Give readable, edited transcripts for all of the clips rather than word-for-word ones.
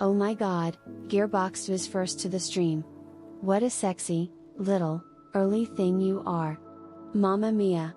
Oh my god, Gearbox was first to the stream. What a sexy, little, early thing you are. Mamma mia.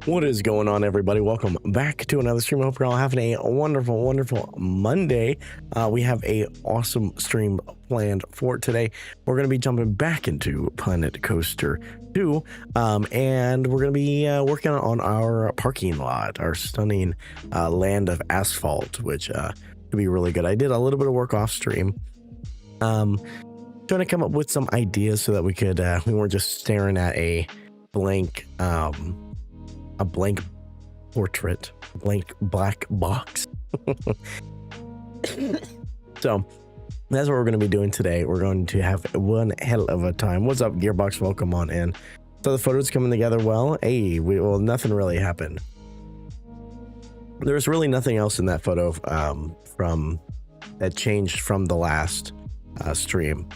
What is going on, everybody? Welcome back to another stream. I hope you're all having a wonderful Monday. We have a awesome stream planned for today. We're going to be jumping back into Planet Coaster 2, and we're going to be working on our parking lot, our stunning land of asphalt, which could be really good. I did a little bit of work off stream, trying to come up with some ideas so that we could we weren't just staring at a blank portrait, blank black box. So that's what we're going to be doing today. We're going to have one hell of a time. What's up, Gearbox? Welcome on in. So the photos coming together well. Hey, well, nothing really happened. There was really nothing else in that photo from that changed from the last stream,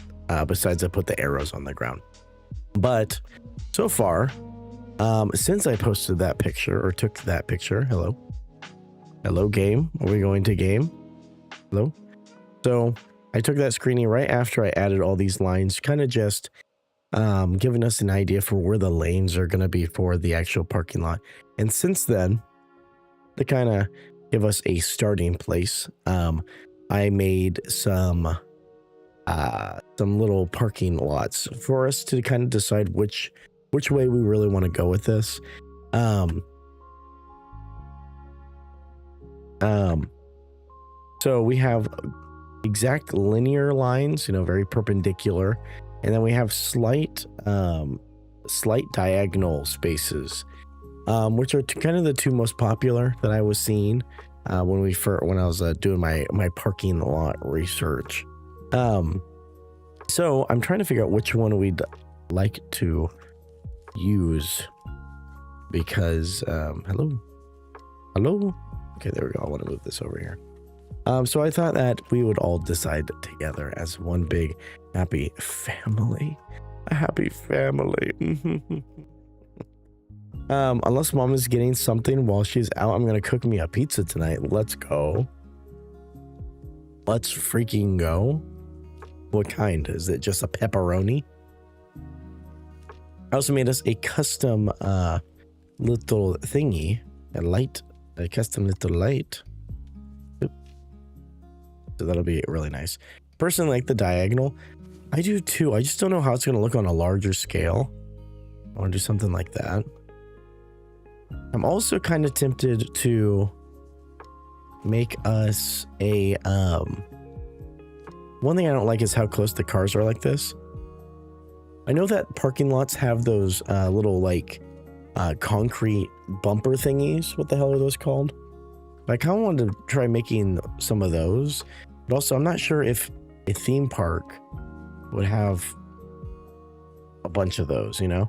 besides I put the arrows on the ground. But so far, since I posted that picture or took that picture, hello game. Are we going to game? Hello. So I took that screening right after I added all these lines, kind of just giving us an idea for where the lanes are going to be for the actual parking lot. And since then, to kind of give us a starting place, I made some little parking lots for us to kind of decide which way we really want to go with this. So we have exact linear lines, very perpendicular, and then we have slight diagonal spaces, which are kind of the two most popular that I was seeing when I was doing my parking lot research. So I'm trying to figure out which one we'd like to use, because hello. Okay, there we go. I want to move this over here. So I thought that we would all decide together as one big happy family. A happy family. Unless mom is getting something while she's out, I'm gonna cook me a pizza tonight. Let's go. Let's freaking go. What kind? Is it just a pepperoni? I also made us a custom little thingy, a custom little light. So that'll be really nice. Personally, like the diagonal. I do too. I just don't know how it's going to look on a larger scale. I want to do something like that. I'm also kind of tempted to make us a one thing I don't like is how close the cars are like this. I know that parking lots have those little concrete bumper thingies. What the hell are those called? I kind of wanted to try making some of those, but also I'm not sure if a theme park would have a bunch of those, I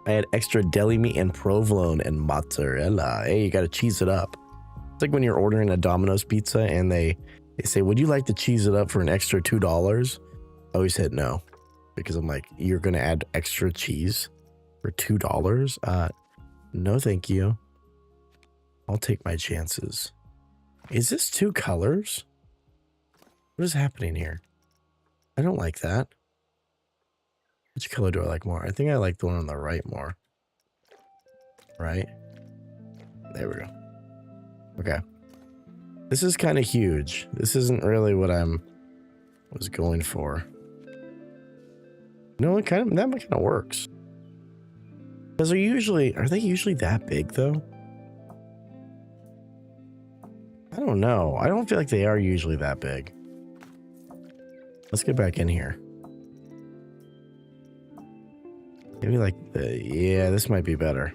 had extra deli meat and provolone and mozzarella. Hey, you got to cheese it up. It's like when you're ordering a Domino's pizza and they say, would you like to cheese it up for an extra $2? I always hit no, because I'm like, you're going to add extra cheese for $2? No, thank you. I'll take my chances. Is this two colors? What is happening here? I don't like that. Which color do I like more? I think I like the one on the right more. Right? There we go. Okay. This is kind of huge. This isn't really what was going for. No, that kind of works. Because are they usually that big though? I don't know. I don't feel like they are usually that big. Let's get back in here. Maybe yeah, this might be better.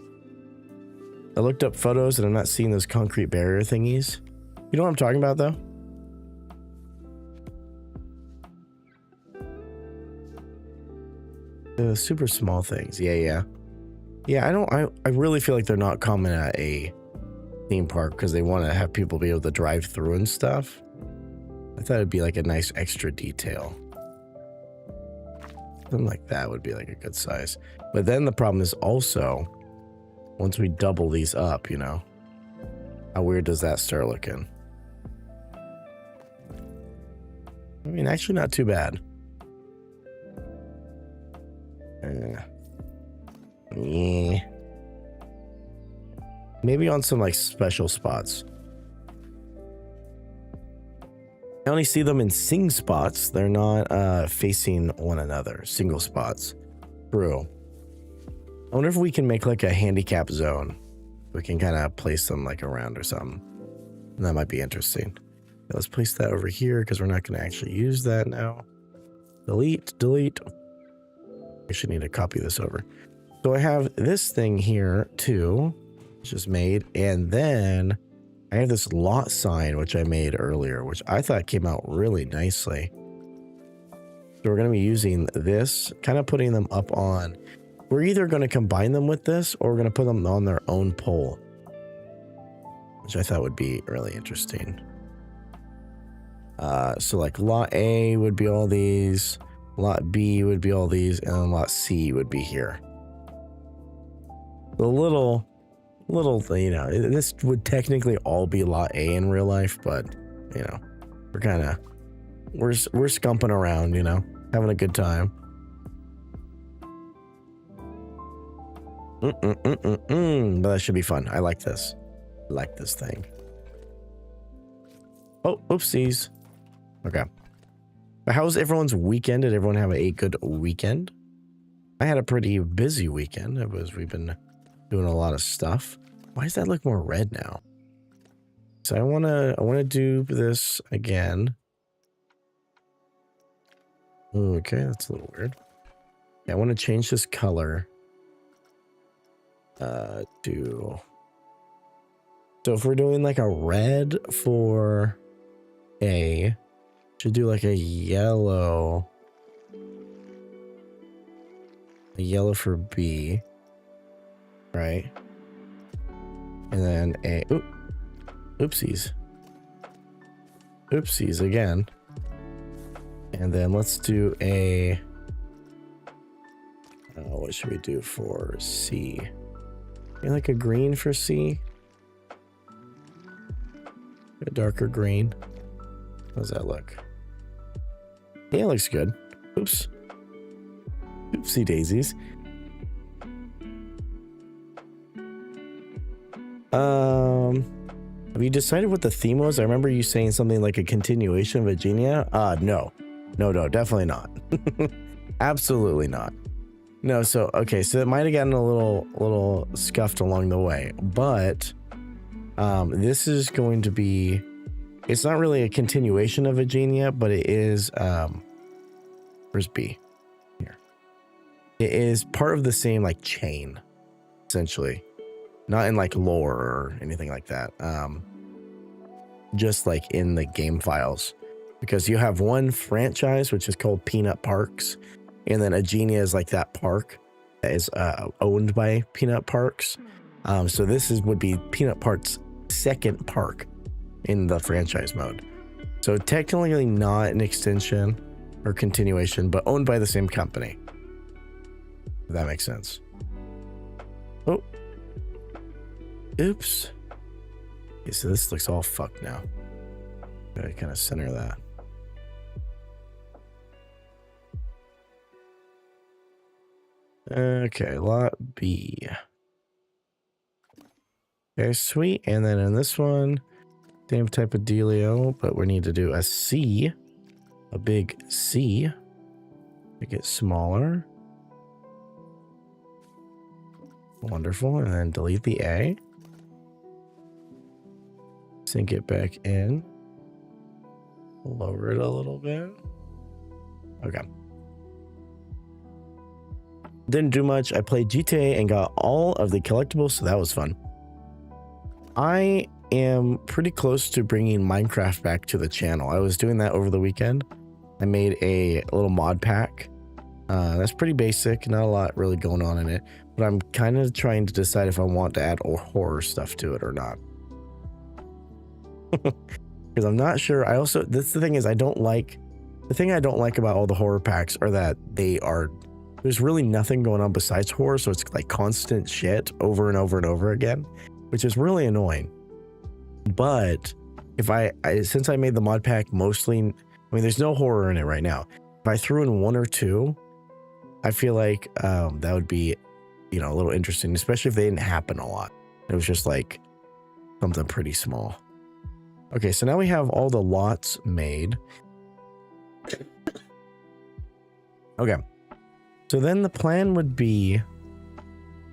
I looked up photos and I'm not seeing those concrete barrier thingies. You know what I'm talking about though? The super small things. Yeah. I really feel like they're not common at a theme park because they want to have people be able to drive through and stuff. I thought it'd be like a nice extra detail. Something like that would be like a good size. But then the problem is also, once we double these up, how weird does that start looking? I mean, actually not too bad. Yeah. Maybe on some special spots. only see them in sing spots. They're not facing one another, single spots. True. I wonder if we can make like a handicap zone. We can kind of place them like around or something. That might be interesting. Let's place that over here because we're not going to actually use that now. Delete, delete. I should need to copy this over. So I have this thing here too, just made. And then I have this lot sign, which I made earlier, which I thought came out really nicely. So we're going to be using this, kind of putting them up on. We're either going to combine them with this or we're going to put them on their own pole, which I thought would be really interesting. So like lot A would be all these, lot B would be all these, and then lot C would be here. The little, you know, this would technically all be lot A in real life, but you know, we're scumping around, you know, having a good time. But that should be fun. I like this. I like this thing. Oh, oopsies. Okay. But how was everyone's weekend? Did everyone have a good weekend? I had a pretty busy weekend. We've been doing a lot of stuff. Why does that look more red now? So I wanna do this again. Okay, that's a little weird. Yeah, I want to change this color. So if we're doing like a red for A, should do like a yellow for B, right? And then a oopsies again. And then let's do a what should we do for C? Maybe like a green for C. A darker green. How does that look? Yeah, it looks good. Oops. Oopsie daisies. Have you decided what the theme was? I remember you saying something like a continuation of Egenia. No, definitely not. Absolutely not. No, so okay, so it might have gotten a little scuffed along the way, but this is going to be, it's not really a continuation of Egenia, but it is where's B? Here. It is part of the same like chain, essentially. Not in like lore or anything like that. Just like in the game files. Because you have one franchise which is called Peanut Parks, and then Egenia is like that park that is owned by Peanut Parks. So this would be Peanut Park's second park in the franchise mode. So technically not an extension or continuation, but owned by the same company. If that makes sense. Oh. Oops. Okay, so this looks all fucked now. Gotta kind of center that. Okay, lot B. Okay, sweet. And then in this one, same type of dealio, but we need to do a C, a big C, make it smaller. Wonderful. And then delete the A. Sink it back in. Lower it a little bit. Okay. Didn't do much. I played GTA and got all of the collectibles, so that was fun. I am pretty close to bringing Minecraft back to the channel. I was doing that over the weekend. I made a little mod pack. That's pretty basic, not a lot really going on in it, but I'm kind of trying to decide if I want to add horror stuff to it or not. Because I'm not sure. I also, that's the thing is, the thing I don't like about all the horror packs are that there's really nothing going on besides horror, so it's like constant shit over and over and over again, which is really annoying. But if since I made the mod pack mostly, I mean, there's no horror in it right now. If I threw in one or two, I feel like that would be, you know, a little interesting, especially if they didn't happen a lot. It was just like something pretty small. Okay, so now we have all the lots made. Okay, so then the plan would be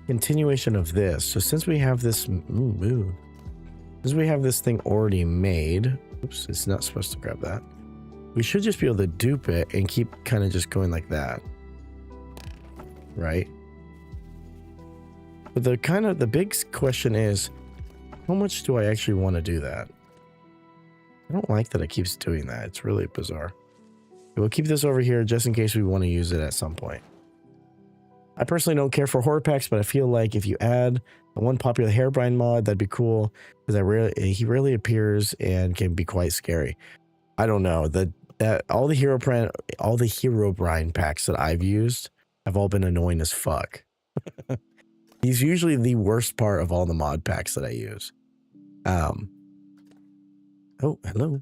continuation of this. So since we have this, since we have this thing already made, oops, it's not supposed to grab that. We should just be able to dupe it and keep kind of just going like that, right? But the big question is, how much do I actually want to do that? I don't like that it keeps doing that. It's really bizarre. We'll keep this over here just in case we want to use it at some point. I personally don't care for horror packs, but I feel like if you add one popular Herobrine mod, that'd be cool because he rarely appears and can be quite scary. I don't know that all the Herobrine packs that I've used have all been annoying as fuck. He's usually the worst part of all the mod packs that I use. Oh, hello.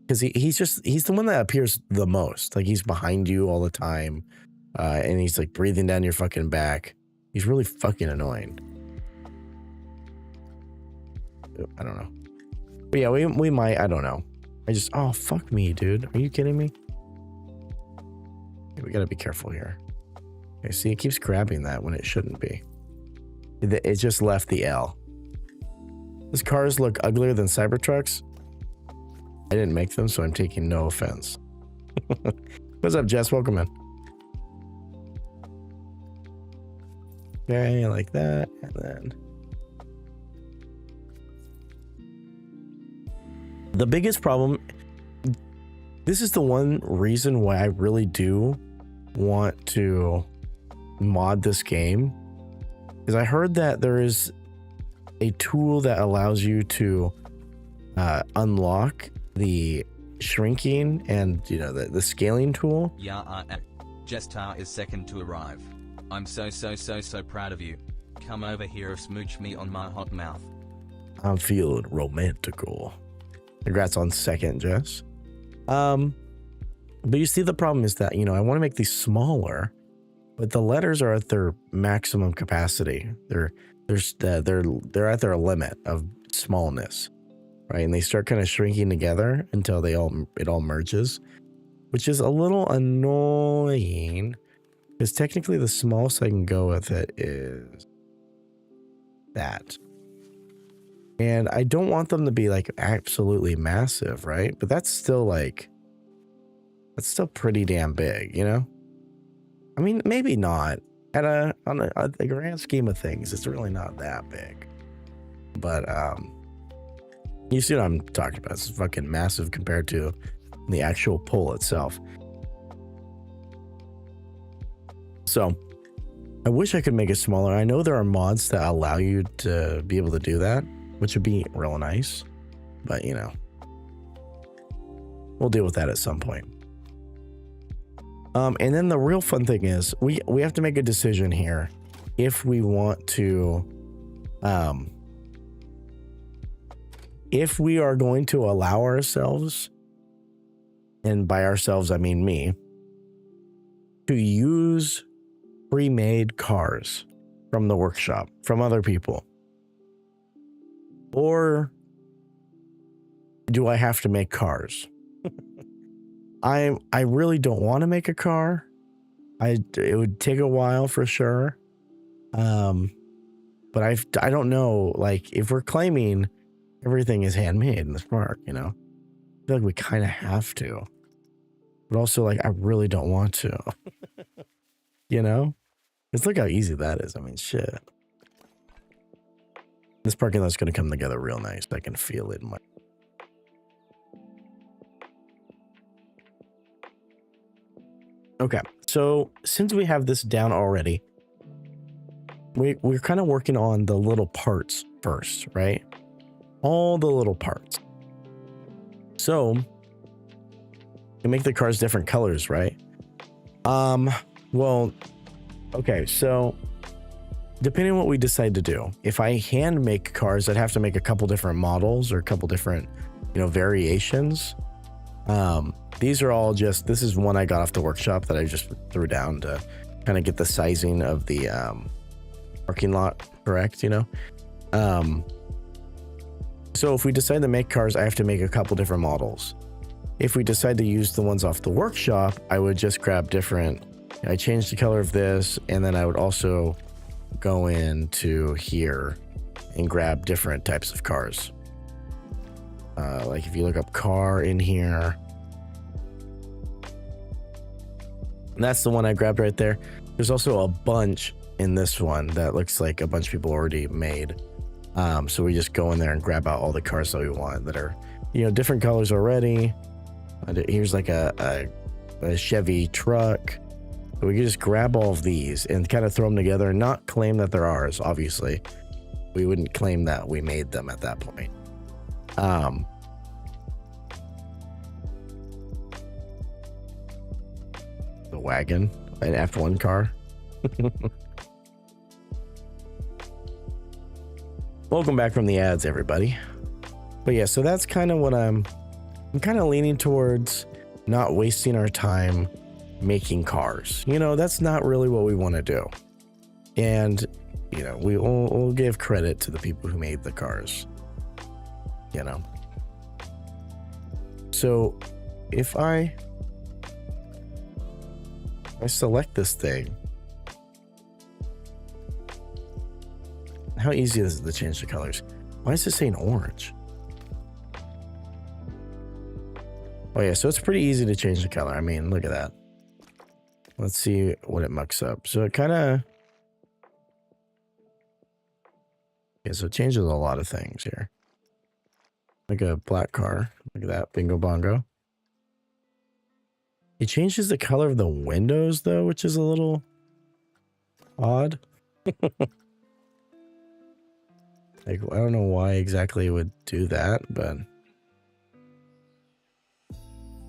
Because he's the one that appears the most. Like he's behind you all the time. And he's like breathing down your fucking back. He's really fucking annoying. I don't know. But yeah, we might, I don't know. Oh, fuck me, dude. Are you kidding me? Okay, we gotta be careful here. Okay, see, it keeps grabbing that when it shouldn't be. It just left the L. These cars look uglier than Cybertrucks. I didn't make them, so I'm taking no offense. What's up, Jess? Welcome in. Okay, like that, and then the biggest problem, this is the one reason why I really do want to mod this game, is I heard that there is a tool that allows you to unlock the shrinking and, you know, the scaling tool. Yeah, Jester is second to arrive. I'm so proud of you. Come over here, smooch me on my hot mouth. I'm feeling romantical. Congrats on second, Jess. But you see, the problem is that, you know, I want to make these smaller, but the letters are at their maximum capacity. They're at their limit of smallness, right? And they start kind of shrinking together until it all merges, which is a little annoying. Because technically the smallest I can go with it is that. And I don't want them to be like absolutely massive, right? But that's still pretty damn big, you know? I mean, maybe not. On the grand scheme of things, it's really not that big. But you see what I'm talking about. It's fucking massive compared to the actual pole itself. So I wish I could make it smaller. I know there are mods that allow you to be able to do that, which would be real nice, but you know, we'll deal with that at some point. And then the real fun thing is we have to make a decision here if we want to, if we are going to allow ourselves, and by ourselves I mean me, to use pre-made cars from the workshop, from other people. Or do I have to make cars? I really don't want to make a car. It would take a while for sure. But I don't know, like, if we're claiming everything is handmade in this park, you know, I feel like we kind of have to. But also, like, I really don't want to. You know? Just look how easy that is. I mean, shit. This parking lot's going to come together real nice. I can feel it in my... Okay, so since we have this down already, we're kind of working on the little parts first, right? All the little parts. So, you make the cars different colors, right? Well, okay, so depending on what we decide to do, if I hand make cars, I'd have to make a couple different models or a couple different, you know, variations. These are all just, this is one I got off the workshop that I just threw down to kind of get the sizing of the parking lot correct, you know. So if we decide to make cars, I have to make a couple different models. If we decide to use the ones off the workshop, I would just grab different. I change the color of this, and then I would also go into here and grab different types of cars. Like if you look up car in here, and that's the one I grabbed right there. There's also a bunch in this one that looks like a bunch of people already made. So we just go in there and grab out all the cars that we want that are, different colors already. Here's like a Chevy truck. So we can just grab all of these and kind of throw them together and not claim that they're ours. Obviously, we wouldn't claim that we made them at that point. The wagon, an F1 car. Welcome back from the ads, everybody. But yeah, so that's kind of what I'm kind of leaning towards, not wasting our time making cars. That's not really what we want to do. And, we'll give credit to the people who made the cars, So if I select this thing, how easy is it to change the colors? Why is it saying orange? Oh yeah, so it's pretty easy to change the color. I mean, look at that. Let's see what it mucks up. So it kind of... Yeah, so it changes a lot of things here. Like a black car. Look at that, bingo bongo. It changes the color of the windows, though, which is a little odd. Like, I don't know why exactly it would do that, but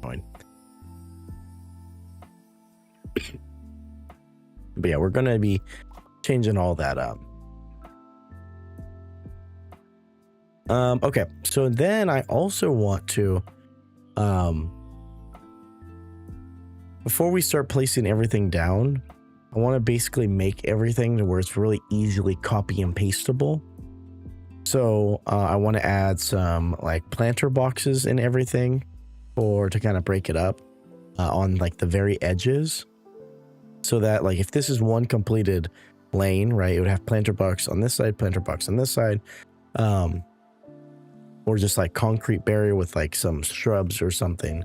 fine. But yeah, we're gonna be changing all that up. Okay, so then I also want to, before we start placing everything down, I want to basically make everything to where it's really easily copy and pasteable. So I want to add some like planter boxes and everything, or to kind of break it up on like the very edges, so that like if this is one completed lane, right, it would have planter box on this side, planter box on this side, or just like concrete barrier with like some shrubs or something,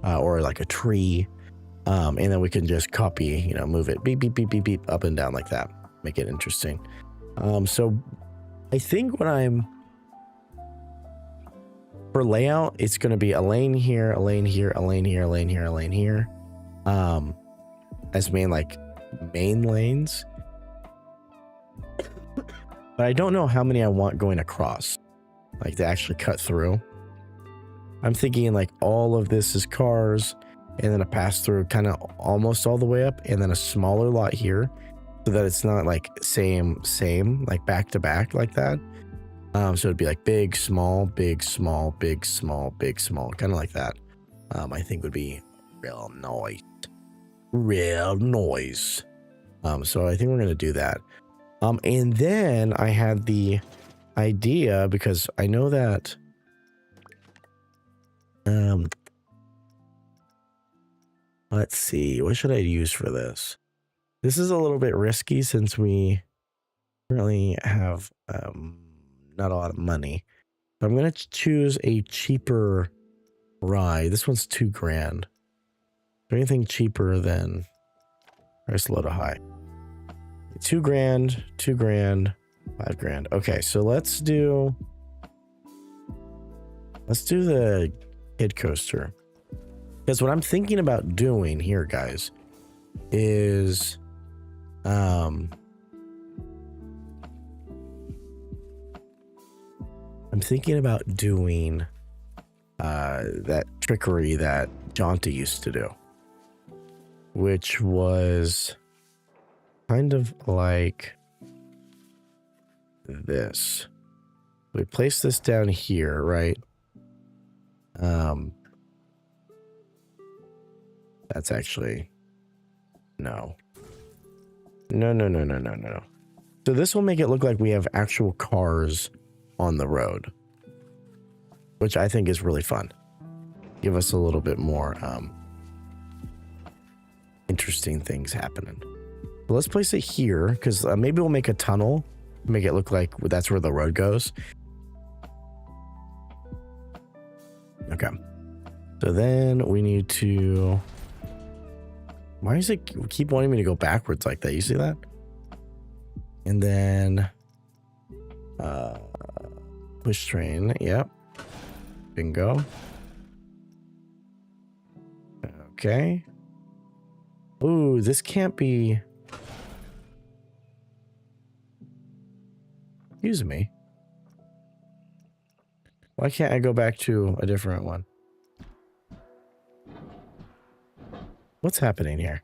or like a tree, and then we can just copy, move it beep beep beep beep beep up and down like that, make it interesting. So I think for layout, it's going to be a lane here, a lane here, a lane here, a lane here, a lane here, as main lanes. But I don't know how many I want going across, like to actually cut through. I'm thinking like all of this is cars, and then a pass through kind of almost all the way up, and then a smaller lot here, so that it's not like same like back to back like that. So it'd be like big, small, big, small, big, small, big, small, kind of like that. I think would be real noise. So I think we're gonna do that. And then I had the idea, because I know that let's see, what should I use for this? This is a little bit risky since we currently have not a lot of money. So I'm gonna choose a cheaper ride. This one's $2,000. Anything cheaper than price low to high? $2,000, $2,000, $5,000. Okay, so let's do the kid coaster, because what I'm thinking about doing here, guys, is I'm thinking about doing that trickery that Jonta used to do, which was kind of like this. We place this down here, right? That's actually no. So this will make it look like we have actual cars on the road. which I think is really fun. Give us a little bit more interesting things happening. But let's place it here because maybe we'll make a tunnel, make it look like that's where the road goes. Okay. So then we need to... Why does it keep wanting me to go backwards like that? You see that? And then push train. Yep. Bingo. Okay. Ooh, this can't be... Excuse me. Why can't I go back to a different one? What's happening here?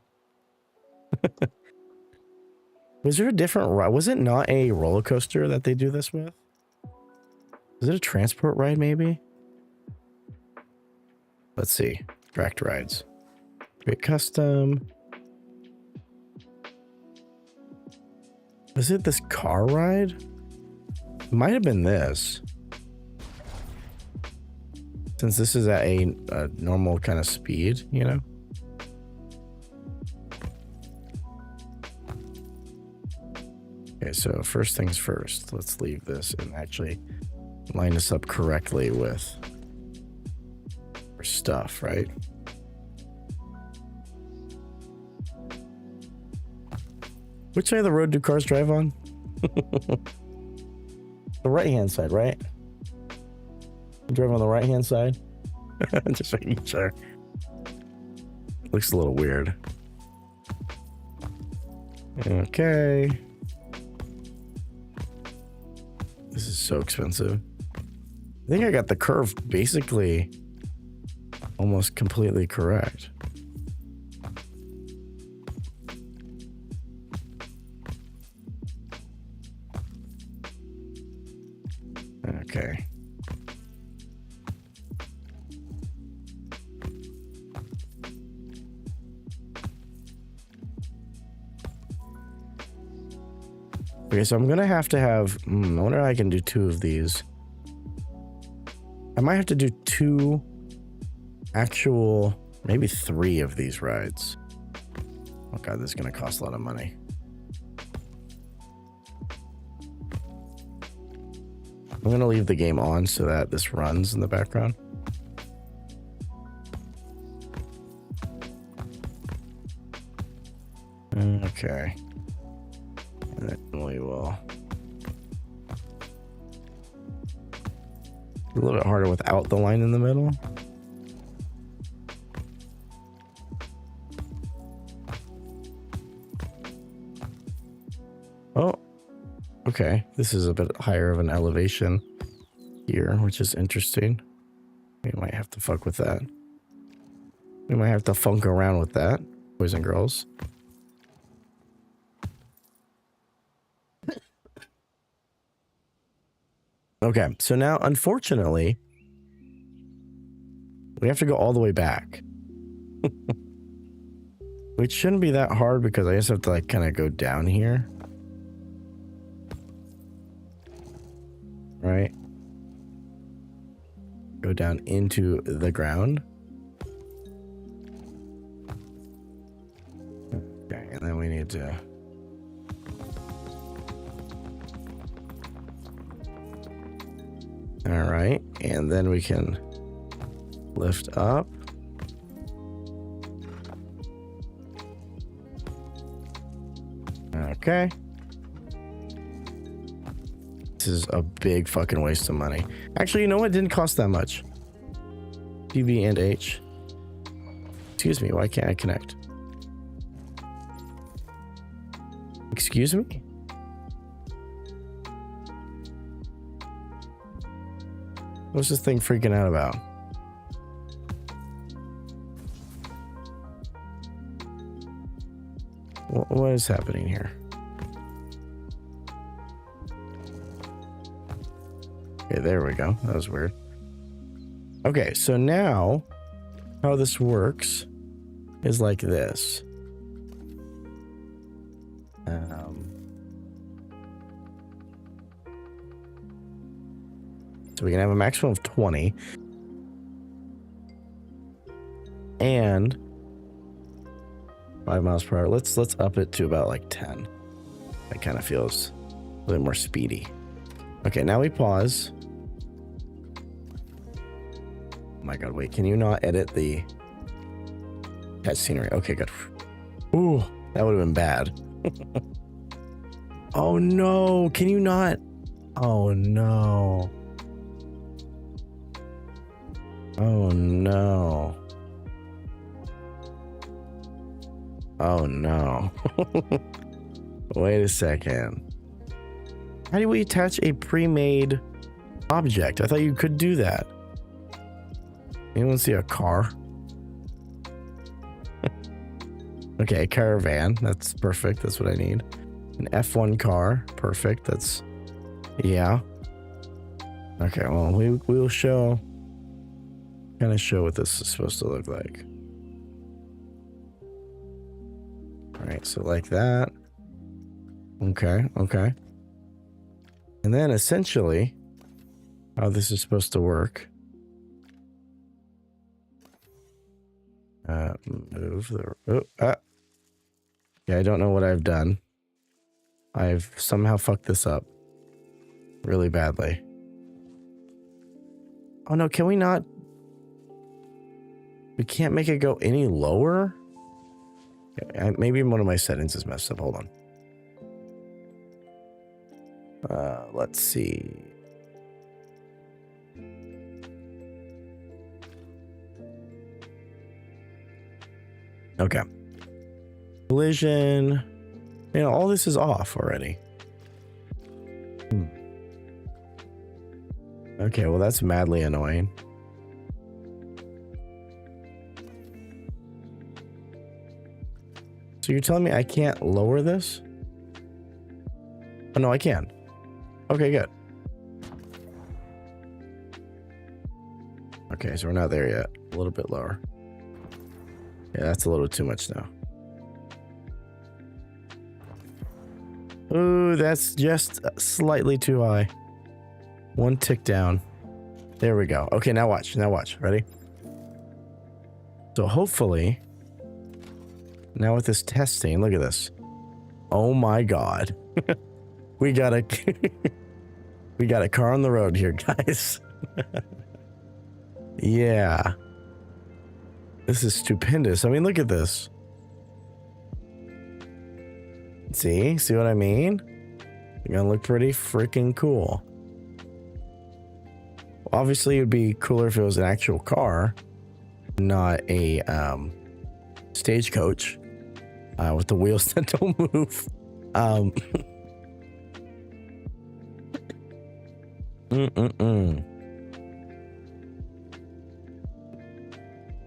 Was there a different ride? Was it not a roller coaster that they do this with? Is it a transport ride maybe? Let's see. Tracked rides. Create custom. Was it this car ride? It might have been this. Since this is at a normal kind of speed, you know? Okay, so first things first, let's leave this and actually line this up correctly with our stuff, right? Which side of the road do cars drive on? The right-hand side, right? You drive on the right-hand side? Just making sure. Looks a little weird. Okay. This is so expensive. I think I got the curve basically almost completely correct. Okay. Okay, so I'm gonna have to have. I wonder if I can do 2 of these. I might have to do 2 actual, maybe 3 of these rides. Oh god, this is gonna cost a lot of money. I'm gonna leave the game on so that this runs in the background. Okay. And then we will a little bit harder without the line in the middle. Oh, okay. This is a bit higher of an elevation here, which is interesting. We might have to fuck with that. We might have to funk around with that, boys and girls. Okay, so now, unfortunately, we have to go all the way back. Which shouldn't be that hard because I just have to, like, kind of go down here. Right? Go down into the ground. Okay, and then we need to... All right, and then we can lift up. Okay. This is a big fucking waste of money. Actually, you know what? It didn't cost that much. PB and H. Excuse me, why can't I connect? Excuse me? What's this thing freaking out about? What is happening here? Okay, there we go. That was weird. Okay, so now how this works is like this. So we can have a maximum of 20. And 5 miles per hour. Let's up it to about like 10. That kind of feels a little more speedy. Okay, now we pause. Oh my god, wait, can you not edit the pet scenery? Okay, good. Ooh, that would have been bad. Oh no, can you not? Oh no. Oh no. Oh no. Wait a second. How do we attach a pre-made object? I thought you could do that. Anyone see a car? Okay, a caravan. That's perfect. That's what I need. An F1 car. Perfect. That's... yeah. Okay, well, we will show... kind of show what this is supposed to look like. Alright, so like that. Okay, okay. And then essentially, how this is supposed to work. Move the... yeah, I don't know what I've done. I've somehow fucked this up really badly. Oh no, can we not... we can't make it go any lower? Maybe one of my settings is messed up. Hold on. Let's see. Okay. Collision. You know, all this is off already. Okay, well, that's madly annoying. So you're telling me I can't lower this? Oh, no, I can. Okay, good. Okay, so we're not there yet. A little bit lower. Yeah, that's a little too much now. Ooh, that's just slightly too high. One tick down. There we go. Okay, now watch. Now watch. Ready? So hopefully, now with this testing, look at this. Oh my god. we got a we got a car on the road here, guys. Yeah. This is stupendous. I mean, look at this. See what I mean? It's gonna look pretty freaking cool. Obviously, it'd be cooler if it was an actual car, not a stagecoach with the wheels that don't move.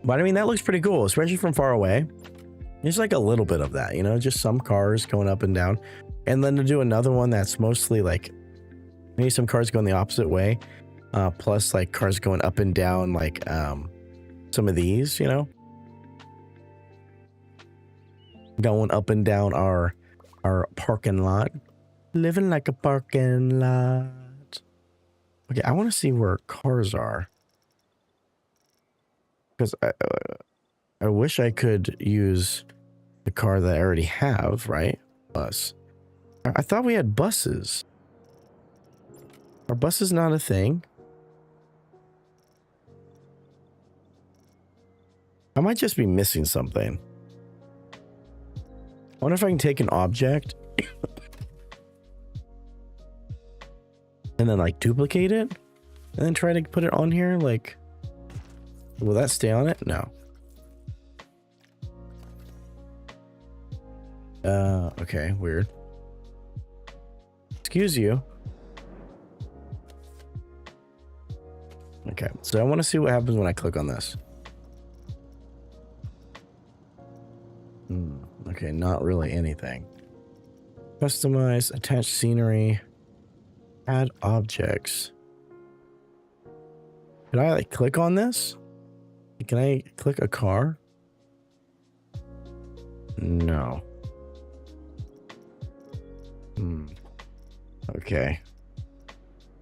But I mean, that looks pretty cool, especially from far away. There's like a little bit of that, you know, just some cars going up and down. And then to do another one that's mostly like, maybe some cars going the opposite way. Plus like cars going up and down, like some of these, you know. Going up and down our parking lot. Living like a parking lot. Okay, I want to see where cars are. Because I wish I could use the car that I already have, right? Bus. I thought we had buses. Are buses not a thing? I might just be missing something. I wonder if I can take an object and then like duplicate it and then try to put it on here. Like, will that stay on it? No. Okay, weird. Excuse you. Okay, so I want to see what happens when I click on this. Okay, not really anything. Customize, attach scenery, add objects. Can I like click on this? Can I click a car? No. Okay.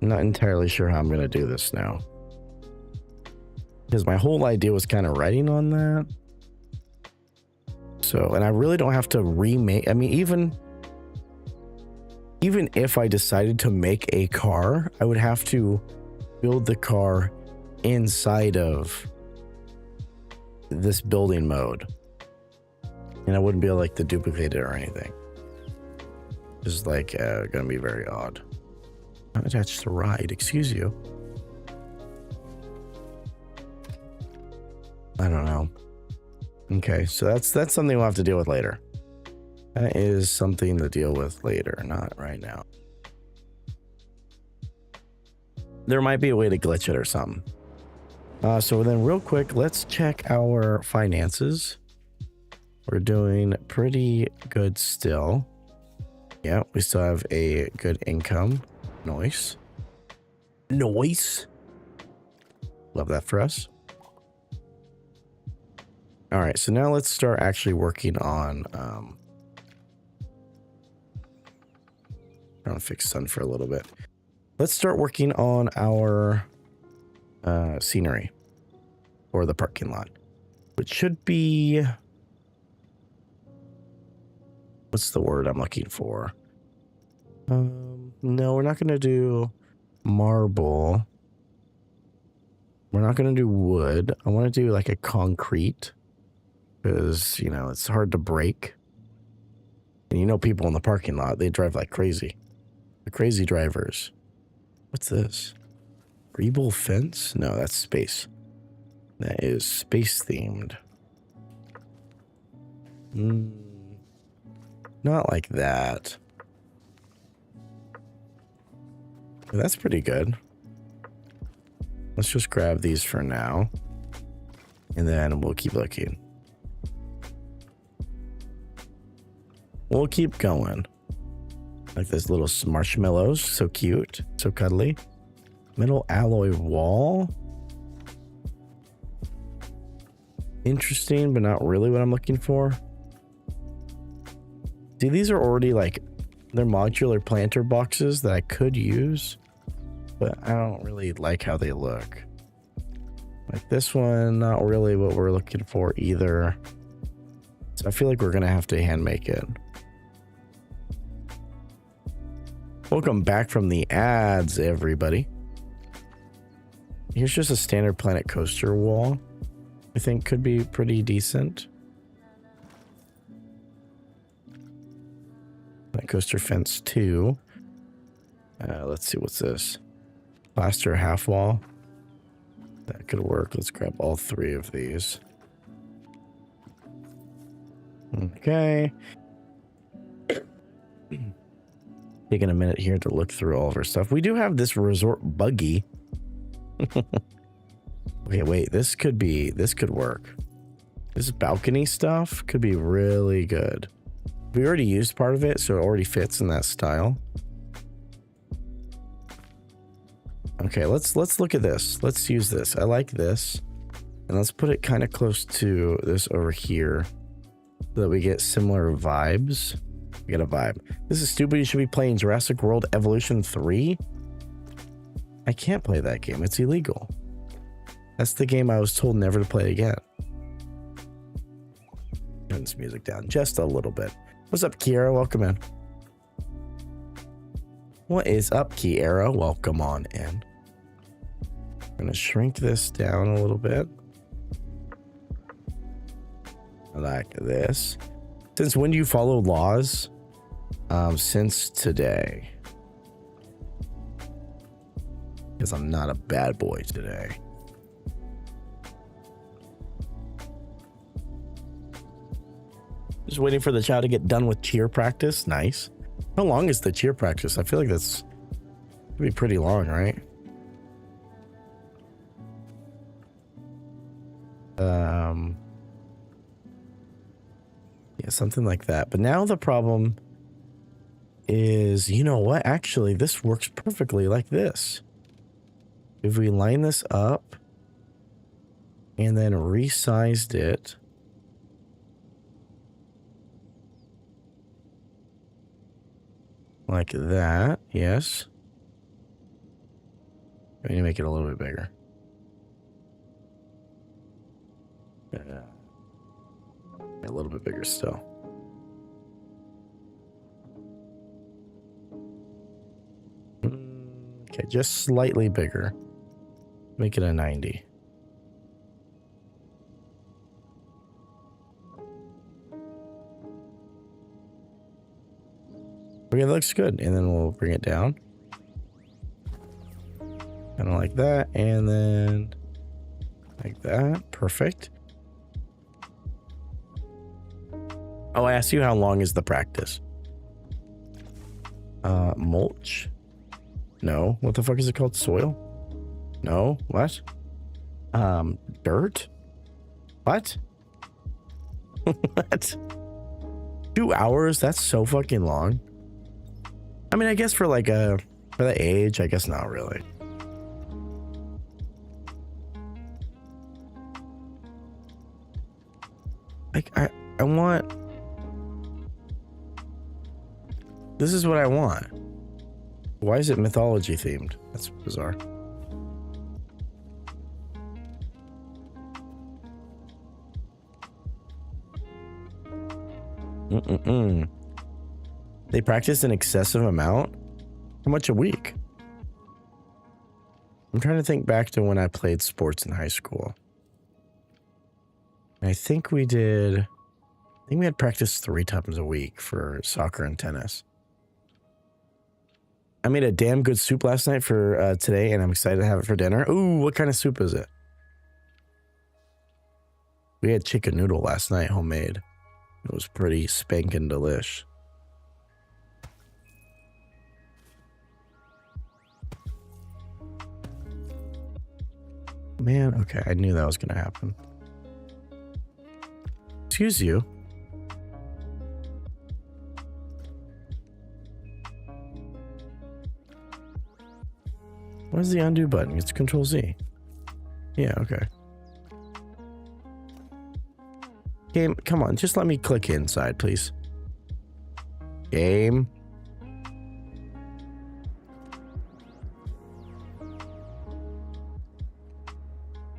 Not entirely sure how I'm going to do this now. Because my whole idea was kind of writing on that. So, and I really don't have to remake. I mean, even if I decided to make a car, I would have to build the car inside of this building mode. And I wouldn't be able to duplicate it or anything. It's gonna be very odd. Not attached to ride, excuse you. I don't know. Okay, so that's something we'll have to deal with later. That is something to deal with later, not right now. There might be a way to glitch it or something. So then real quick, let's check our finances. We're doing pretty good still. Yeah, we still have a good income. Nice. Nice. Love that for us. All right, so now let's start actually working on trying to fix sun for a little bit. Let's start working on our scenery or the parking lot, which should be, what's the word I'm looking for? No, we're not going to do marble. We're not going to do wood. I want to do a concrete because, it's hard to break. And people in the parking lot, they drive like crazy. The crazy drivers. What's this? Rebull fence? No, that's space. That is space themed. Not like that. That's pretty good. Let's just grab these for now. And then we'll keep looking. We'll keep going. Like this little marshmallows. So cute. So cuddly. Metal alloy wall. Interesting, but not really what I'm looking for. See, these are already they're modular planter boxes that I could use, but I don't really like how they look. Like this one, not really what we're looking for either. So I feel like we're gonna have to hand make it. Welcome back from the ads, everybody. Here's just a standard Planet Coaster wall. I think could be pretty decent. Planet Coaster fence 2. Let's see, what's this? Plaster half wall. That could work. Let's grab all 3 of these. Okay. Taking a minute here to look through all of our stuff. We do have this resort buggy. Okay, wait, this could work. This balcony stuff could be really good. We already used part of it, so it already fits in that style. Okay, let's look at this. Let's use this. I like this. And let's put it kind of close to this over here so that we get similar vibes. We get a vibe. This is stupid. You should be playing Jurassic World Evolution 3. I can't play that game. It's illegal. That's the game I was told never to play again. Turn this music down just a little bit. What's up, Kiera? Welcome in. What is up, Kiera? Welcome on in. I'm going to shrink this down a little bit. Like this. Since when do you follow laws? Since today. Because I'm not a bad boy today. Just waiting for the child to get done with cheer practice. Nice. How long is the cheer practice? I feel like that's could be pretty long, right? Yeah, something like that. But now the problem is, you know what? Actually, this works perfectly like this. If we line this up and then resized it, like that, yes. We need to make it a little bit bigger. A little bit bigger still. Okay, just slightly bigger. Make it a 90. Okay, that looks good. And then we'll bring it down. Kind of like that. And then like that. Perfect. Oh, I asked you how long is the practice? Mulch? No. What the fuck is it called? Soil? No. What? Dirt? What? What? 2 hours? That's so fucking long. I mean, I guess for like for the age, I guess not really. Like I want. This is what I want. Why is it mythology themed? That's bizarre. They practice an excessive amount? How much a week? I'm trying to think back to when I played sports in high school. I think we had practice 3 times a week for soccer and tennis. I made a damn good soup last night for today, and I'm excited to have it for dinner. Ooh, what kind of soup is it? We had chicken noodle last night, homemade. It was pretty spankin' delish. Man, okay, I knew that was gonna happen. Excuse you. Where's the undo button? It's Control Z. Yeah, okay. Game, come on, just let me click inside, please. Game.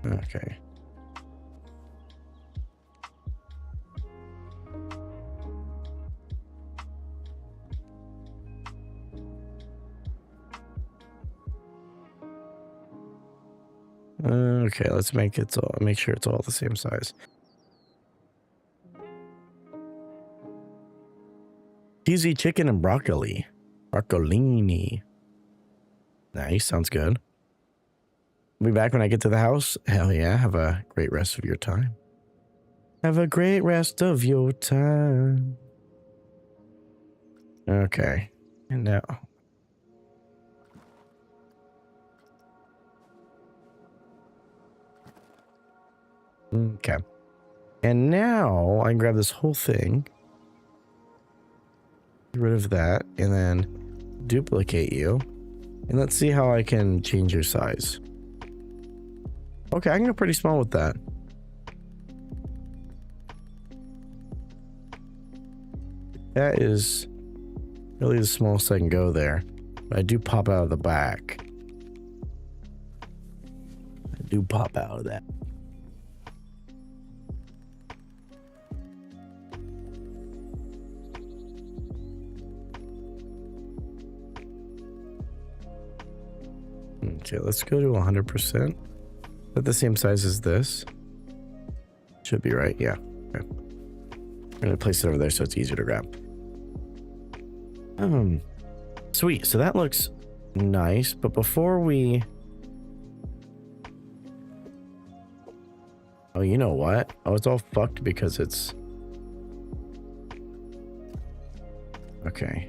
Okay. Okay, let's make sure it's all the same size. Cheesy chicken and broccoli. Broccolini. Nice, sounds good. I'll be back when I get to the house. Hell yeah, have a great rest of your time. Have a great rest of your time. Okay, and now. Okay. And now I can grab this whole thing. Get rid of that. And then duplicate you. And let's see how I can change your size. Okay, I can go pretty small with that. That is really the smallest I can go there. But I do pop out of the back. I do pop out of that. Okay, let's go to 100%. At the same size as this. Should be right, yeah. Okay. I'm gonna place it over there so it's easier to grab. Sweet, so that looks nice, but before we... Oh, you know what? Oh, it's all fucked because it's... Okay.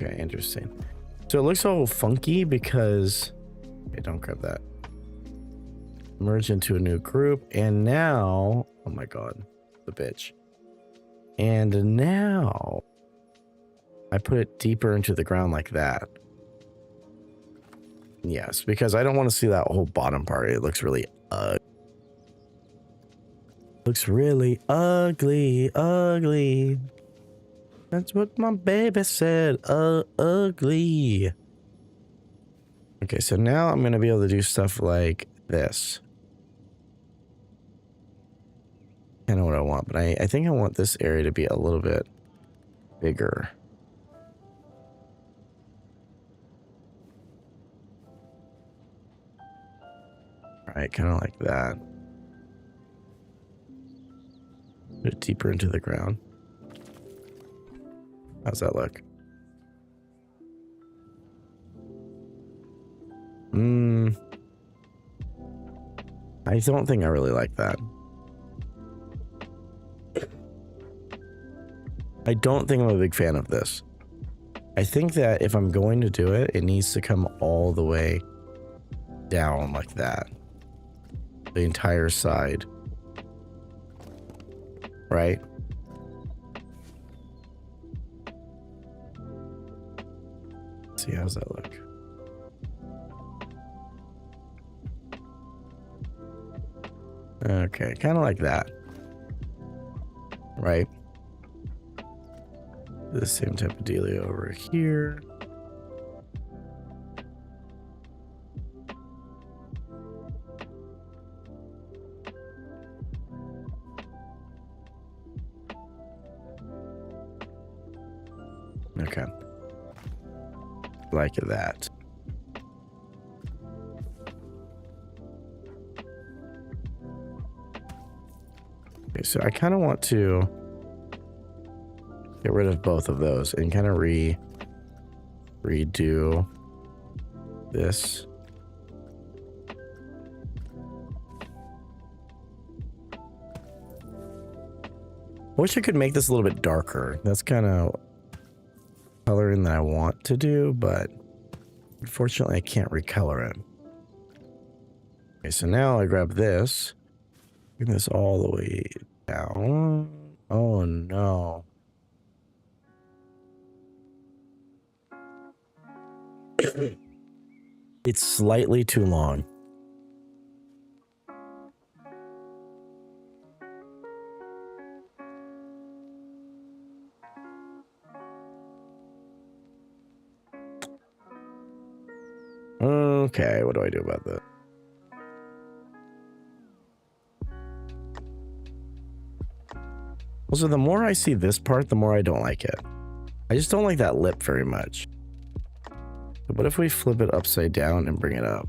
Okay, interesting. So it looks all funky because... Okay, don't grab that. Merge into a new group, and now... Oh my god, the bitch. And now... I put it deeper into the ground like that. Yes, because I don't want to see that whole bottom part. It looks really ugly. Looks really ugly, ugly. That's what my baby said, ugly. Okay, so now I'm going to be able to do stuff like this. Kind of what I want, but I think I want this area to be a little bit bigger. All right, kind of like that. A bit deeper into the ground. How's that look? I don't think I really like that. I don't think I'm a big fan of this. I think that if I'm going to do it, it needs to come all the way down like that. The entire side. Right? Let's see, how's that look? Okay, kind of like that. Right? The same type of dealio over here. Okay. Like that. Okay, so I kind of want to get rid of both of those and kind of redo this. I wish I could make this a little bit darker. That's kind of coloring that I want to do, but unfortunately I can't recolor it. Okay, so now I grab this, bring this all the way down. Oh no. It's slightly too long. Okay, what do I do about that? Also, the more I see this part, the more I don't like it. I just don't like that lip very much. But what if we flip it upside down and bring it up?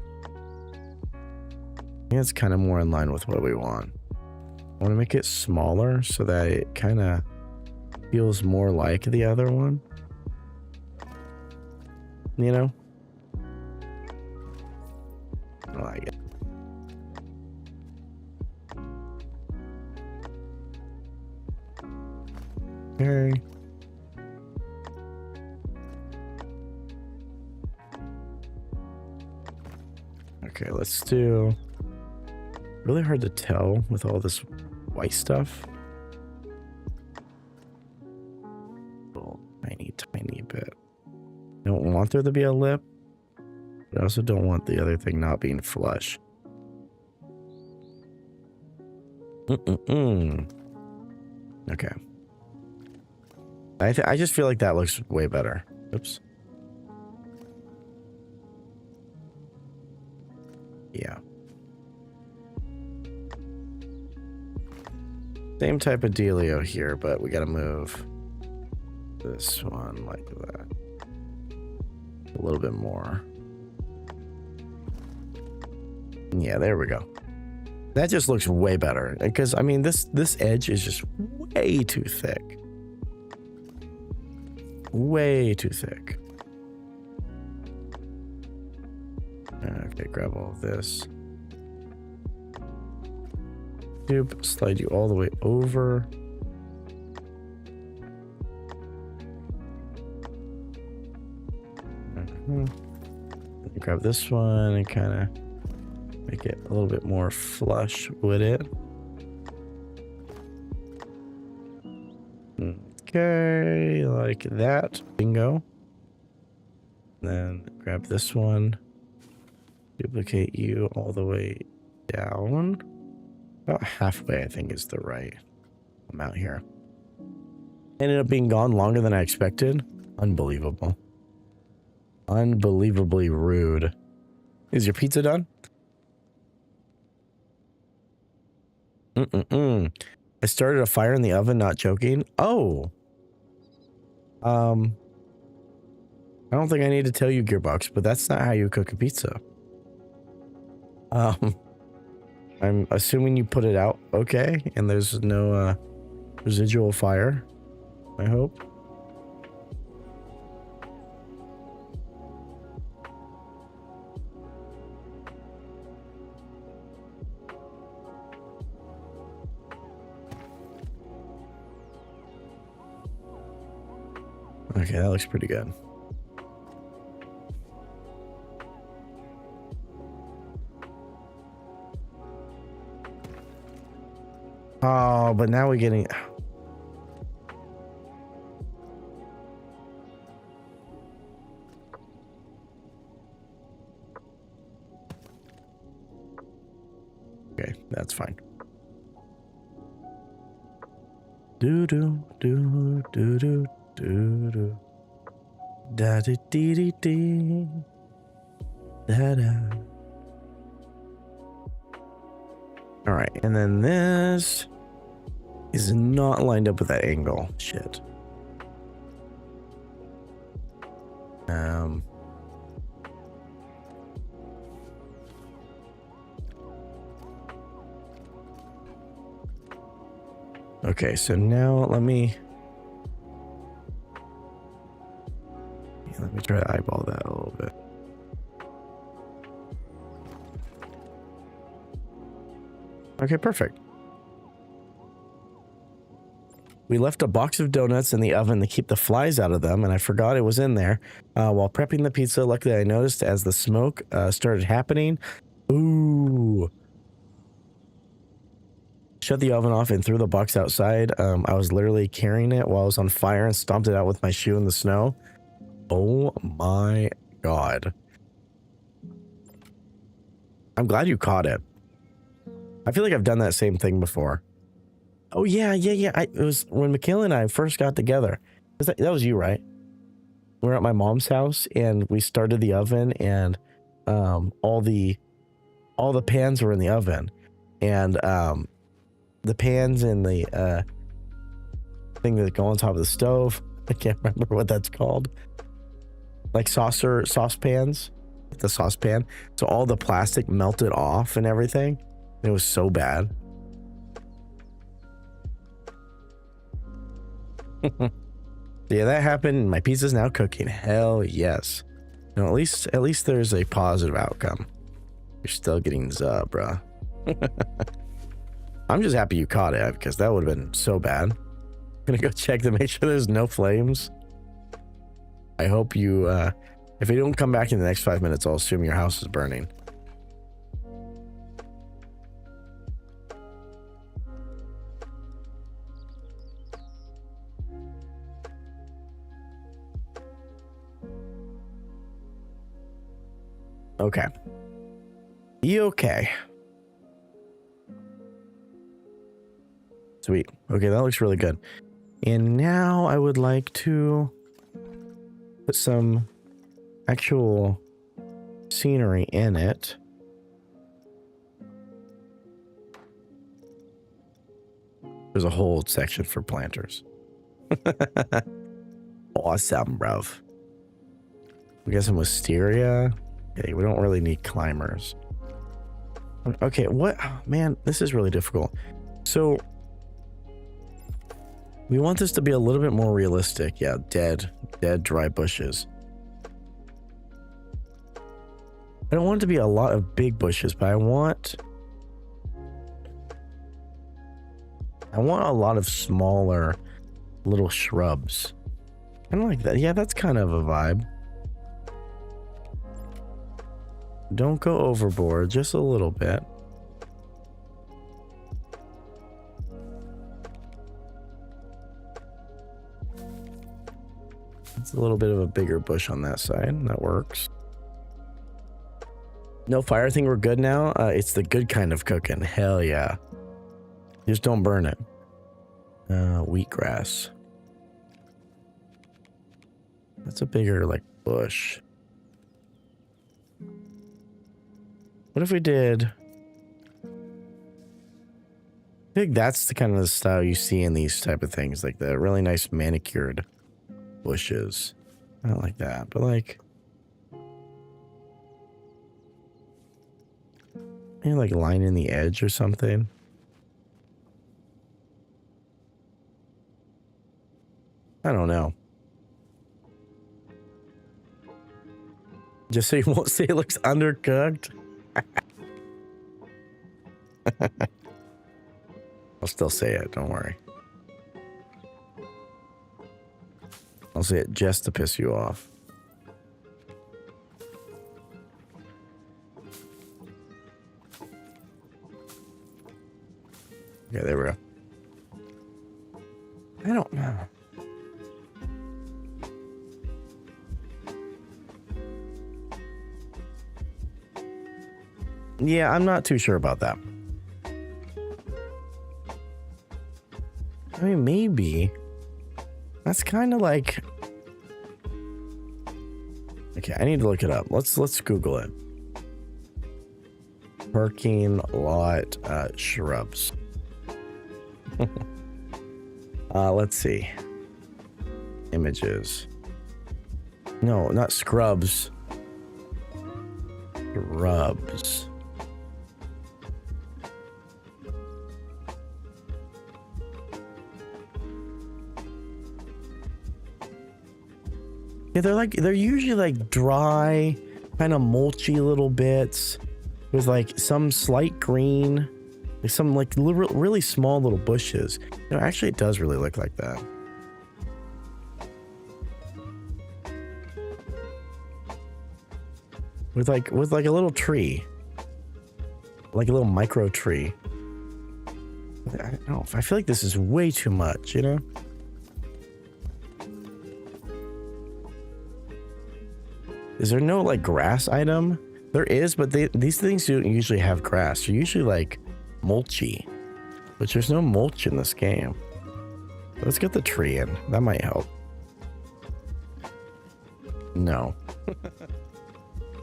I think it's kind of more in line with what we want. I want to make it smaller so that it kind of feels more like the other one. You know? I like it. Okay. Okay, let's do... Really hard to tell with all this white stuff. Little tiny bit. Don't want there to be a lip, but I also don't want the other thing not being flush. Okay. I just feel like that looks way better. Oops. Yeah. Same type of dealio here, but we gotta move this one like that. A little bit more. Yeah, there we go. That just looks way better. Because, I mean, this edge is just way too thick. Way too thick. Okay, grab all of this. Slide you all the way over. Grab this one and kind of make it a little bit more flush with it. Okay, like that. Bingo. Then grab this one. Duplicate you all the way down. About halfway, I think, is the right amount here. Ended up being gone longer than I expected. Unbelievable. Unbelievably rude. Is your pizza done? I started a fire in the oven, not joking. Oh. I don't think I need to tell you, Gearbox, but that's not how you cook a pizza. I'm assuming you put it out okay, and there's no residual fire, I hope. Okay, that looks pretty good. Oh, but now we're getting... Okay, that's fine. Do-do, do, do-do, do-do. Da-da-dee-dee-dee. Da-da. All right, and then this is not lined up with that angle. Shit. Okay, so now let me try to eyeball that a little bit. Okay, perfect. We left a box of donuts in the oven to keep the flies out of them, and I forgot it was in there. While prepping the pizza, luckily I noticed as the smoke started happening. Ooh. Shut the oven off and threw the box outside. I was literally carrying it while I was on fire and stomped it out with my shoe in the snow. Oh my God. I'm glad you caught it. I feel like I've done that same thing before. Oh yeah. It was when Michaela and I first got together. That was you, right? We were at my mom's house and we started the oven, and all the pans were in the oven, and the pans and the thing that go on top of the stove. I can't remember what that's called. Like saucepans, the saucepan. So all the plastic melted off and everything. It was so bad. Yeah, that happened. My pizza's now cooking. Hell yes. No, at least there's a positive outcome. You're still getting za, bruh. I'm just happy you caught it, because that would have been so bad. I'm gonna go check to make sure there's no flames. I hope you, if you don't come back in the next 5 minutes, I'll assume your house is burning. Okay. You okay? Sweet. Okay, that looks really good. And now I would like to put some actual scenery in it. There's a whole section for planters. Awesome, bruv. We got some wisteria. Okay, we don't really need climbers. Okay, what? Oh, man, this is really difficult. So we want this to be a little bit more realistic. Yeah, dead dry bushes. I don't want it to be a lot of big bushes, but I want a lot of smaller little shrubs. I don't like that. Yeah, that's kind of a vibe. Don't go overboard, just a little bit. It's a little bit of a bigger bush on that side. That works. No fire thing, we're good now. It's the good kind of cooking. Hell yeah. Just don't burn it. Wheatgrass. That's a bigger, like, bush. What if we did... I think that's the kind of the style you see in these type of things, like the really nice manicured bushes. I don't like that, but like... maybe like lining the edge or something. I don't know. Just so you won't say it looks undercooked. I'll still say it, don't worry. I'll say it just to piss you off. Okay, there we go. I don't know. Yeah, I'm not too sure about that. I mean, maybe. That's kind of like... okay, I need to look it up. Let's Google it. Parking lot shrubs. Let's see. Images. No, not scrubs. Shrubs. Yeah, they're usually like dry, kind of mulchy little bits with like some slight green, like some like really small little bushes. You know, actually it does really look like that. With like a little tree. Like a little micro tree. I don't know, I feel like this is way too much, you know? Is there no like grass item? There is, but these things don't usually have grass. They're usually like mulchy, but there's no mulch in this game. Let's get the tree in. That might help. No.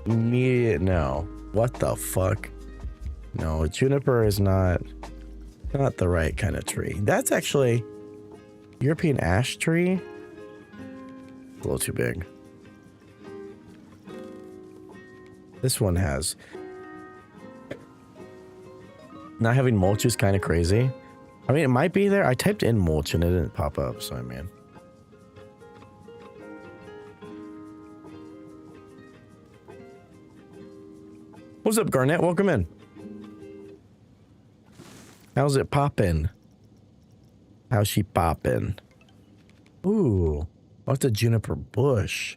No. What the fuck? No, juniper is not the right kind of tree. That's actually European ash tree. A little too big. This one has... not having mulch is kind of crazy. I mean, it might be there. I typed in mulch and it didn't pop up, so I mean... what's up, Garnett? Welcome in. How's it poppin'? How's she poppin'? Ooh, what's a juniper bush?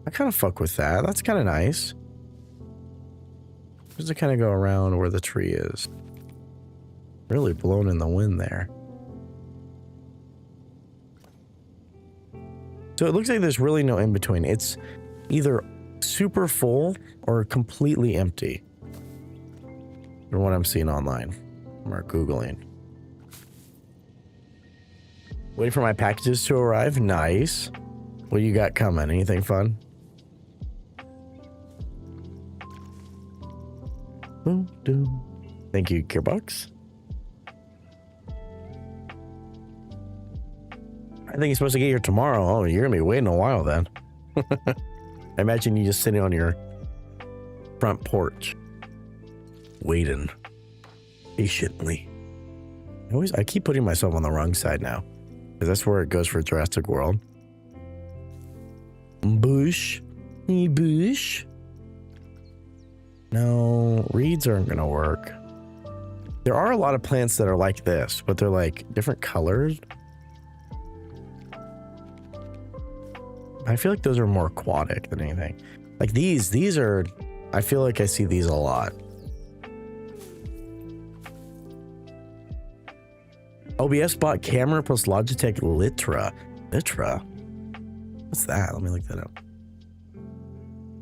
I kind of fuck with that. That's kind of nice. Just to kind of go around where the tree is. Really blown in the wind there. So it looks like there's really no in between. It's either super full or completely empty. From what I'm seeing online. Or Googling. Waiting for my packages to arrive. Nice. What you got coming? Anything fun? Thank you, Gearbox. I think it's supposed to get here tomorrow. Oh, you're gonna be waiting a while then. I imagine you just sitting on your front porch, waiting patiently. I keep putting myself on the wrong side now, because that's where it goes for Jurassic World. Bush, bush. No, reeds aren't gonna work. There are a lot of plants that are like this, but they're like different colors. I feel like those are more aquatic than anything. Like these are, I feel like I see these a lot. OBS bought camera plus Logitech Litra. Litra? What's that? Let me look that up.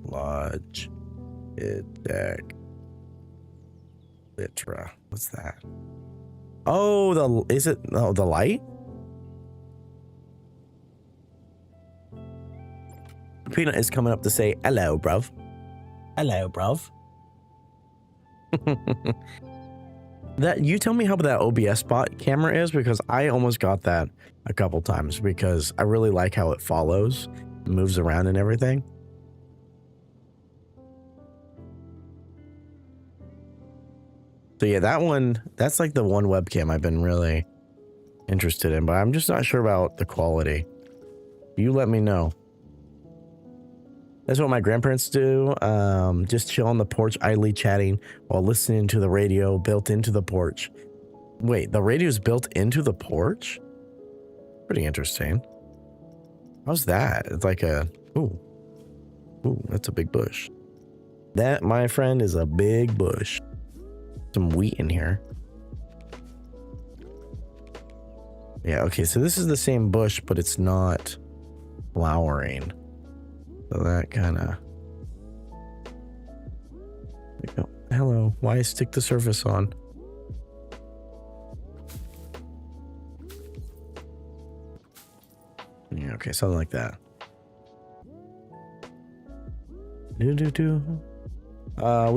Logitech Litra. What's that? Oh, is it the light? Peanut is coming up to say hello, bruv. Hello, bruv. That you tell me how that OBS spot camera is, because I almost got that a couple times because I really like how it follows, moves around and everything. So yeah, that's like the one webcam I've been really interested in, but I'm just not sure about the quality. You let me know. That's what my grandparents do. Just chill on the porch, idly chatting while listening to the radio built into the porch. Wait, the radio's built into the porch? Pretty interesting. How's that? It's like a... Ooh, that's a big bush. That, my friend, is a big bush. Some wheat in here. Yeah, okay, so this is the same bush, but it's not flowering. So that kind of... Hello, why stick the surface on? Yeah, okay, something like that. We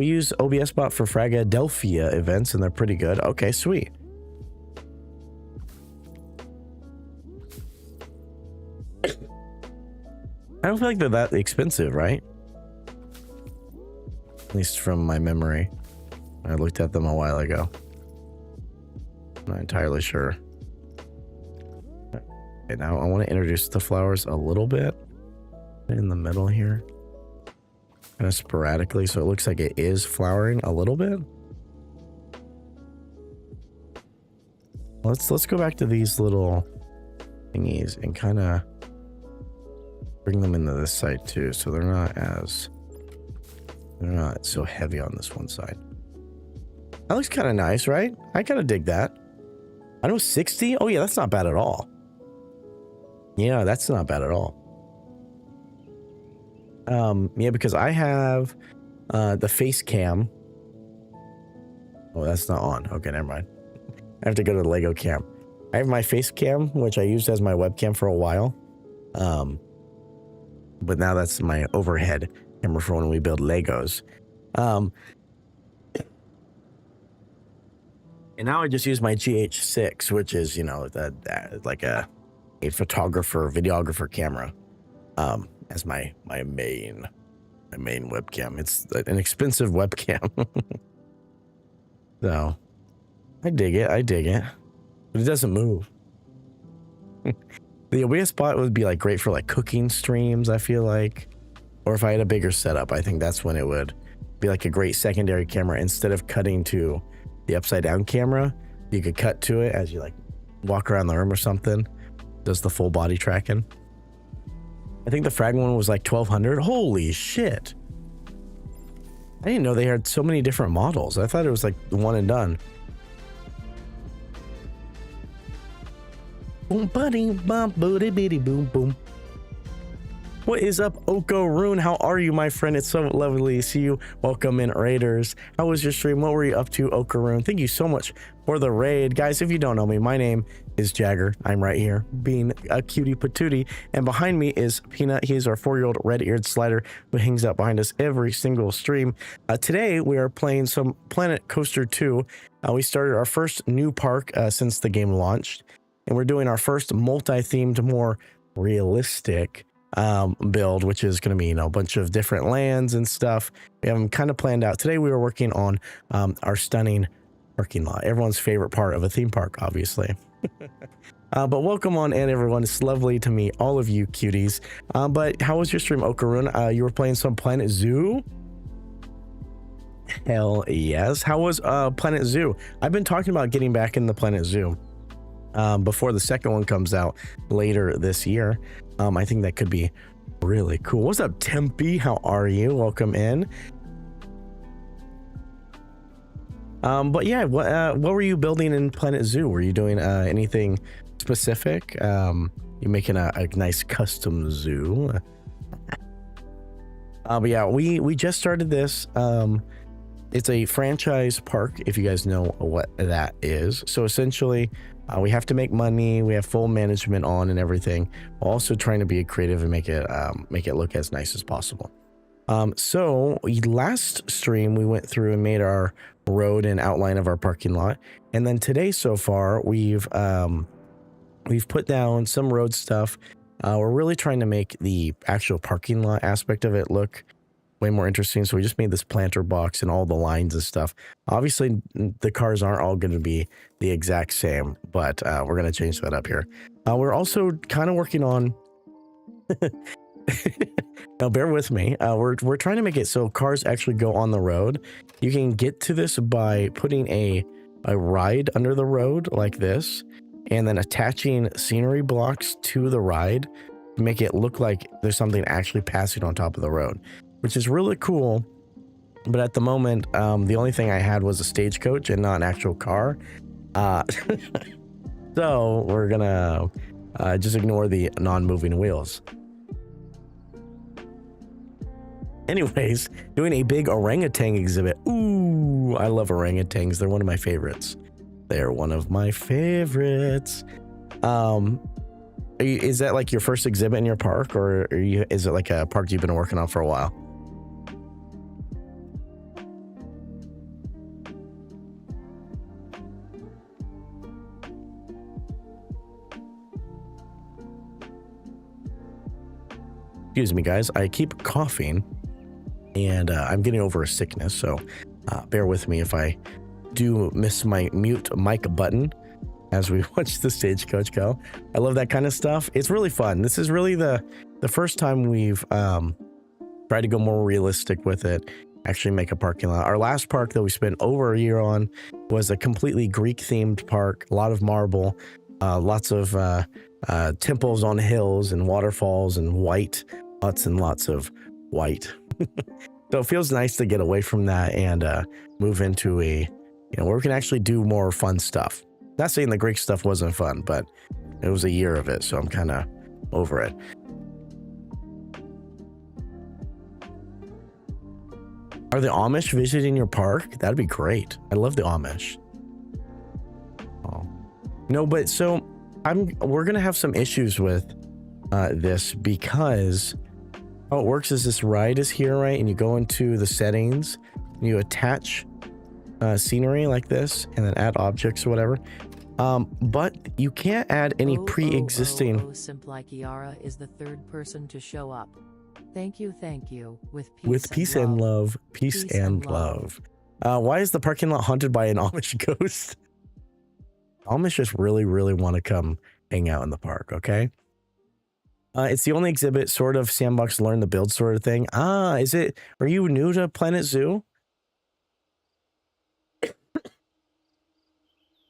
use OBS Bot for Fragadelphia events, and they're pretty good. Okay, sweet. I don't feel like they're that expensive, right? At least from my memory. I looked at them a while ago. I'm not entirely sure. Okay, now I want to introduce the flowers a little bit in the middle here. Kind of sporadically, so it looks like it is flowering a little bit. Let's go back to these little thingies and kind of bring them into this side too, so they're not so heavy on this one side. That looks kind of nice, right? I kind of dig that. I know 60. Oh yeah, that's not bad at all. Yeah, that's not bad at all. Yeah, because I have the face cam. Oh, that's not on. Okay, never mind. I have to go to the Lego cam. I have my face cam, which I used as my webcam for a while. But now that's my overhead camera for when we build Legos. And now I just use my GH6, which is, you know, like a photographer, videographer camera, as my main webcam. It's an expensive webcam. So I dig it, but it doesn't move. The OBS Bot would be like great for like cooking streams, I feel like, or if I had a bigger setup, I think that's when it would be like a great secondary camera. Instead of cutting to the upside down camera, you could cut to it as you like walk around the room or something. Does the full body tracking. I think the Frag one was like 1200. Holy shit. I didn't know they had so many different models. I thought it was like one and done. Boom, buddy, bum, booty, bitty, boom, boom. What is up, Oko Rune? How are you, my friend? It's so lovely to see you. Welcome in, Raiders. How was your stream? What were you up to, Oko Rune? Thank you so much for the raid. Guys, if you don't know me, my name is Jagger. I'm right here, being a cutie patootie. And behind me is Peanut. He's our 4-year-old red-eared slider who hangs out behind us every single stream. Today, we are playing some Planet Coaster 2. We started our first new park since the game launched. And we're doing our first multi-themed, more realistic build, which is going to be, you know, a bunch of different lands and stuff. We have them kind of planned out. Today we were working on our stunning parking lot, everyone's favorite part of a theme park, obviously. But welcome on in, everyone. It's lovely to meet all of you cuties. But how was your stream, Okarun? You were playing some Planet Zoo? Hell yes. How was Planet Zoo? I've been talking about getting back in the Planet Zoo before the second one comes out later this year. I think that could be really cool. What's up, Tempe? How are you? Welcome in. But yeah, what were you building in Planet Zoo? Were you doing anything specific? You making a nice custom zoo? But yeah, we just started this. it's a franchise park, if you guys know what that is. So essentially, we have to make money. We have full management on and everything, while also trying to be creative and make it look as nice as possible. So last stream we went through and made our road and outline of our parking lot, and then today so far we've put down some road stuff. We're really trying to make the actual parking lot aspect of it look way more interesting. So we just made this planter box and all the lines and stuff. Obviously the cars aren't all going to be the exact same, but we're going to change that up here. We're also kind of working on now bear with me. We're trying to make it so cars actually go on the road. You can get to this by putting a ride under the road like this, and then attaching scenery blocks to the ride to make it look like there's something actually passing on top of the road, which is really cool. But at the moment, the only thing I had was a stagecoach and not an actual car. So we're gonna just ignore the non-moving wheels. Anyways, doing a big orangutan exhibit. Ooh, I love orangutans. They're one of my favorites. They're one of my favorites. Is that like your first exhibit in your park, or is it like a park you've been working on for a while? Excuse me, guys. I keep coughing, and I'm getting over a sickness, so bear with me if I do miss my mute mic button as we watch the stagecoach go. I love that kind of stuff. It's really fun. This is really the first time we've tried to go more realistic with it, actually make a parking lot. Our last park that we spent over a year on was a completely Greek themed park, a lot of marble, lots of temples on hills and waterfalls and white, lots and lots of white. So it feels nice to get away from that and move into where we can actually do more fun stuff. Not saying the Greek stuff wasn't fun, but it was a year of it, so I'm kind of over it. Are the Amish visiting your park? That'd be great. I love the Amish. Oh. No, but so we're gonna have some issues with this, because how it works is this ride is here, right? And you go into the settings, and you attach scenery like this, and then add objects or whatever. But you can't add any pre-existing. Simply Kiara is the third person to show up. Thank you. With peace and love. Peace and love. Why is the parking lot haunted by an Amish ghost? Amish just really, really want to come hang out in the park, okay? It's the only exhibit, sort of sandbox learn the build sort of thing. Are you new to Planet Zoo?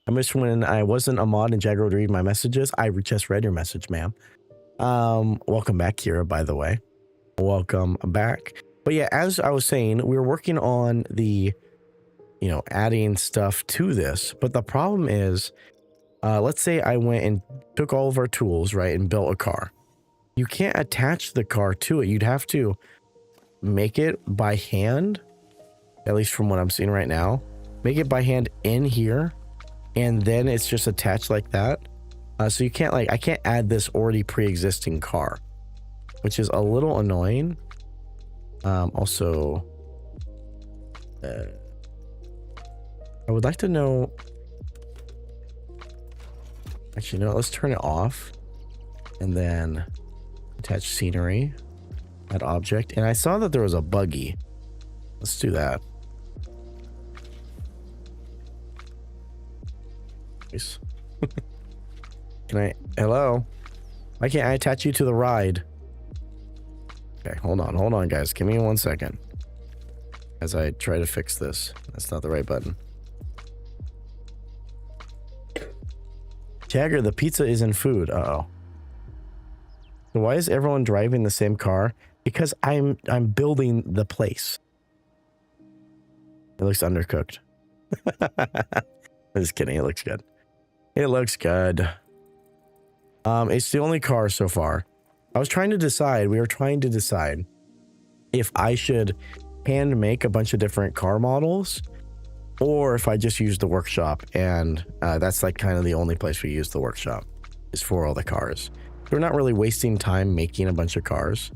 I missed when I wasn't a mod and Jagger would read my messages. I just read your message, ma'am. Welcome back, Kira, by the way. Welcome back. But yeah, as I was saying, we were working on the, adding stuff to this. But the problem is, let's say I went and took all of our tools, right, and built a car. You can't attach the car to it. You'd have to make it by hand, at least from what I'm seeing right now. Make it by hand in here, and then it's just attached like that. So you can't, I can't add this already pre-existing car, which is a little annoying. Also, I would like to know, actually, no, let's turn it off and then attach scenery, add object. And I saw that there was a buggy. Let's do that. Nice. Hello? Why can't I attach you to the ride? Okay, hold on, guys. Give me 1 second as I try to fix this. That's not the right button. Jagger, the pizza isn't food. Uh-oh. So why is everyone driving the same car? Because I'm building the place. It looks undercooked. I'm just kidding. It looks good. It looks good. It's the only car so far. We were trying to decide if I should hand make a bunch of different car models, or if I just use the workshop, and that's like kind of the only place we use the workshop is for all the cars. We're not really wasting time making a bunch of cars,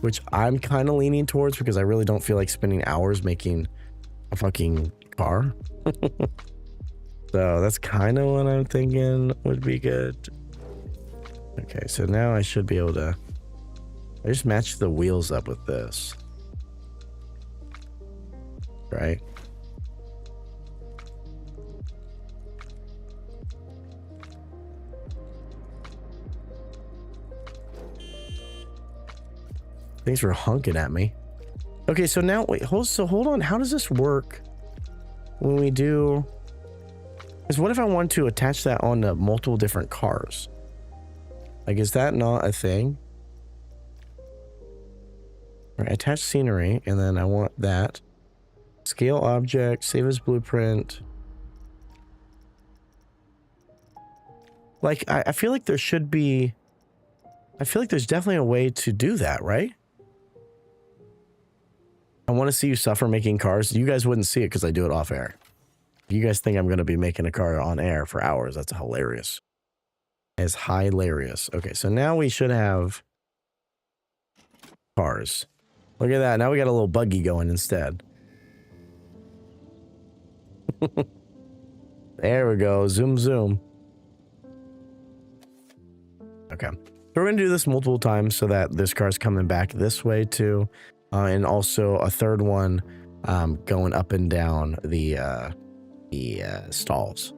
which I'm kind of leaning towards because I really don't feel like spending hours making a fucking car. So that's kind of what I'm thinking would be good. Okay, so now I should be able to, I just match the wheels up with this, right? Thanks for honking at me. Okay, so now wait, hold on. How does this work when we do? Because what if I want to attach that on multiple different cars? Like, is that not a thing? All right, attach scenery, and then I want that. Scale object, save as blueprint. Like, I feel like there should be, I feel like there's definitely a way to do that, right? I want to see you suffer making cars. You guys wouldn't see it because I do it off air. You guys think I'm going to be making a car on air for hours. That's hilarious. It's hilarious. Okay, so now we should have cars. Look at that. Now we got a little buggy going instead. There we go. Zoom, zoom. Okay. So we're going to do this multiple times so that this car's coming back this way too. And also a third one going up and down the stalls.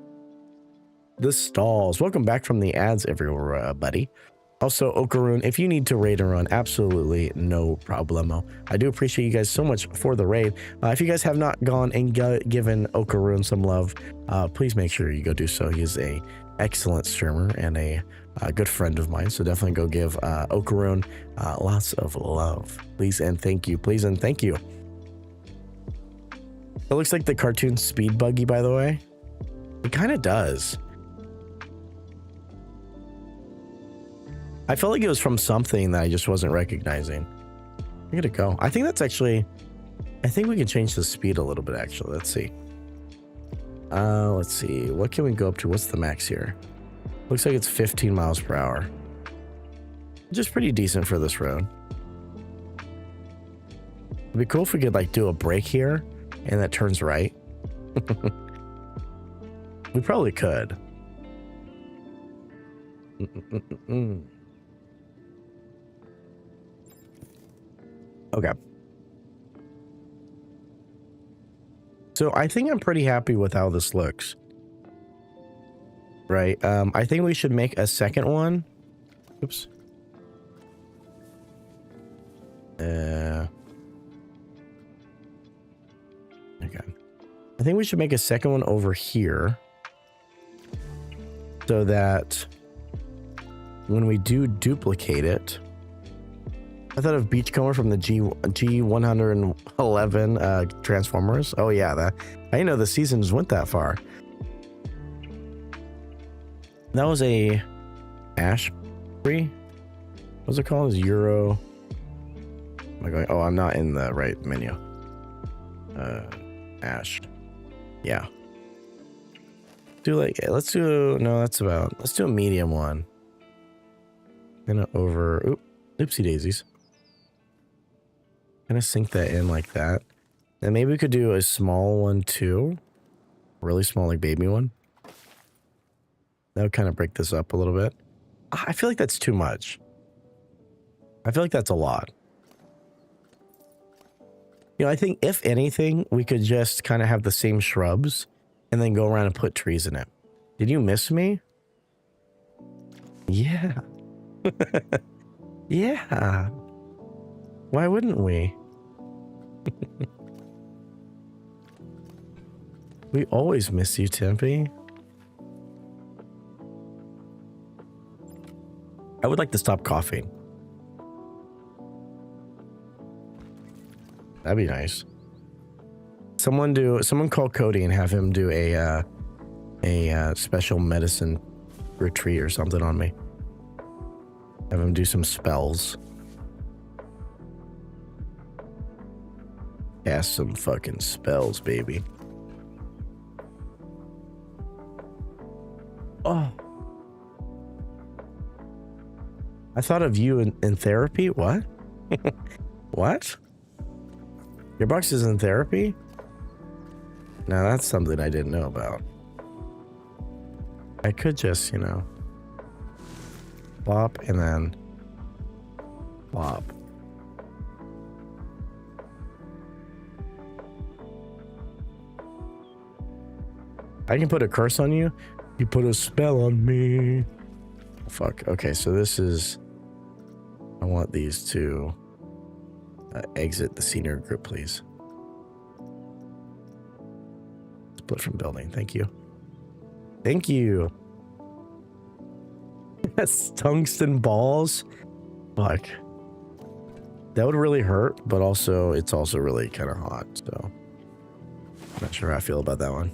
The stalls. Welcome back from the ads, everybody. Also, Okaroon, if you need to raid and run, absolutely no problemo. I do appreciate you guys so much for the raid. If you guys have not gone and given Okaroon some love, please make sure you go do so. He's a excellent streamer and a good friend of mine, so definitely go give Okaroon lots of love. Please and thank you. Please and thank you. It looks like the cartoon speed buggy, by the way. It kind of does. I felt like it was from something that I just wasn't recognizing. Look at it go. I think that's actually, I think we can change the speed a little bit, actually. Let's see. Let's see. What can we go up to? What's the max here? Looks like it's 15 miles per hour. Which is pretty decent for this road. It'd be cool if we could like do a break here and that turns right. We probably could. Okay. So I think I'm pretty happy with how this looks. Right. I think we should make a second one. Oops. Okay. I think we should make a second one over here so that when we do duplicate it, I thought of Beachcomber from the G111 Transformers. Oh yeah, that I didn't know the seasons went that far. That was a Ashbury. What's it called? Is Euro? Am I going? Oh, I'm not in the right menu. Ash. Yeah. Do like let's do no. That's about. Let's do a medium one. Gonna over. Oopsie daisies. Gonna sink that in like that. And maybe we could do a small one too. Really small, like baby one. That would kind of break this up a little bit. I feel like that's too much. I feel like that's a lot. You know, I think if anything, we could just kind of have the same shrubs and then go around and put trees in it. Did you miss me? Yeah. Yeah. Why wouldn't we? We always miss you, Tempe. I would like to stop coughing. That'd be nice. Someone call Cody and have him do a special medicine retreat or something on me. Have him do some spells. Cast some fucking spells, baby. Oh. I thought of you in therapy? What? What? Gearbox is in therapy? Now that's something I didn't know about. I could just, you know, plop and then plop. I can put a curse on you. You put a spell on me. Fuck. Okay, so this is... I want these to exit the senior group, please. Split from building. Thank you. Thank you. That's tungsten balls. Fuck. That would really hurt, but also it's also really kind of hot, so I'm not sure how I feel about that one.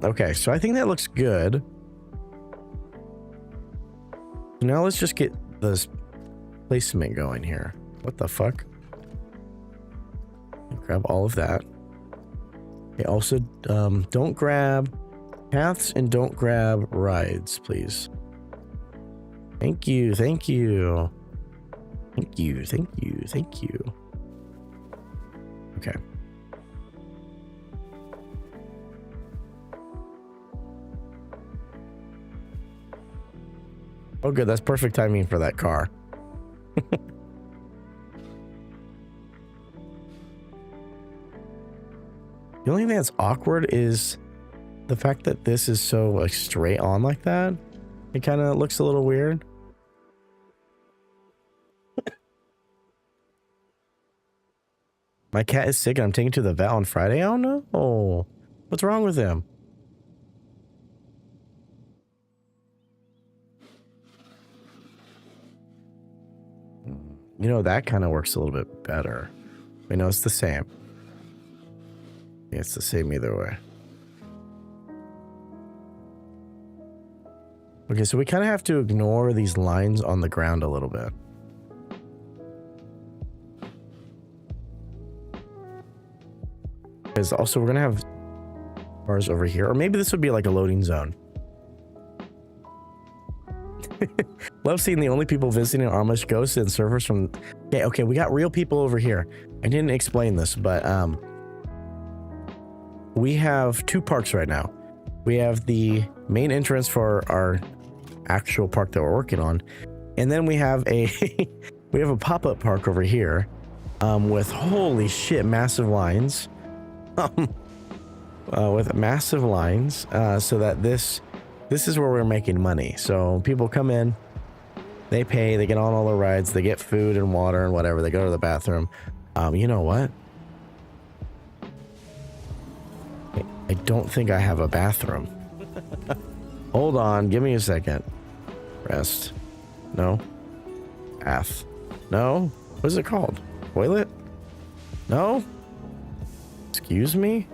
Okay, so I think that looks good. Now let's just get this placement going here. What the fuck? Grab all of that. Okay, also, don't grab paths and don't grab rides, please. Thank you, thank you. Thank you, thank you, thank you. Okay. Oh, good. That's perfect timing for that car. The only thing that's awkward is the fact that this is so like straight on like that. It kind of looks a little weird. My cat is sick and I'm taking to the vet on Friday. Oh no. What's wrong with him? You know, that kind of works a little bit better. We know it's the same. Yeah, it's the same either way. Okay, so we kind of have to ignore these lines on the ground a little bit. Because also we're going to have cars over here. Or maybe this would be like a loading zone. Love seeing the only people visiting Amish ghosts and surfers from... Okay, we got real people over here. I didn't explain this, but we have two parks right now. We have the main entrance for our actual park that we're working on, and then we have a we have a pop-up park over here with holy shit massive lines, with massive lines, so that this is where we're making money. So people come in, they pay, they get on all the rides, they get food and water and whatever, they go to the bathroom. You know what? I don't think I have a bathroom. Hold on, give me a second. Rest. No. Bath. No. What is it called? Toilet? No. Excuse me?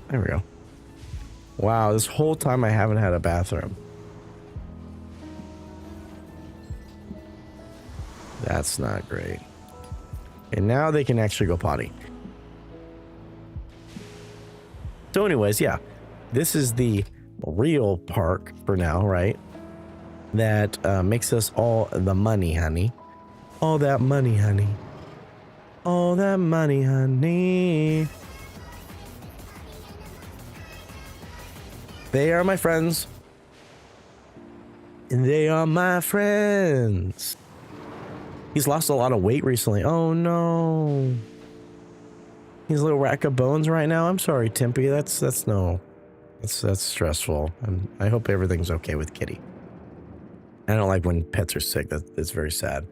There we go. Wow, this whole time I haven't had a bathroom. That's not great. And now they can actually go potty. So anyways, yeah. This is the real park for now, right? That makes us all the money, honey. All that money, honey. All that money, honey. They are my friends. And they are my friends. He's lost a lot of weight recently. Oh no. He's a little rack of bones right now. I'm sorry, Timpy. That's stressful. And I hope everything's okay with Kitty. I don't like when pets are sick. That's very sad.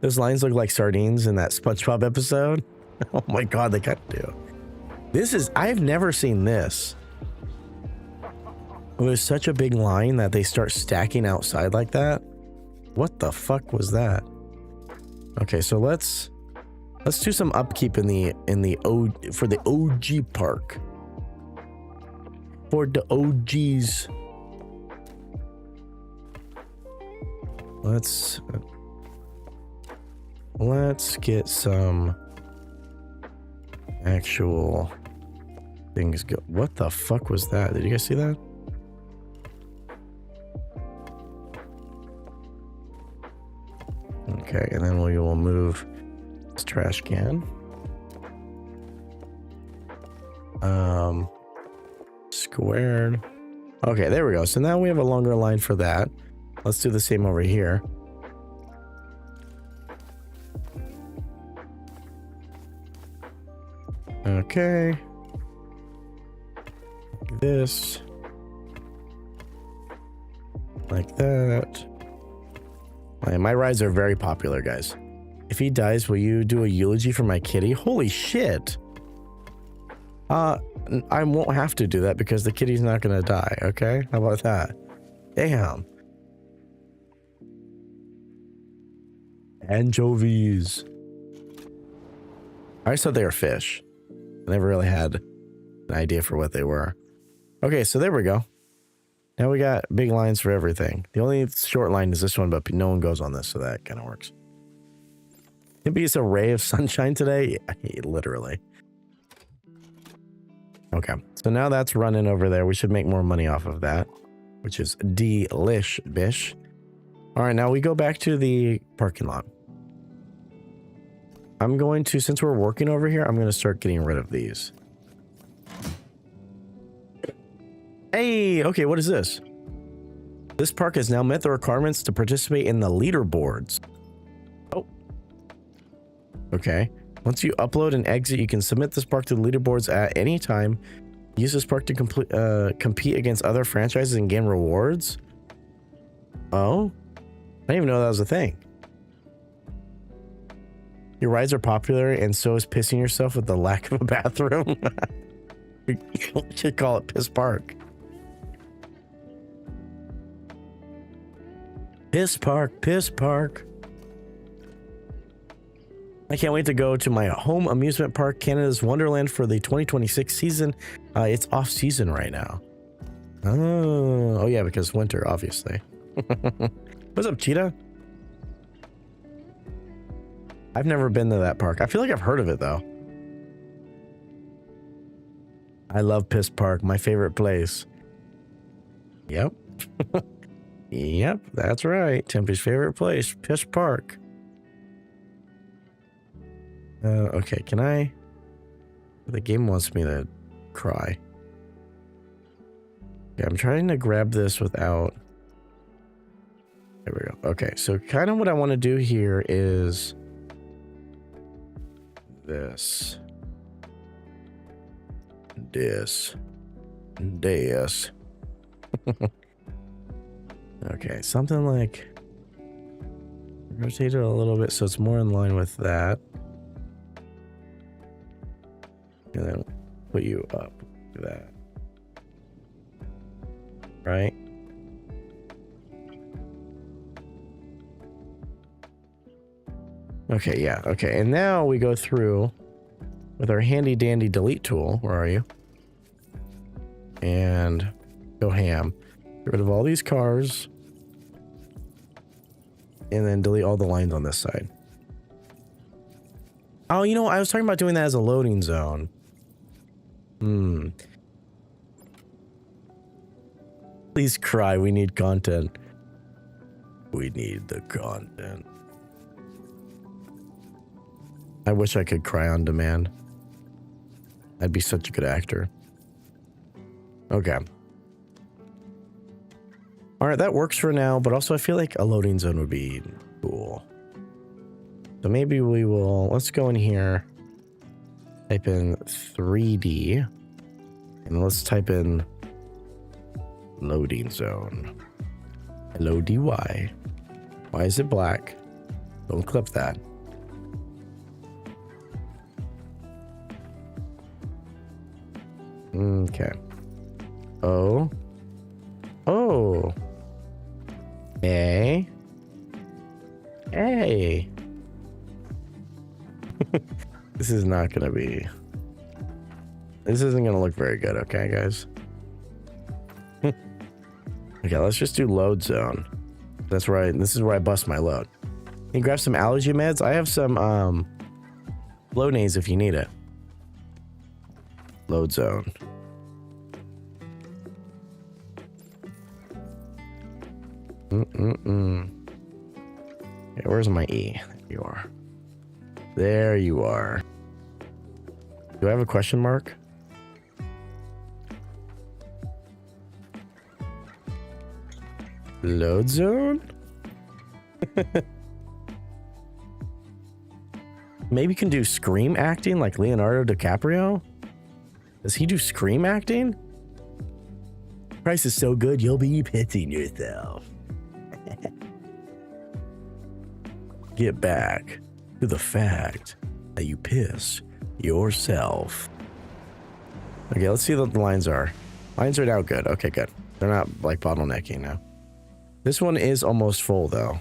Those lines look like sardines in that SpongeBob episode. Oh my god, they kind of do. I've never seen this. It was such a big line that they start stacking outside like that. What the fuck was that? Okay, so let's do some upkeep for the OG park. For the OGs. let's get some actual things go. What the fuck was that? Did you guys see that? Okay, and then we will move this trash can. Squared. Okay, there we go. So now we have a longer line for that. Let's do the same over here. Okay. Like this. Like that. My rides are very popular, guys. If he dies, will you do a eulogy for my kitty? Holy shit. I won't have to do that because the kitty's not gonna die, okay? How about that? Damn. Anchovies. I always thought they were fish. I never really had an idea for what they were. Okay, so there we go. Now we got big lines for everything. The only short line is this one, but no one goes on this, so that kind of works. Maybe it's a ray of sunshine today. Yeah, literally. Okay, so now that's running over there. We should make more money off of that, which is delish bish. All right, now we go back to the parking lot. I'm going to, since we're working over here, I'm going to start getting rid of these. Hey, okay, what is this? This park has now met the requirements to participate in the leaderboards. Oh. Okay. Once you upload and exit, you can submit this park to the leaderboards at any time. Use this park to compete against other franchises and gain rewards. Oh? I didn't even know that was a thing. Your rides are popular, and so is pissing yourself with the lack of a bathroom. We should call it Piss Park. Piss Park, Piss Park. I can't wait to go to my home amusement park, Canada's Wonderland, for the 2026 season. It's off season right now. Oh yeah, because winter, obviously. What's up, Cheetah? I've never been to that park. I feel like I've heard of it, though. I love Piss Park, my favorite place. Yep. Yep, that's right. Tempe's favorite place, Piss Park. Okay, can I? The game wants me to cry. Yeah, I'm trying to grab this without. There we go. Okay, so kind of what I want to do here is this. Okay, something like rotate it a little bit so it's more in line with that. And then put you up to that. Right? Okay, yeah, okay. And now we go through with our handy dandy delete tool. Where are you? And go ham. Get rid of all these cars. And then delete all the lines on this side. Oh, you know, I was talking about doing that as a loading zone. Please cry. We need content. We need the content. I wish I could cry on demand. I'd be such a good actor. Okay. All right, that works for now, but also I feel like a loading zone would be cool. So maybe we will, let's go in here, type in 3D, and let's type in loading zone. LODY. Why is it black? Don't clip that. Okay. Oh. Oh. Hey. Hey. This is not gonna be. This isn't gonna look very good, okay, guys? Okay, let's just do load zone. That's right. This is where I bust my load. Can you grab some allergy meds? I have some Flonase if you need it. Load zone. Okay, where's my E? There you are. There you are. Do I have a question mark? Load zone? Maybe you can do scream acting like Leonardo DiCaprio? Does he do scream acting? Price is so good, you'll be pissing yourself. Get back to the fact that you piss yourself. Okay, let's see what the lines are. Lines are now good. Okay, good. They're not like bottlenecking now. This one is almost full though.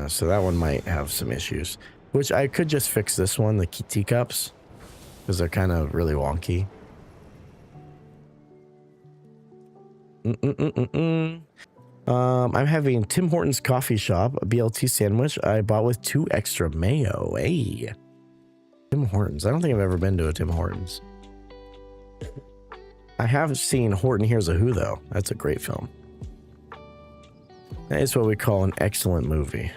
So that one might have some issues, which I could just fix this one, the teacups, because they're kind of really wonky. I'm having Tim Hortons Coffee Shop, a BLT sandwich I bought with 2 extra mayo. Hey, Tim Hortons. I don't think I've ever been to a Tim Hortons. I have seen Horton Hears a Who, though. That's a great film. That is what we call an excellent movie.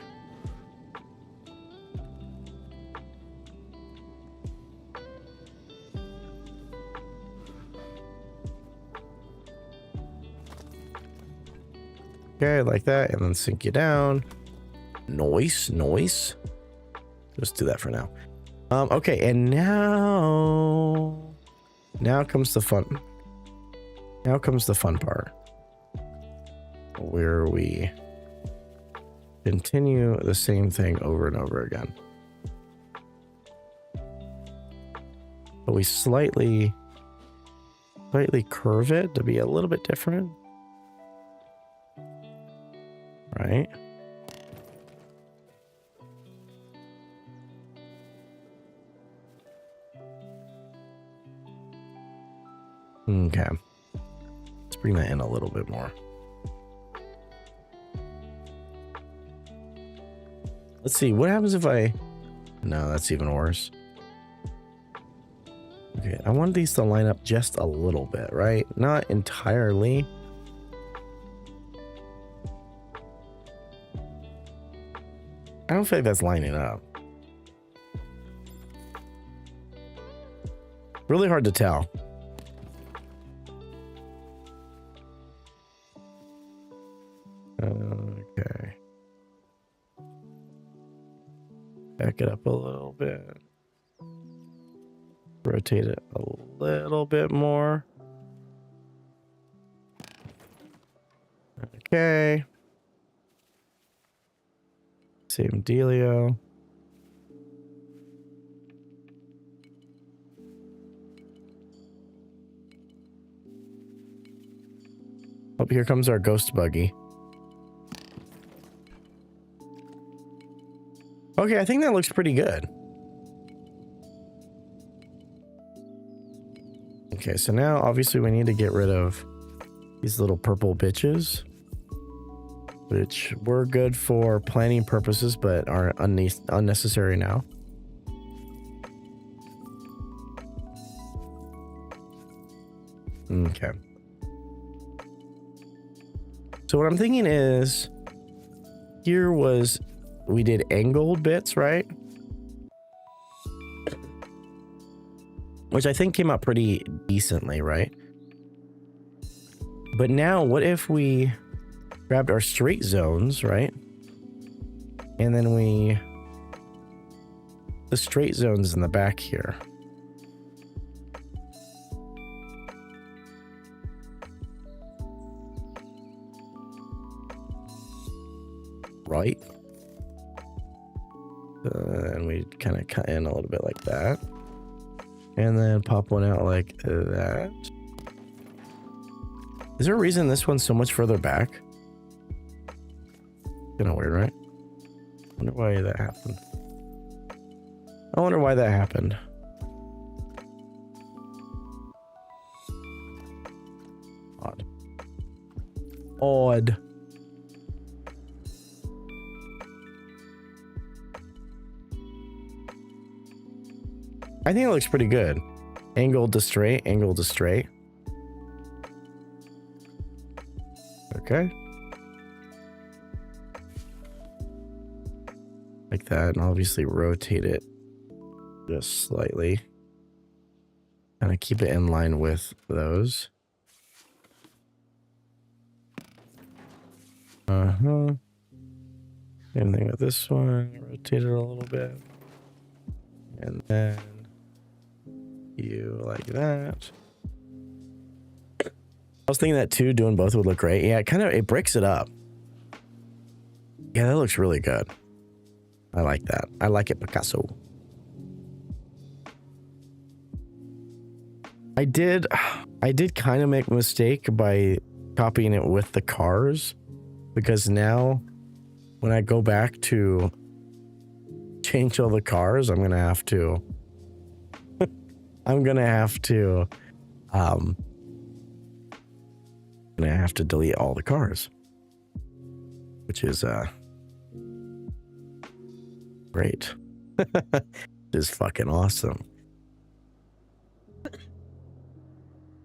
Okay, like that, and then sink you down. Noise. Let's do that for now. Okay, and now comes the fun. Now comes the fun part, where we continue the same thing over and over again, but we slightly curve it to be a little bit different. Right? Okay. Let's bring that in a little bit more. Let's see. What happens if I... No, that's even worse. Okay. I want these to line up just a little bit, right? Not entirely. I don't feel like that's lining up. Really hard to tell. Okay. Back it up a little bit. Rotate it a little bit more. Okay. Same dealio. Oh, here comes our ghost buggy. Okay, I think that looks pretty good. Okay, so now obviously we need to get rid of these little purple bitches, which were good for planning purposes, but are unnecessary now. Okay. So what I'm thinking is, here was, we did angled bits, right? Which I think came out pretty decently, right? But now what if we grabbed our straight zones, right? And then the straight zones in the back here. Right? And we kind of cut in a little bit like that. And then pop one out like that. Is there a reason this one's so much further back? Kind of weird, right? I wonder why that happened. I wonder why that happened. Odd. Odd. I think it looks pretty good. Angle to straight, angle to straight. Okay. Like that, and obviously rotate it just slightly. And I keep it in line with those. Uh-huh. Same thing with this one. Rotate it a little bit. And then you like that. I was thinking that too, doing both would look great. Yeah, it breaks it up. Yeah, that looks really good. I like that. I like it, Picasso. I did kind of make a mistake by copying it with the cars, because now when I go back to change all the cars, I'm gonna have to delete all the cars, which is great. It is fucking awesome.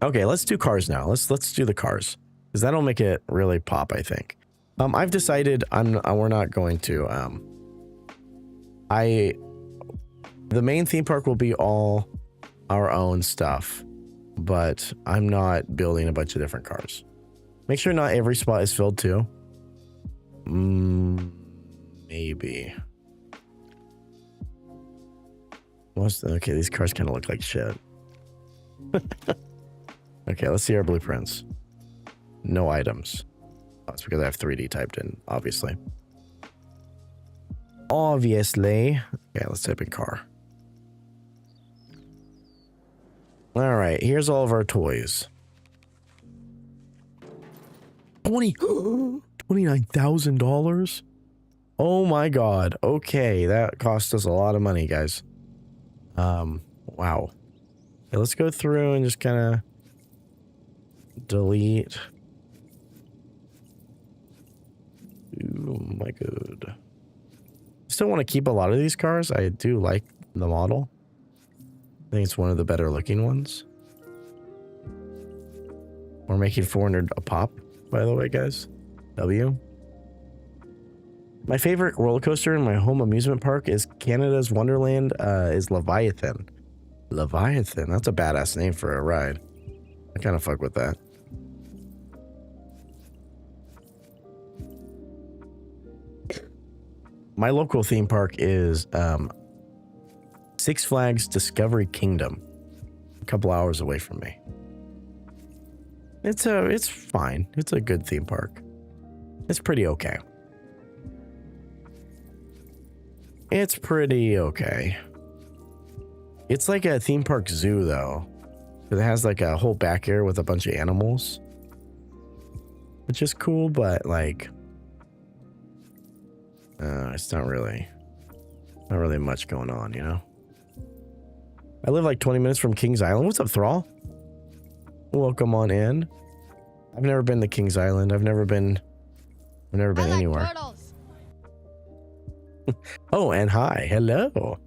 Okay, let's do cars now. Let's do the cars, because that'll make it really pop, I think. I've decided we're not going to. The main theme park will be all our own stuff, but I'm not building a bunch of different cars. Make sure not every spot is filled too. Maybe. Okay, these cars kind of look like shit. Okay, let's see our blueprints. No items. Oh, it's because I have 3D typed in, obviously. Okay, let's type in car. All right, here's all of our toys. $29,000? Oh my god. Okay, that cost us a lot of money, guys. Wow. Okay, let's go through and just kind of delete. Oh my god. Still want to keep a lot of these cars. I do like the model. I think it's one of the better looking ones. We're making 400 a pop, by the way, guys. W. My favorite roller coaster in my home amusement park is Canada's Wonderland, is Leviathan. Leviathan, that's a badass name for a ride. I kind of fuck with that. My local theme park is Six Flags Discovery Kingdom, a couple hours away from me. It's fine. It's a good theme park. It's pretty okay. It's pretty okay. It's like a theme park zoo though. It has like a whole back area with a bunch of animals, which is cool, but like it's not really much going on, you know. I live like 20 minutes from Kings Island. What's up, Thrall? Welcome on in. I've never been to Kings Island. I've never been anywhere. Turtles. Oh, and hi. Hello.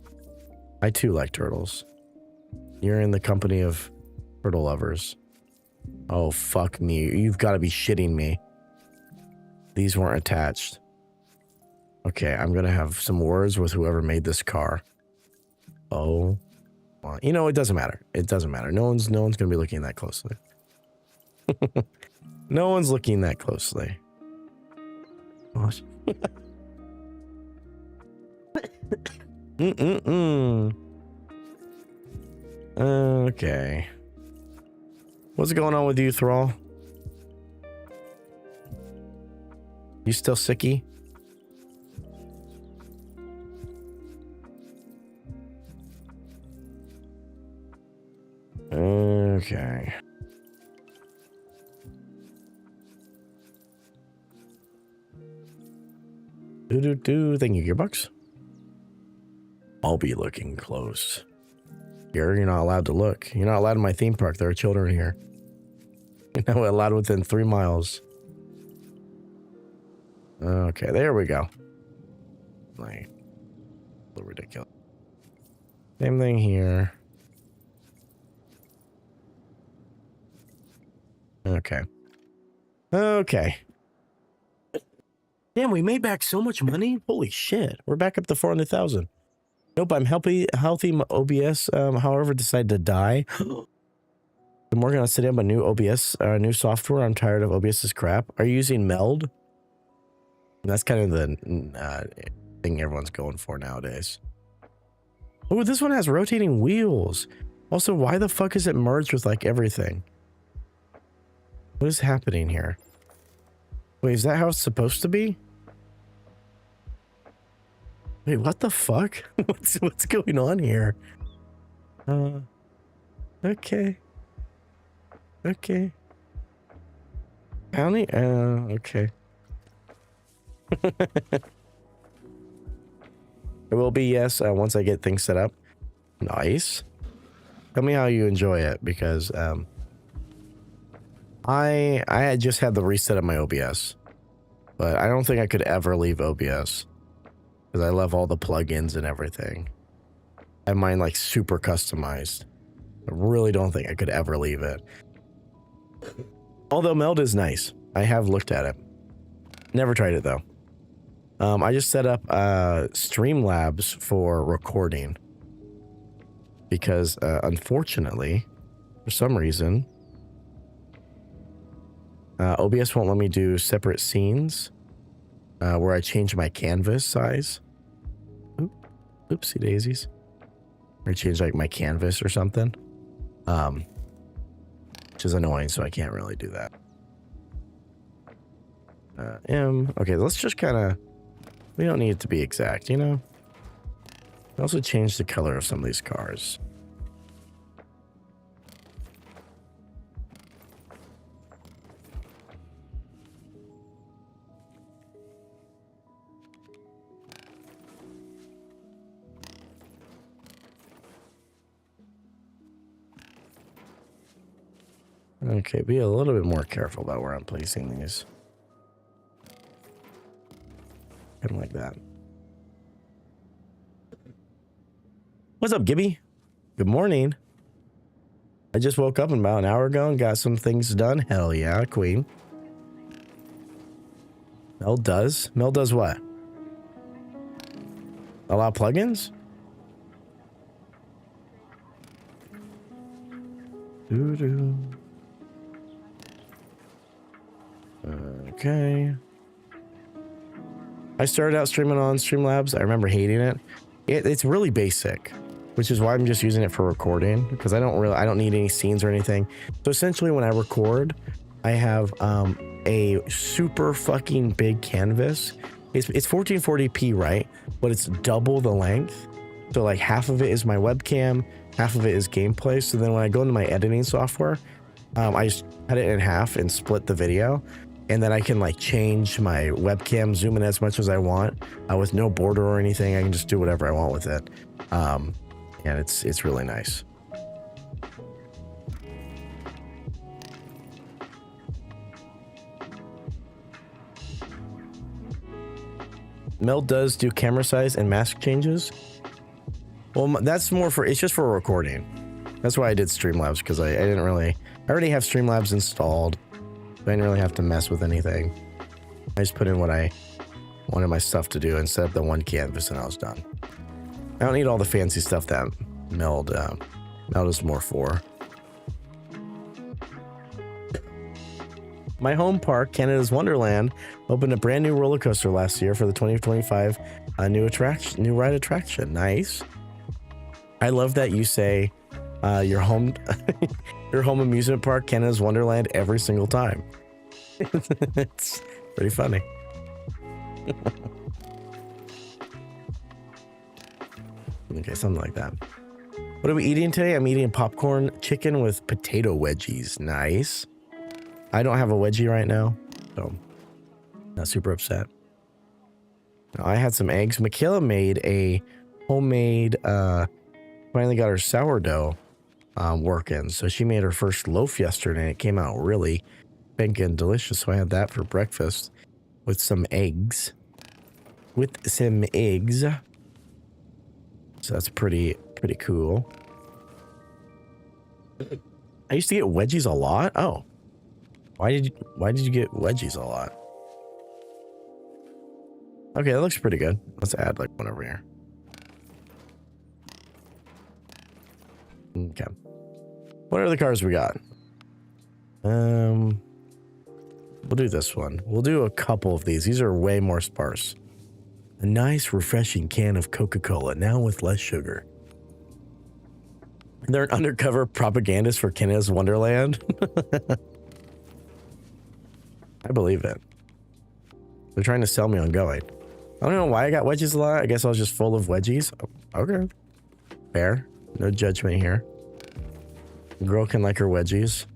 I too like turtles. You're in the company of turtle lovers. Oh, fuck me. You've got to be shitting me. These weren't attached. Okay, I'm going to have some words with whoever made this car. Oh. Well, you know, it doesn't matter. It doesn't matter. No one's going to be looking that closely. No one's looking that closely. What? Okay. What's going on with you, Thrall? You still sicky? Okay. Thank you, Gearbox. I'll be looking close. You're not allowed to look. You're not allowed in my theme park. There are children here. You're not allowed within 3 miles. Okay, there we go. Like, a little ridiculous. Same thing here. Okay. Okay. Damn, we made back so much money. Holy shit. We're back up to 400,000. Nope, I'm healthy. My OBS, however, decided to die. I'm working on setting up a new OBS, new software. I'm tired of OBS's crap. Are you using Meld? That's kind of the thing everyone's going for nowadays. Oh, this one has rotating wheels. Also, why the fuck is it merged with like everything? What is happening here? Wait, is that how it's supposed to be? Wait, what the fuck? What's going on here? Okay. Okay. County? Okay. It will be, yes, once I get things set up. Nice. Tell me how you enjoy it, because I had just had the reset of my OBS, but I don't think I could ever leave OBS because I love all the plugins and everything. I have mine like super customized. I really don't think I could ever leave it. Although Meld is nice. I have looked at it. Never tried it though. I just set up Streamlabs for recording because unfortunately, for some reason, OBS won't let me do separate scenes where I change my canvas size. Oopsie daisies. Or change like my canvas or something. Which is annoying, so I can't really do that. Okay, let's just kind of... We don't need it to be exact, you know? Also change the color of some of these cars. Okay, be a little bit more careful about where I'm placing these. Kind of like that. What's up, Gibby? Good morning. I just woke up about an hour ago and got some things done. Hell yeah, queen. Mel does? Mel does what? Allow plugins? Doo-doo. Okay. I started out streaming on Streamlabs. I remember hating it. It's really basic, which is why I'm just using it for recording, because I don't need any scenes or anything. So essentially when I record, I have a super fucking big canvas. It's 1440p, right? But it's double the length. So like half of it is my webcam, half of it is gameplay. So then when I go into my editing software, I just cut it in half and split the video. And then I can like change my webcam, zoom in as much as I want with no border or anything. I can just do whatever I want with it. And it's really nice. Mel does do camera size and mask changes. Well, that's more for, it's just for recording. That's why I did Streamlabs, because I already have Streamlabs installed. I didn't really have to mess with anything. I just put in what I wanted my stuff to do and set up the one canvas and I was done. I don't need all the fancy stuff that Meld is more for. My home park, Canada's Wonderland, opened a brand new roller coaster last year for the 2025 new ride attraction. Nice. I love that you say your home amusement park, Canada's Wonderland, every single time. It's pretty funny. Okay, something like that. What are we eating today? I'm eating popcorn chicken with potato wedgies. Nice. I don't have a wedgie right now, so not super upset. I had some eggs. Michaela made a homemade, finally got her sourdough working. So she made her first loaf yesterday and it came out really pink and delicious. So I had that for breakfast. with some eggs. With some eggs. So that's pretty cool. I used to get wedgies a lot. Oh. Why did you get wedgies a lot? Okay, that looks pretty good. Let's add like one over here. Okay. What are the cars we got? We'll do this one. We'll do a couple of these. These are way more sparse. A nice, refreshing can of Coca-Cola, now with less sugar. They're an undercover propagandist for Kenneth's Wonderland. I believe it. They're trying to sell me on going. I don't know why I got wedgies a lot. I guess I was just full of wedgies. Okay. Fair. No judgment here. Girl can like her wedgies.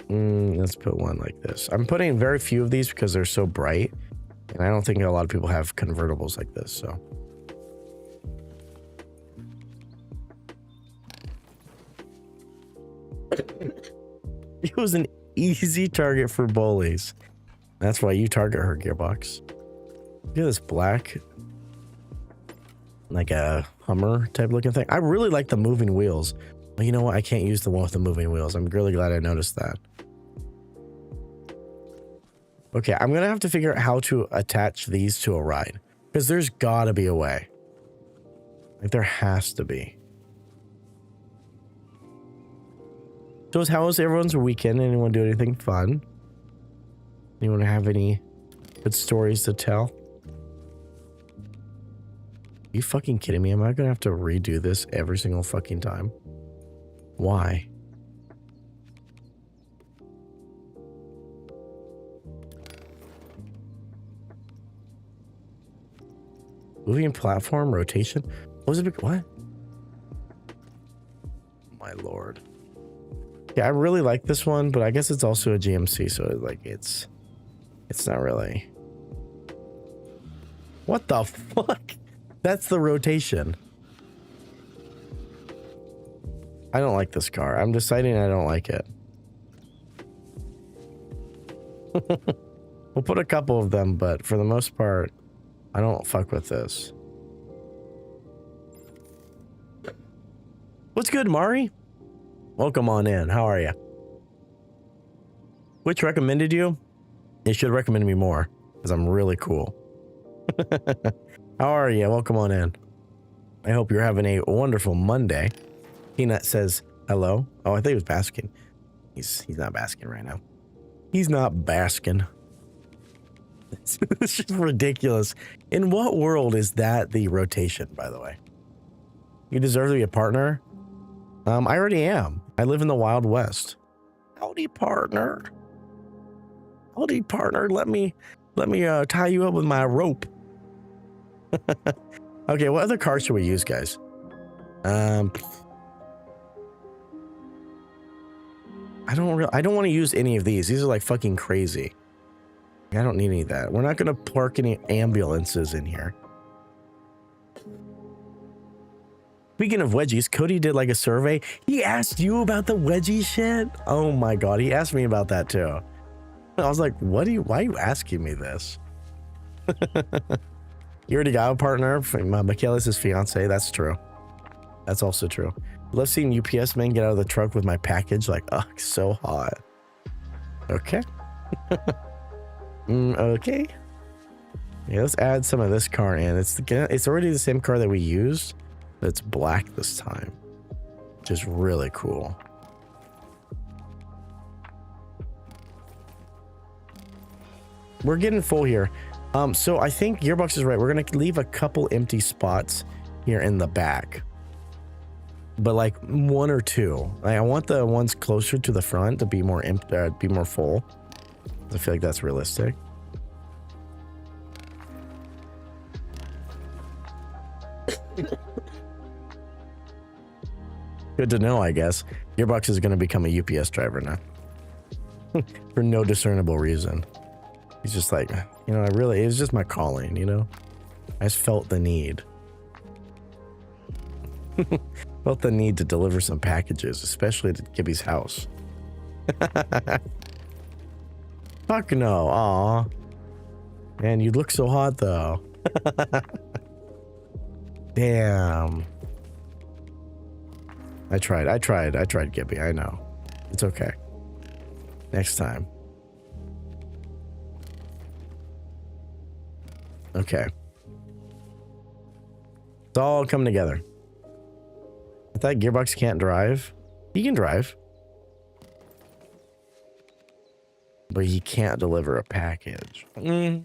Let's put one like this. I'm putting very few of these because they're so bright. And I don't think a lot of people have convertibles like this, so. It was an easy target for bullies. That's why you target her, Gearbox. Look at this black, like a Hummer type looking thing. I really like the moving wheels. Well, you know what? I can't use the one with the moving wheels. I'm really glad I noticed that. Okay, I'm gonna have to figure out how to attach these to a ride, because there's gotta be a way. Like there has to be. So how was everyone's weekend? Anyone do anything fun? Anyone have any good stories to tell? Are you fucking kidding me? Am I gonna have to redo this every single fucking time? Why? Moving platform rotation? What was it? What? My lord. Yeah, I really like this one, but I guess it's also a GMC, so like it's not really. What the fuck? That's the rotation. I don't like this car. I'm deciding I don't like it. We'll put a couple of them, but for the most part, I don't fuck with this. What's good, Mari? Welcome on in. How are you? Which recommended you? They should recommend me more, because I'm really cool. How are you? Welcome on in. I hope you're having a wonderful Monday. Peanut says hello. Oh, I think he was basking. He's not basking right now. He's not basking. It's just ridiculous. In what world is that the rotation, by the way? You deserve to be a partner? I already am. I live in the Wild West. Howdy, partner. Howdy, partner. Let me tie you up with my rope. Okay, what other cars should we use, guys? I don't want to use any of these. These are like fucking crazy. I don't need any of that. We're not going to park any ambulances in here. Speaking of wedgies, Cody did like a survey. He asked you about the wedgie shit? Oh my god, he asked me about that too. I was like, why are you asking me this? You already got a partner? Michaelis' fiance. That's true. That's also true. Love seeing UPS man get out of the truck with my package. Like, oh, so hot. Okay. Okay. Yeah, let's add some of this car in. It's already the same car that we used, but it's black this time, which is really cool. We're getting full here. So I think Gearbox is right. We're gonna leave a couple empty spots here in the back, but like one or two. I want the ones closer to the front to be more be more full. I feel like that's realistic. Good to know, I guess. Gearbox is going to become a UPS driver now. For no discernible reason. He's just like, you know, it was just my calling, you know? I just felt the need. Felt the need to deliver some packages, especially to Gibby's house. Fuck no. Aw. Man, you look so hot though. Damn. I tried, Gibby. I know. It's okay. Next time. Okay. It's all coming together. I thought Gearbox can't drive. He can drive. But he can't deliver a package. They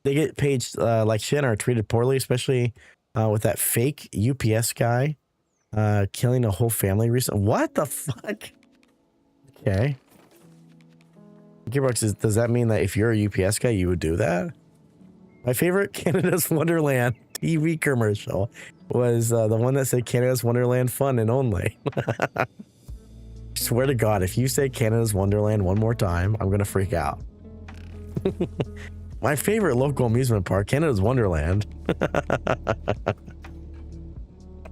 get paid like shit and are treated poorly, especially with that fake UPS guy killing a whole family recently. What the fuck? Okay. Gearbox, does that mean that if you're a UPS guy, you would do that? My favorite Canada's Wonderland TV commercial was the one that said Canada's Wonderland fun and only. Swear to God, if you say Canada's Wonderland one more time, I'm going to freak out. My favorite local amusement park, Canada's Wonderland.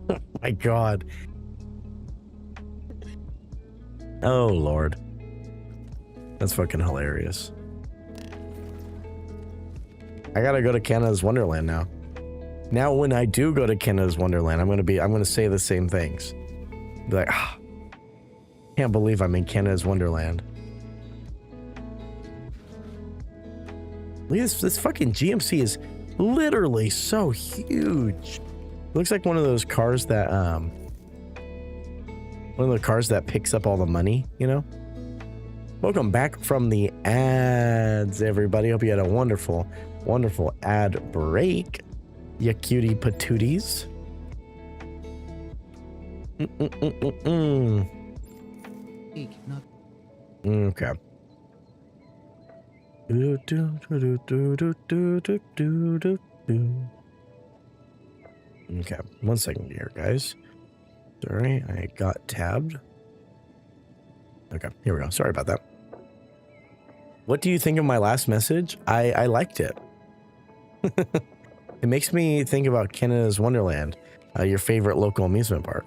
Oh my God. Oh, Lord. That's fucking hilarious. I gotta go to Canada's Wonderland now. Now, when I do go to Canada's Wonderland, I'm gonna say the same things. Be like, ah, can't believe I'm in Canada's Wonderland. Look at this fucking GMC is literally so huge. It looks like one of those cars that picks up all the money, you know? Welcome back from the ads, everybody. Hope you had a wonderful, wonderful ad break, you cutie patooties. Okay. Okay, 1 second here, guys. Sorry, I got tabbed. Okay, here we go. Sorry about that. What do you think of my last message? I liked it. It makes me think about Canada's Wonderland, your favorite local amusement park.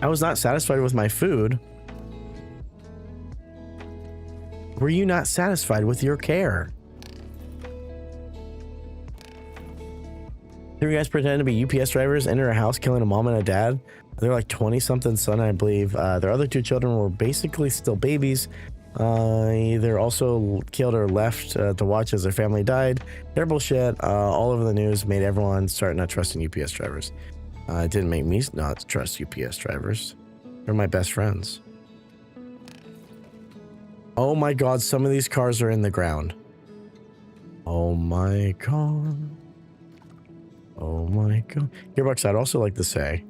I was not satisfied with my food. Were you not satisfied with your care? Three guys pretend to be UPS drivers, enter a house, killing a mom and a dad. They're like 20-something son, I believe. Their other two children were basically still babies. Either also killed or left to watch as their family died. Terrible shit. All over the news, made everyone start not trusting UPS drivers. It didn't make me not trust UPS drivers. They're my best friends. Oh my God, some of these cars are in the ground. Oh my God. Oh my God. Gearbox, I'd also like to say,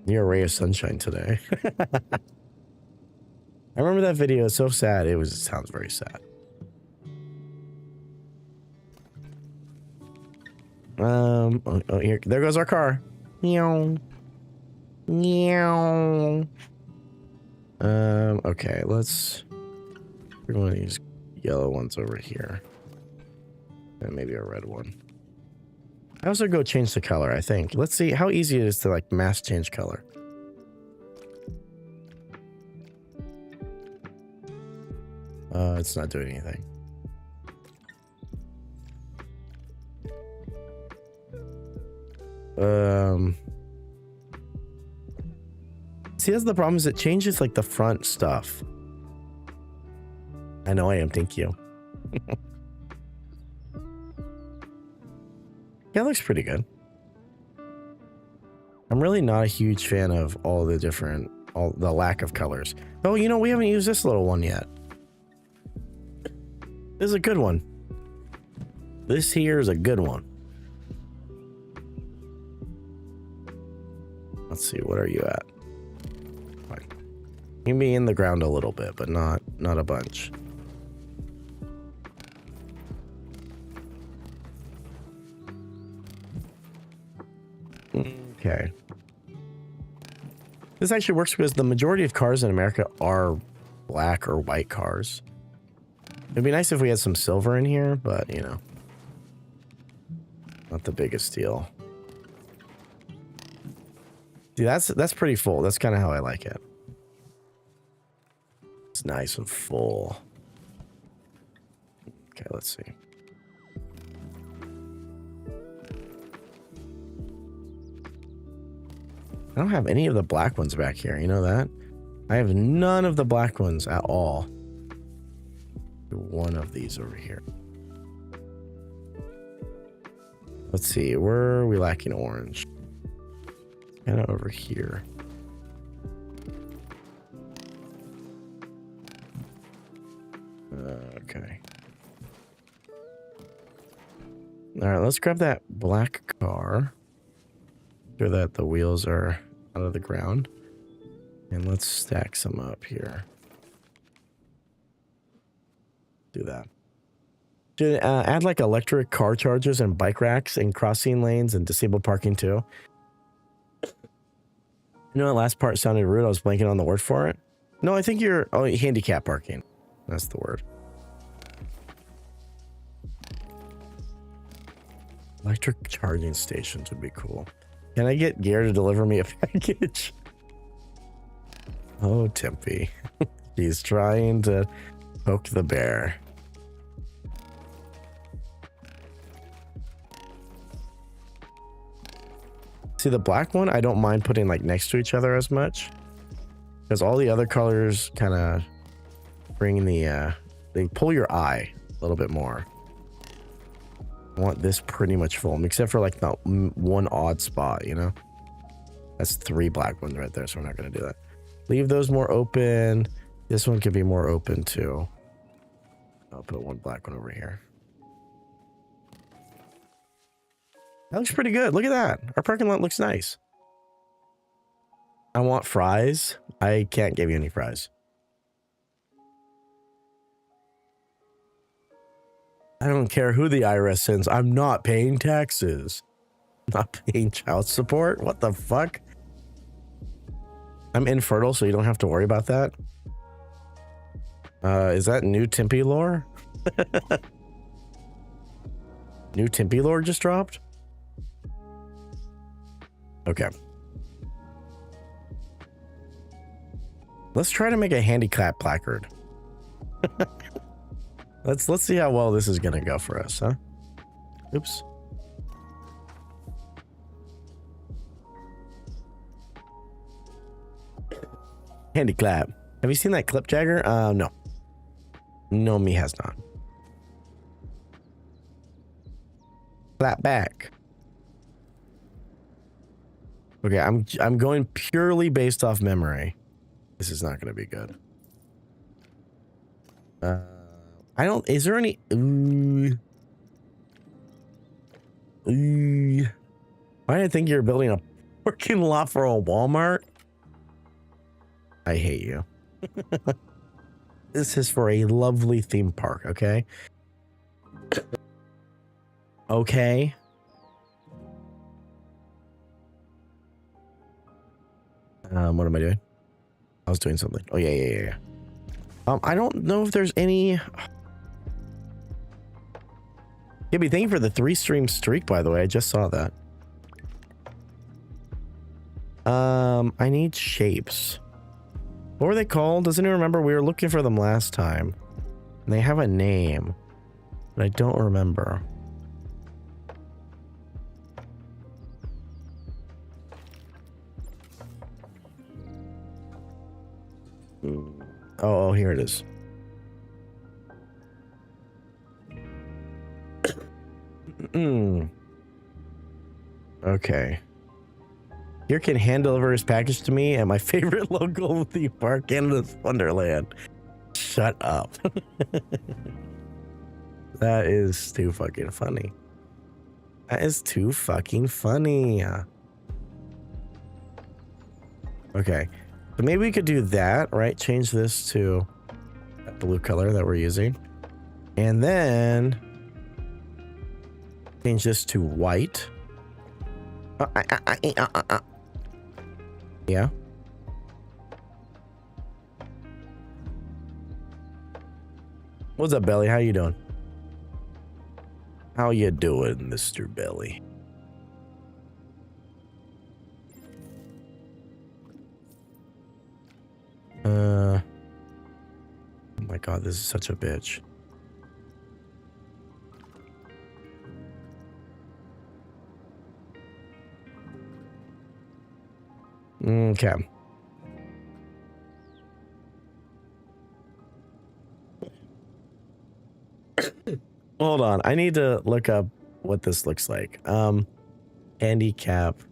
you're a ray of sunshine today. I remember that video. It's so sad. It sounds very sad. Here, there goes our car. Meow. Meow. Okay, we're going to use yellow ones over here. And maybe a red one. I also go change the color, I think. Let's see how easy it is to like mass change color. It's not doing anything. See, that's the problem, is it changes like the front stuff. I know I am, thank you. Yeah, it looks pretty good. I'm really not a huge fan of all the lack of colors. Oh, you know, we haven't used this little one yet. This is a good one. This here is a good one. Let's see, what are you at? Fine. You can be in the ground a little bit, but not a bunch. Okay. This actually works because the majority of cars in America are black or white cars. It'd be nice if we had some silver in here, but you know, not the biggest deal. See, that's pretty full. That's kind of how I like it. It's nice and full. Okay, let's see. I don't have any of the black ones back here. You know that? I have none of the black ones at all. One of these over here. Let's see. Where are we lacking orange? Kind of over here. Okay. All right, let's grab that black car. Sure that the wheels are out of the ground. And let's stack some up here. Do that. Should add like electric car chargers and bike racks and crossing lanes and disabled parking too. You know, that last part sounded rude. I was blanking on the word for it. No, I think you're... Oh, handicap parking. That's the word. Electric charging stations would be cool. Can I get Gear to deliver me a package? Oh, Tempe. He's trying to poke the bear. See, the black one, I don't mind putting like next to each other as much. Because all the other colors kind of bring the, they pull your eye a little bit more. I want this pretty much full, except for like the one odd spot, you know? That's 3 black ones right there, so we're not going to do that. Leave those more open. This one could be more open too. I'll put one black one over here. That looks pretty good. Look at that. Our parking lot looks nice. I want fries. I can't give you any fries. I don't care who the IRS sends. I'm not paying taxes. Not paying child support? What the fuck? I'm infertile, so you don't have to worry about that. Is that new Tempe lore? New Tempe lore just dropped? Okay. Let's try to make a handicap placard. Let's see how well this is gonna go for us, huh? Oops. Handicap. Have you seen that clip, Jagger? No. No, me has not. Clap back. Okay, I'm going purely based off memory. This is not going to be good. I don't... Is there any... Why did I think you're building a parking lot for a Walmart? I hate you. This is for a lovely theme park, okay? Okay. What am I doing? I was doing something. Oh, yeah. I don't know if there's any... Gibby, thank you for the 3-stream streak, by the way. I just saw that. I need shapes. What were they called? Does anyone remember? We were looking for them last time. And they have a name. But I don't remember. Oh, here it is. Okay. Here can hand deliver his package to me at my favorite local theme park, Canada's Wonderland. Shut up. That is too fucking funny. That is too fucking funny. Okay. So maybe we could do that, right? Change this to that blue color that we're using. And then change this to white. Yeah. What's up, Belly? How you doing? How you doing, Mr. Belly? Oh my god, this is such a bitch. Okay. Hold on. I need to look up what this looks like. Handicap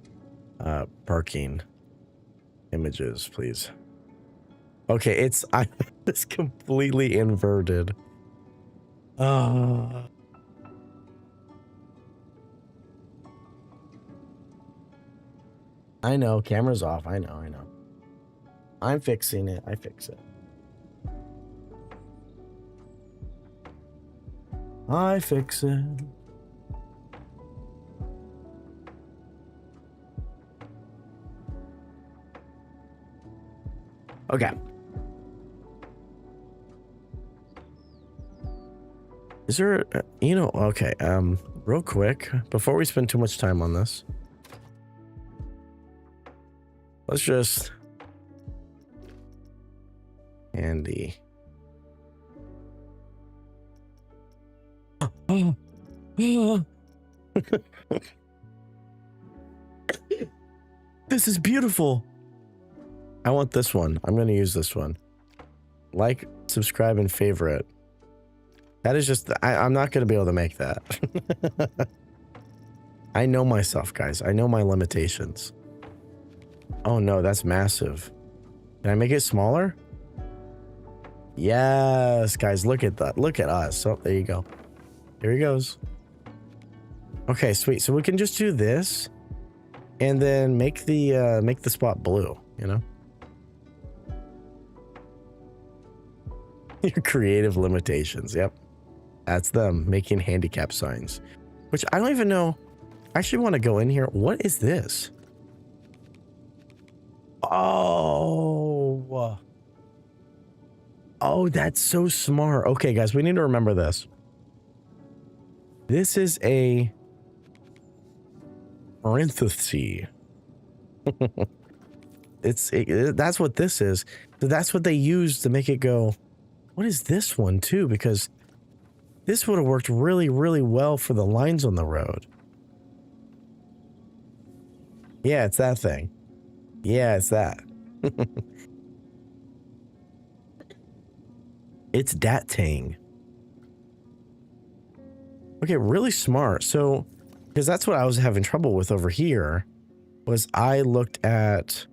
parking images, please. Okay, it's completely inverted. I know, camera's off. I know. I'm fixing it. I fix it. I fix it. Okay. Is there, okay, real quick, before we spend too much time on this, let's just Andy. This is beautiful. I want this one. I'm going to use this one. Like, subscribe, and favorite. That is just, I'm not going to be able to make that. I know myself, guys. I know my limitations. Oh no, that's massive. Can I make it smaller? Yes, guys, look at that. Look at us. So there you go. Here he goes. Okay, sweet. So we can just do this and then make the spot blue, you know? Your creative limitations. Yep. That's them making handicap signs, which I don't even know. I actually want to go in here. What is this? Oh, that's so smart. Okay, guys, we need to remember this. This is a parenthesis. That's what this is. That's what they use to make it go. What is this one too? Because this would have worked really, really well for the lines on the road. Yeah, it's that thing. Yeah, it's that. It's that thing. Okay, really smart. So, because that's what I was having trouble with over here, was I looked at...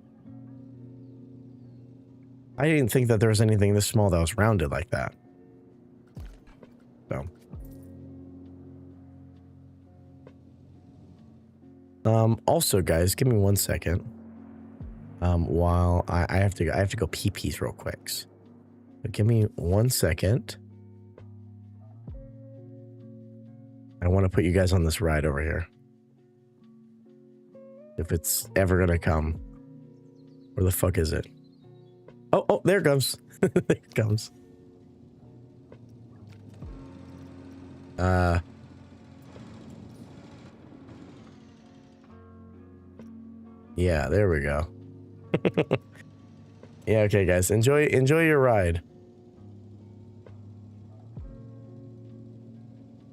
I didn't think that there was anything this small that was rounded like that. So. Also, guys, give me 1 second. While I have to go pee-pees real quick. But give me 1 second. I want to put you guys on this ride over here. If it's ever gonna come. Where the fuck is it? Oh, there it comes. There it comes. Yeah, there we go. Yeah, okay, guys. Enjoy your ride.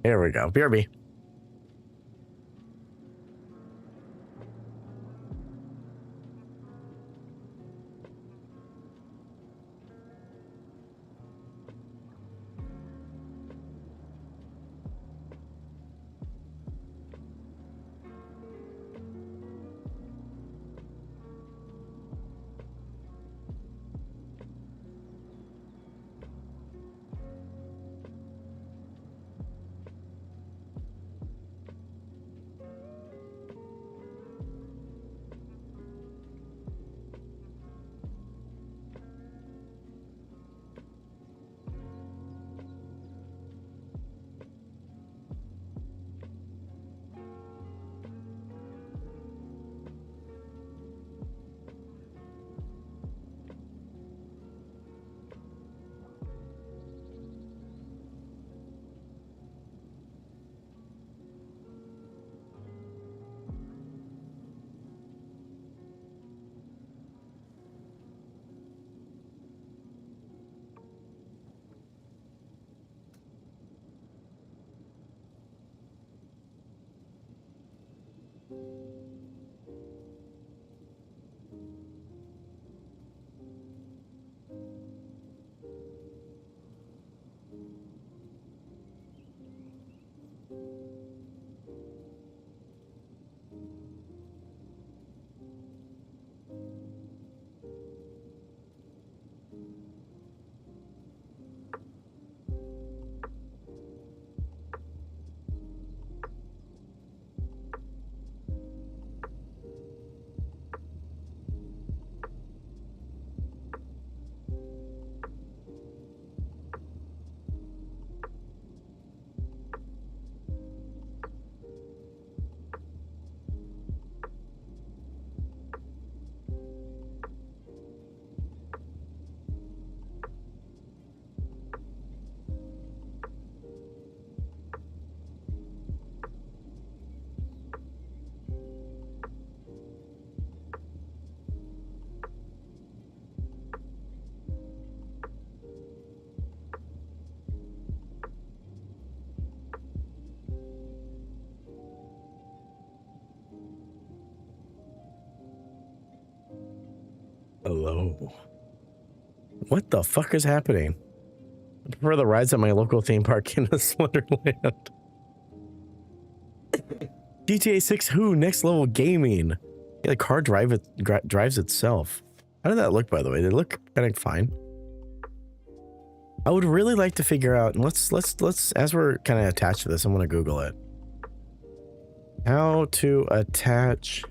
Here we go. BRB. Hello. What the fuck is happening? I prefer the rides at my local theme park in this Wonderland. GTA 6 Who? Next level gaming. Yeah, the car drives itself. How did that look, by the way? Did it look kind of fine? I would really like to figure out, and let's as we're kind of attached to this, I'm gonna Google it. How to attach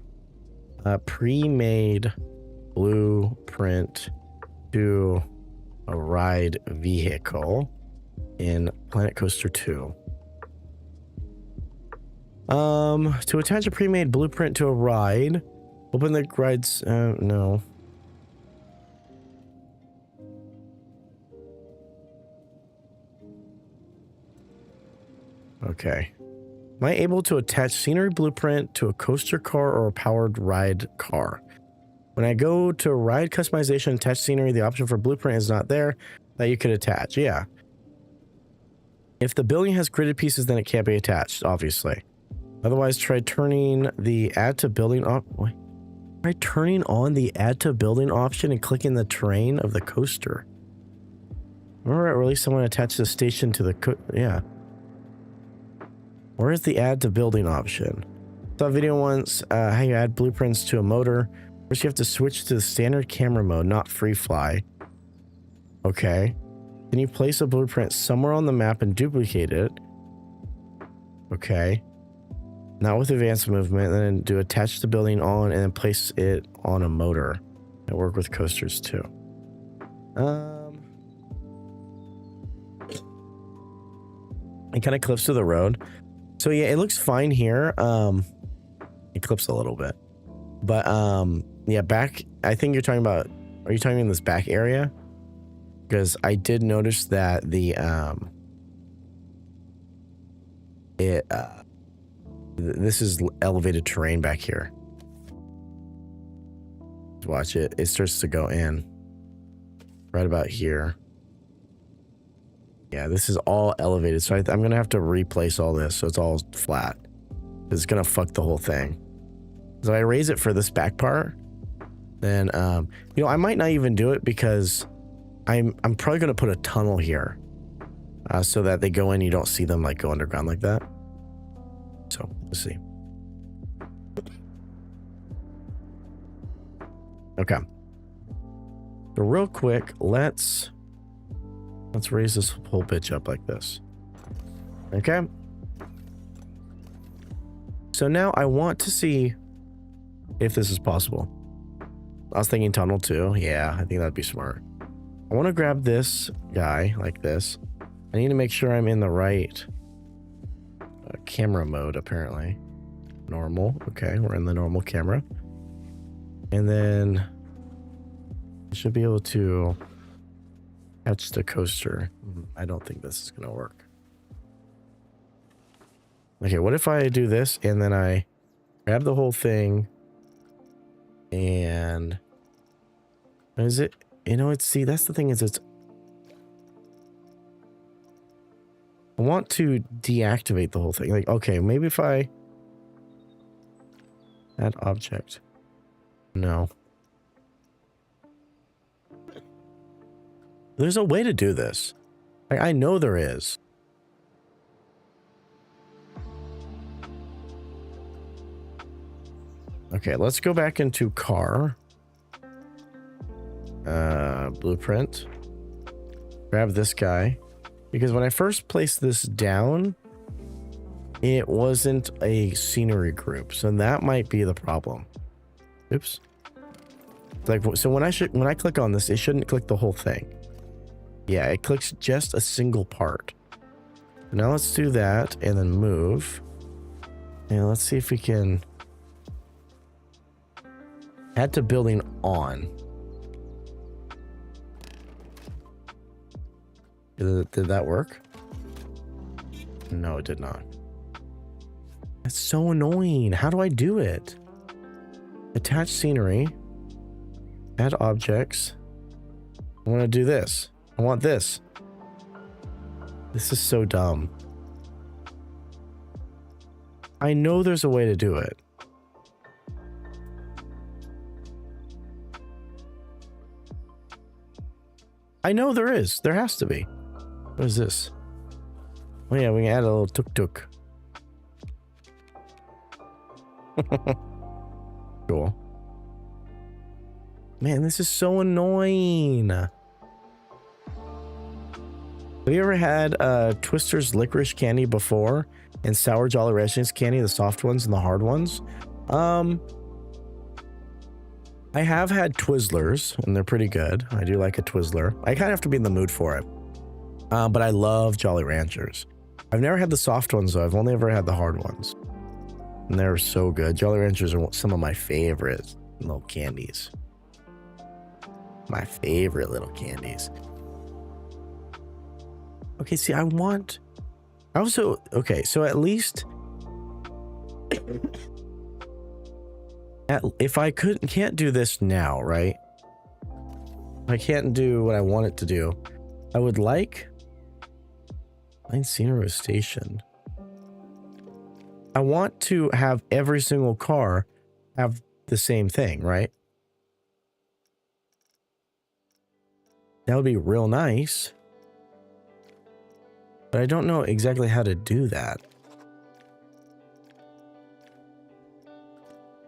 a pre-made blueprint to a ride vehicle in Planet Coaster 2. To attach a pre-made blueprint to a ride, open the rides. No. Okay. Am I able to attach scenery blueprint to a coaster car or a powered ride car? When I go to ride customization, attach scenery, the option for blueprint is not there that you could attach. Yeah. If the building has gridded pieces, then it can't be attached, obviously. Otherwise, try turning the add to building Try turning on the add to building option and clicking the terrain of the coaster. Remember at release someone attached the station to the yeah. Where is the add to building option? Saw a video once how you add blueprints to a motor. First you have to switch to the standard camera mode, not free fly. Okay. Then you place a blueprint somewhere on the map and duplicate it. Okay. Not with advanced movement, then do attach the building on and then place it on a motor. I work with coasters too. It kind of clips to the road. So yeah, it looks fine here. It clips a little bit. But yeah, back, I think you're talking about, are you talking in this back area? Because I did notice that the this is elevated terrain back here. Watch it. It starts to go in right about here. Yeah, this is all elevated. So I'm going to have to replace all this so it's all flat. It's going to fuck the whole thing. So I raise it for this back part. Then, you know, I might not even do it because I'm probably going to put a tunnel here so that they go in. You don't see them like go underground like that. So let's see. Okay. So real quick, let's raise this whole bitch up like this. Okay. So now I want to see if this is possible. I was thinking tunnel too. Yeah, I think that'd be smart. I want to grab this guy like this. I need to make sure I'm in the right camera mode, apparently. Normal. Okay, we're in the normal camera. And then I should be able to catch the coaster. I don't think this is going to work. Okay, what if I do this and then I grab the whole thing and is it, you know, it's, see, that's the thing is it's, I want to deactivate the whole thing. Like, okay, maybe if I Add object. No. There's a way to do this. I know there is. Okay, let's go back into car. Blueprint. Grab this guy. Because when I first placed this down, it wasn't a scenery group. So that might be the problem. Oops. Like, so when I click on this, it shouldn't click the whole thing. Yeah, it clicks just a single part. Now let's do that and then move. And let's see if we can add to building on. Did that work? No, it did not. That's so annoying. How do I do it? Attach scenery. Add objects. I want to do this. I want this. This is so dumb. I know there's a way to do it. I know there is. There has to be. What is this? Oh yeah, we can add a little tuk-tuk. Cool. Man, this is so annoying. Have you ever had Twister's licorice candy before? And sour Jolly Ranchers candy, the soft ones and the hard ones? I have had Twizzlers, and they're pretty good. I do like a Twizzler. I kind of have to be in the mood for it. But I love Jolly Ranchers. I've never had the soft ones, though. I've only ever had the hard ones. And they're so good. Jolly Ranchers are some of my favorite little candies. My favorite little candies. Okay, see, okay, so at least if I can't do this now, right? I can't do what I want it to do. I would like Encino Station. I want to have every single car have the same thing, right? That would be real nice. But I don't know exactly how to do that.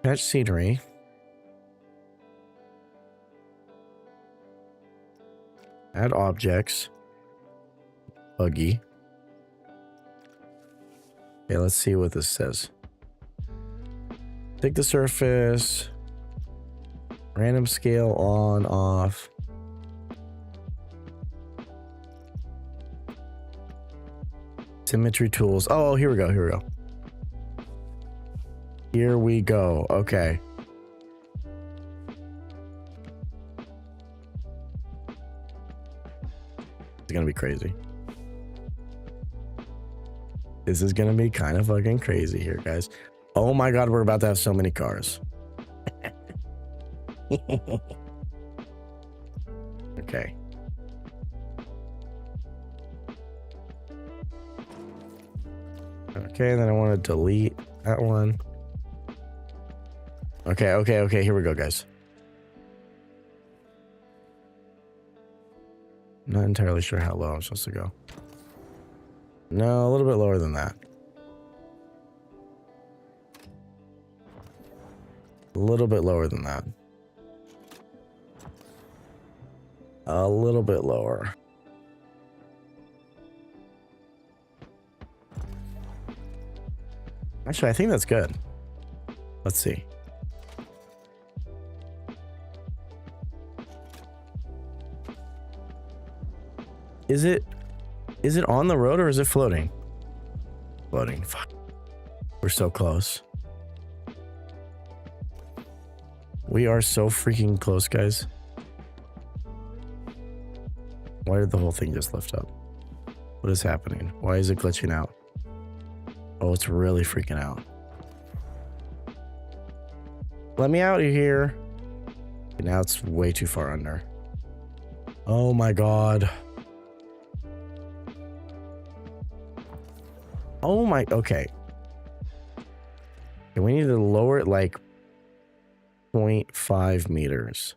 Attach scenery. Add objects. Buggy. Okay, let's see what this says. Take the surface. Random scale on, off. Symmetry tools. Oh, here we go. Here we go. Here we go. Okay. It's gonna be crazy. This is gonna be kind of fucking crazy here, guys. Oh my god, we're about to have so many cars. Okay. Okay, then I want to delete that one. Okay, here we go, guys. I'm not entirely sure how low I'm supposed to go. No, a little bit lower than that. A little bit lower than that. A little bit lower. Actually, I think that's good. Let's see. Is it on the road or is it floating? Floating. Fuck. We're so close. We are so freaking close, guys. Why did the whole thing just lift up? What is happening? Why is it glitching out? Oh, it's really freaking out. Let me out of here. Okay, now it's way too far under. Oh my god. Oh my, okay. Okay, we need to lower it like 0.5 meters.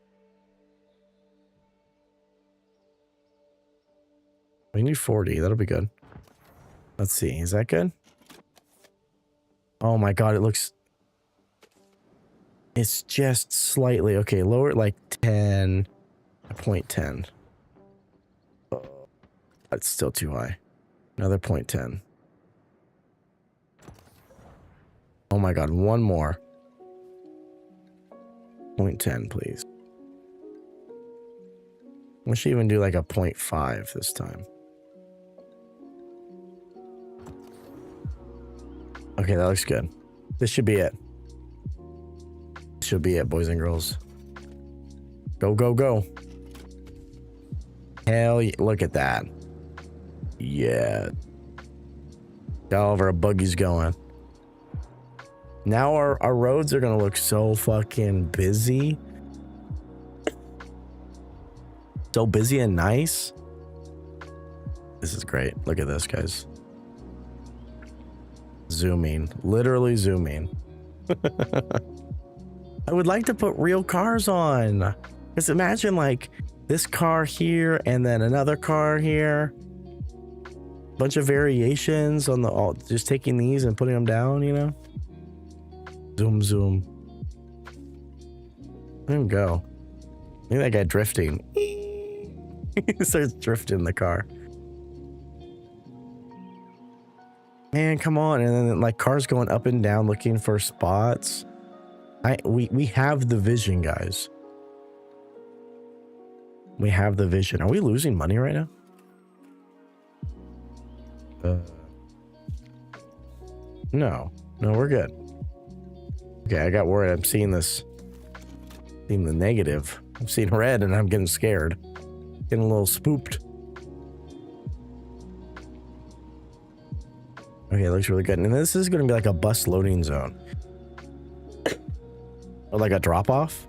We need 40. That'll be good. Let's see. Is that good? Oh my god, it looks... It's just slightly... Okay, lower it like 10. 0.10. Oh, that's still too high. Another 0.10. Oh my god, one more. 0.10, please. We should even do like a 0.5 this time. Okay, that looks good. This should be it. This should be it, boys and girls. Go, go, go. Hell yeah. Look at that. Yeah. Got all of our buggies going. Now our roads are gonna look so fucking busy. So busy and nice. This is great. Look at this, guys. Zooming. Literally zooming. I would like to put real cars on. Just imagine like this car here and then another car here. Bunch of variations on the just taking these and putting them down, you know? Zoom, zoom. Let him go. Look at that guy drifting. He starts drifting the car. Man, come on. And then like cars going up and down looking for spots. We have the vision, guys. We have the vision. Are we losing money right now? No, we're good. Okay, I got worried. I'm seeing this. Seeing the negative. I'm seeing red and I'm getting scared. Getting a little spooked. Okay, it looks really good. And this is going to be like a bus loading zone. Or like a drop-off.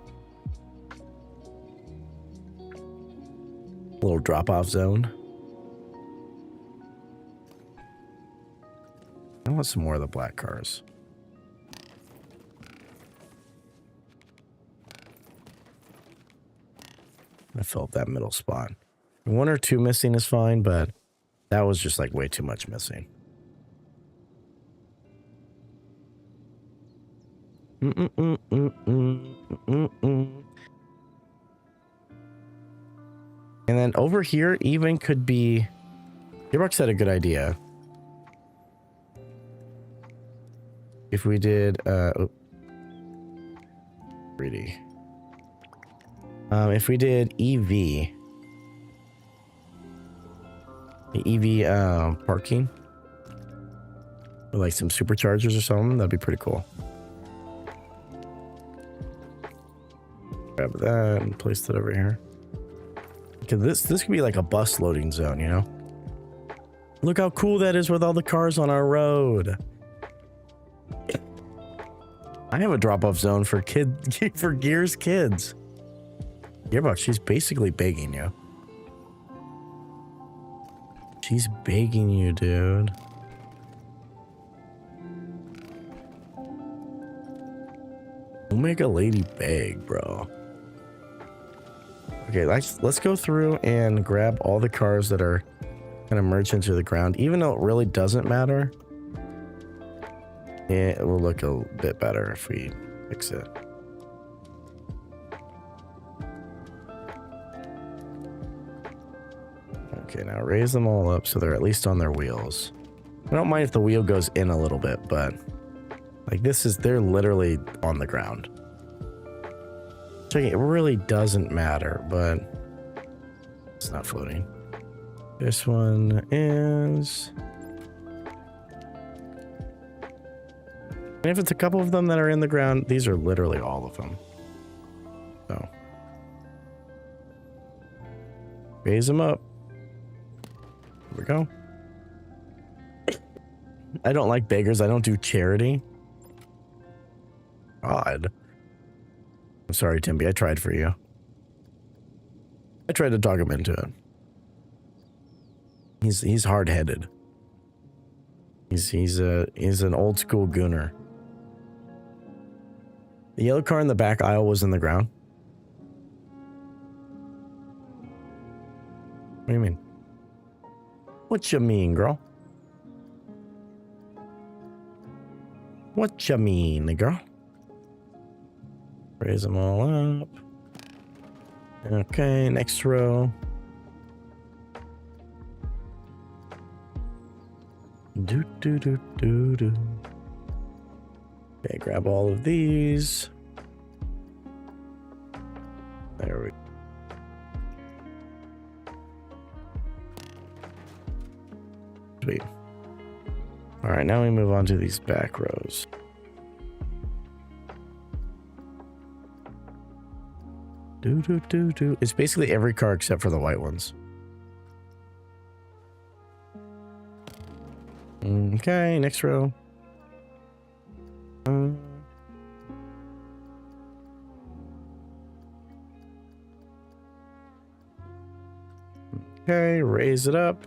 Little drop-off zone. I want some more of the black cars. I felt that middle spot. One or two missing is fine, but that was just like way too much missing. And then over here even could be... Gearbox had a good idea. If we did... Pretty. If we did EV... The EV parking. With like some superchargers or something, that'd be pretty cool. Grab that and place that over here. Because this could be like a bus loading zone, you know? Look how cool that is with all the cars on our road. I have a drop-off zone for for Gears kids. Gearbox, she's basically begging you. She's begging you, dude. We'll make a lady beg, bro. Okay, let's go through and grab all the cars that are kind of merged into the ground. Even though it really doesn't matter, it will look a bit better if we fix it. Okay, now raise them all up so they're at least on their wheels. I don't mind if the wheel goes in a little bit, but like they're literally on the ground. So it really doesn't matter, but it's not floating. This one is... And if it's a couple of them that are in the ground, these are literally all of them. So. Raise them up. Here we go. I don't like beggars. I don't do charity. God. I'm sorry, Timby. I tried for you. I tried to talk him into it. He's hard-headed. He's an old school gooner. The yellow car in the back aisle was in the ground. What do you mean? What you mean, girl? What you mean, girl? Raise them all up. Okay, next row. Do do do do do. Okay, grab all of these. There we go. Sweet. All right, now we move on to these back rows. Do do do do. It's basically every car except for the white ones. Okay, next row. Okay, raise it up.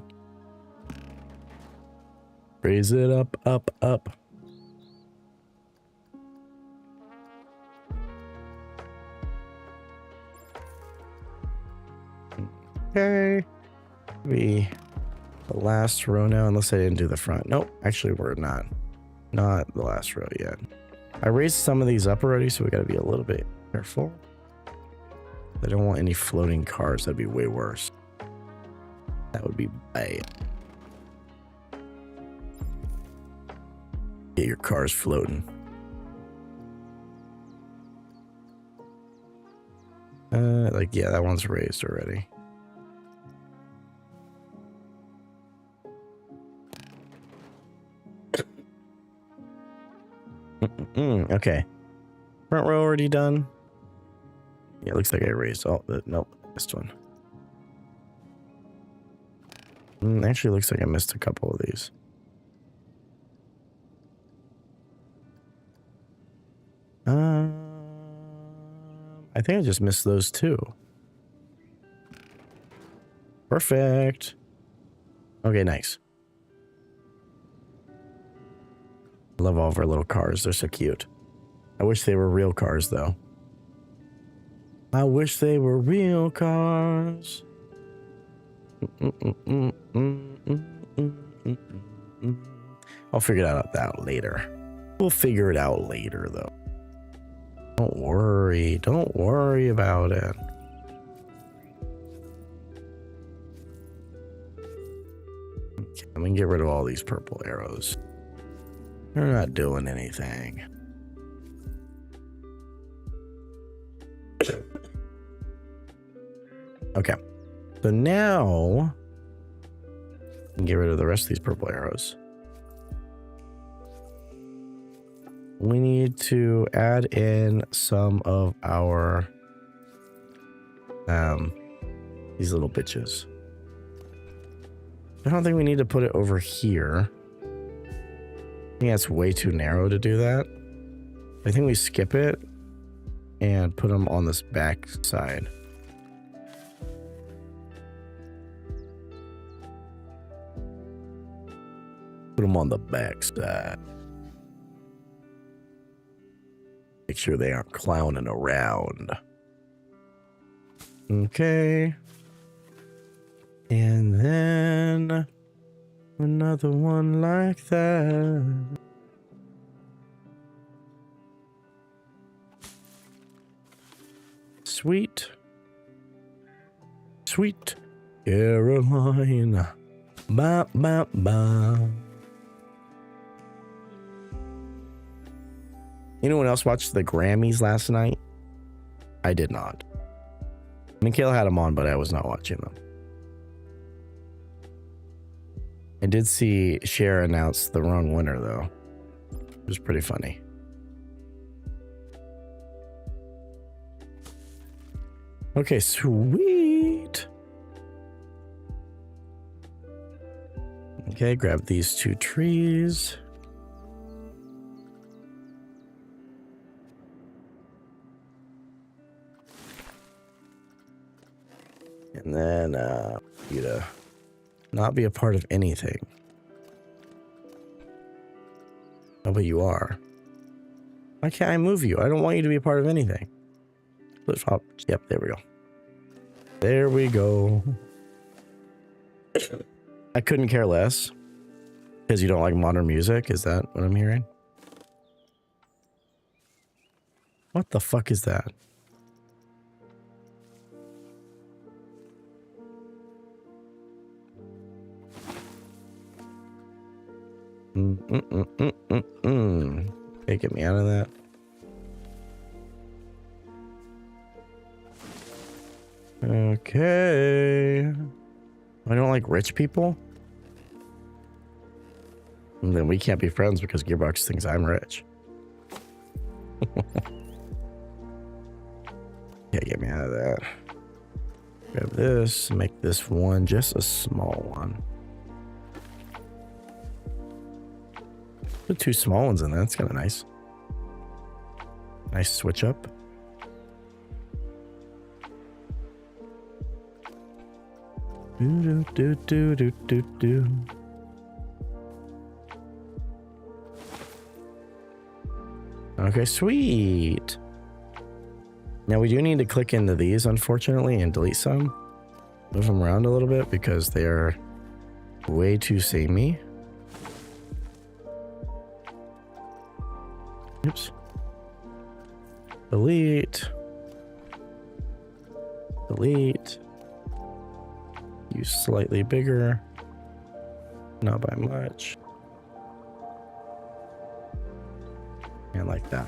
Raise it up, up, up. Okay. The last row now, unless I didn't do the front. Nope, actually we're not the last row yet. I raised some of these up already, so we gotta be a little bit careful. I don't want any floating cars. That'd be way worse. That would be bad. Get your cars floating. Like, yeah, that one's raised already. Okay. Front row already done. Yeah, it looks like I erased all the... Nope, missed one. Actually, looks like I missed a couple of these. I think I just missed those two. Perfect. Okay, nice. Love all of our little cars. They're so cute. I wish they were real cars, though. I wish they were real cars. I'll figure that out later. We'll figure it out later, though. Don't worry. Don't worry about it. Okay, I'm gonna get rid of all these purple arrows. They're not doing anything. Okay. So now I can get rid of the rest of these purple arrows. We need to add in some of our these little bitches. I don't think we need to put it over here. I think that's way too narrow to do that. I think we skip it and put them on this back side. Put them on the back side. Make sure they aren't clowning around. Okay. And then another one like that. Sweet. Sweet Carolina. Ba, ba, ba. Anyone else watch the Grammys last night? I did not. Mikhail had them on, but I was not watching them. I did see Cher announce the wrong winner, though. It was pretty funny. Okay, sweet. Okay, grab these two trees. And then, you to not be a part of anything. Oh, but you are. Why can't I move you? I don't want you to be a part of anything. Flip flop. Yep, there we go. There we go. I couldn't care less. Because you don't like modern music? Is that what I'm hearing? What the fuck is that? Okay, get me out of that. Okay. I don't like rich people. And then we can't be friends because Gearbox thinks I'm rich. Yeah, get me out of that. Grab this, make this one just a small one. Put two small ones in there. That's kind of nice. Nice switch up. Do do do do do do. Okay, sweet. Now we do need to click into these, unfortunately, and delete some. Move them around a little bit because they are way too samey. Oops. Delete. Delete. Use slightly bigger. Not by much. And like that.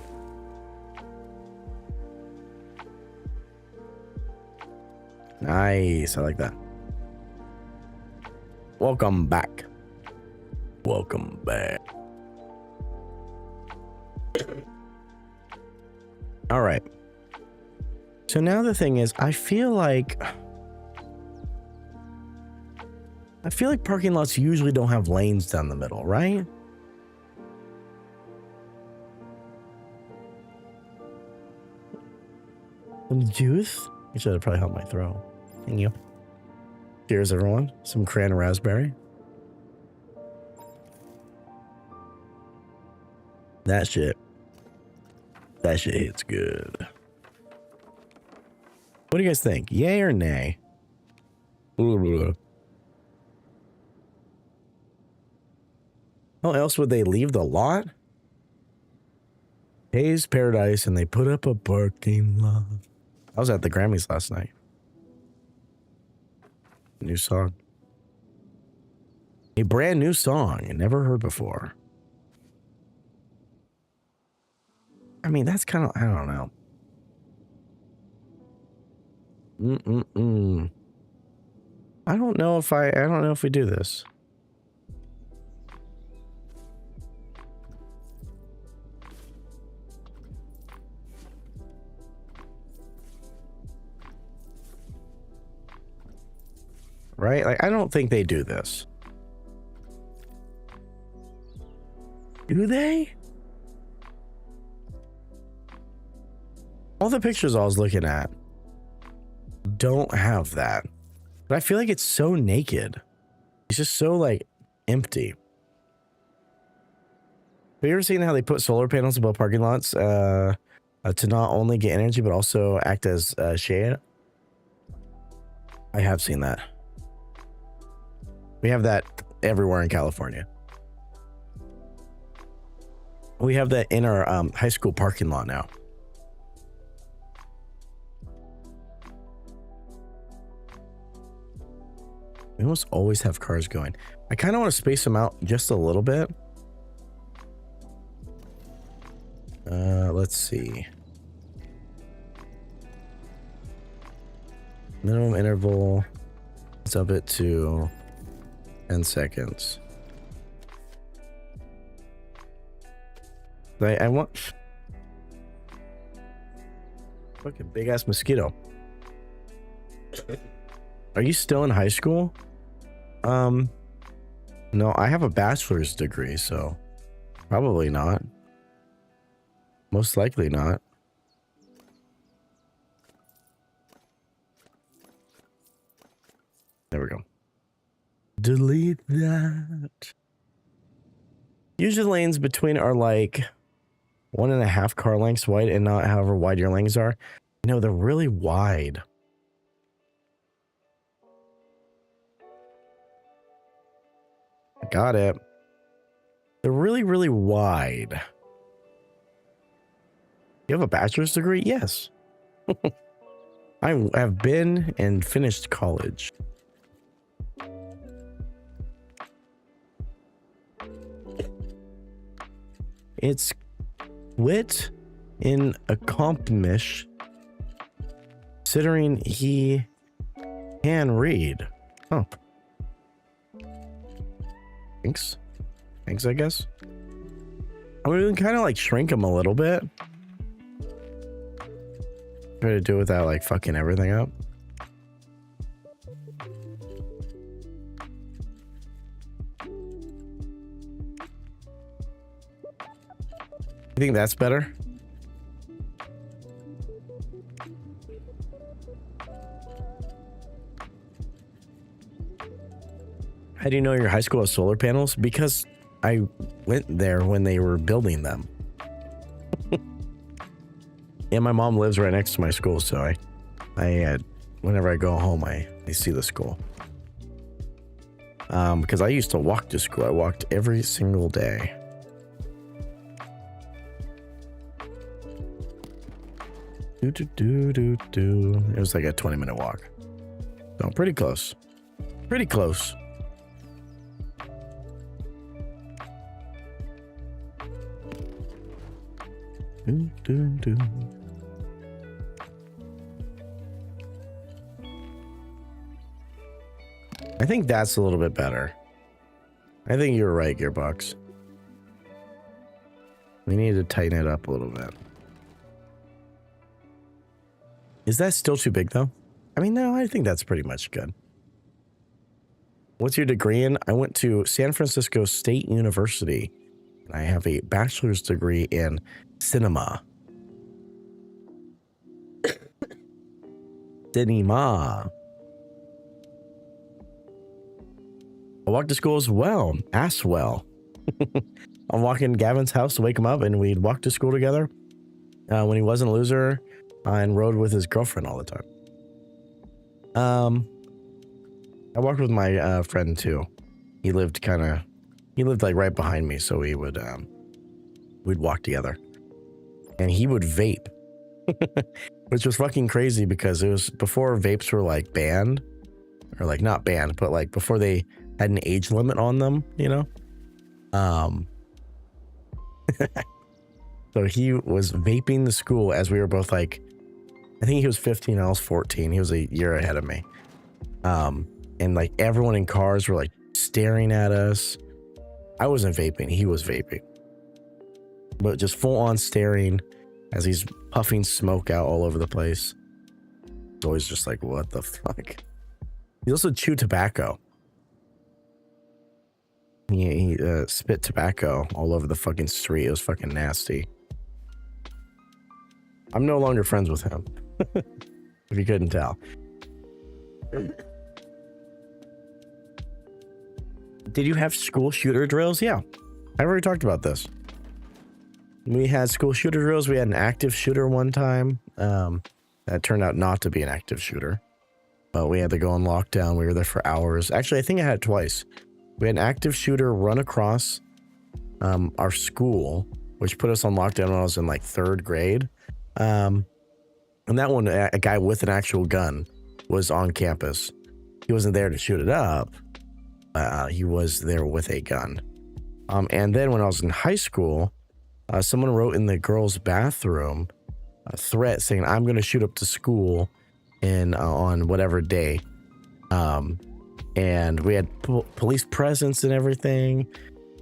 Nice. I like that. Welcome back. Welcome back. All right. So now the thing is, I feel like parking lots usually don't have lanes down the middle, right? Some juice? You should have probably helped my throat. Thank you. Cheers, everyone. Some cran raspberry. That shit hits good. What do you guys think? Yay or nay? How else would they leave the lot? Hayes Paradise, and they put up a parking lot. I was at the Grammys last night. New song. A brand new song. Never heard before. I mean, that's kind of, I don't know. I don't know if we do this. Right? Like, I don't think they do this. Do they? All the pictures I was looking at don't have that. But I feel like it's so naked. It's just so, like, empty. Have you ever seen how they put solar panels above parking lots to not only get energy, but also act as shade? I have seen that. We have that everywhere in California. We have that in our high school parking lot now. We almost always have cars going. I kind of want to space them out just a little bit. Let's see. Minimum interval. Let's up it to 10 seconds. I want... Fucking big ass mosquito. Are you still in high school? No, I have a bachelor's degree, so probably not. Most likely not. There we go. Delete that. Usually lanes between are like 1.5 car lengths wide and not however wide your lanes are. No, they're really wide. Got it. They're really, really wide. You have a bachelor's degree? Yes. I have been and finished college. It's wit in accomplish, considering he can read. Huh. Thanks. Thanks, I guess. I mean, we can kind of like shrink him a little bit. Try to do it without like fucking everything up. You think that's better? How do you know your high school has solar panels? Because I went there when they were building them. Yeah, my mom lives right next to my school, so I whenever I go home, I see the school. Because I used to walk to school. I walked every single day. It was like a 20-minute walk. So pretty close. Pretty close. I think that's a little bit better. I think you're right, Gearbox. We need to tighten it up a little bit. Is that still too big, though? I mean, no, I think that's pretty much good. What's your degree in? I went to San Francisco State University, and I have a bachelor's degree in cinema. Cinema. I walked to school as well. As well. I'm walking Gavin's house to wake him up, and we'd walk to school together when he wasn't a loser and rode with his girlfriend all the time. I walked with my friend too. He lived like right behind me, so we'd walk together, and he would vape, which was fucking crazy because it was before vapes were like banned, or like not banned, but like before they had an age limit on them, you know. So he was vaping the school as we were both like, I think he was 15, I was 14. He was a year ahead of me. And like everyone in cars were like staring at us. I wasn't vaping, he was vaping. But just full on staring as he's puffing smoke out all over the place. It's always just like, what the fuck? He also chewed tobacco. He spit tobacco all over the fucking street. It was fucking nasty. I'm no longer friends with him. If you couldn't tell. Did you have school shooter drills? Yeah. I've already talked about this. We had school shooter drills. We had an active shooter one time. That turned out not to be an active shooter. But we had to go on lockdown. We were there for hours. Actually, I think I had it twice. We had an active shooter run across our school, which put us on lockdown when I was in like 3rd grade. And that one, a guy with an actual gun was on campus. He wasn't there to shoot it up. He was there with a gun. And then when I was in high school, someone wrote in the girls' bathroom a threat saying, I'm going to shoot up to school on whatever day. And we had police presence and everything.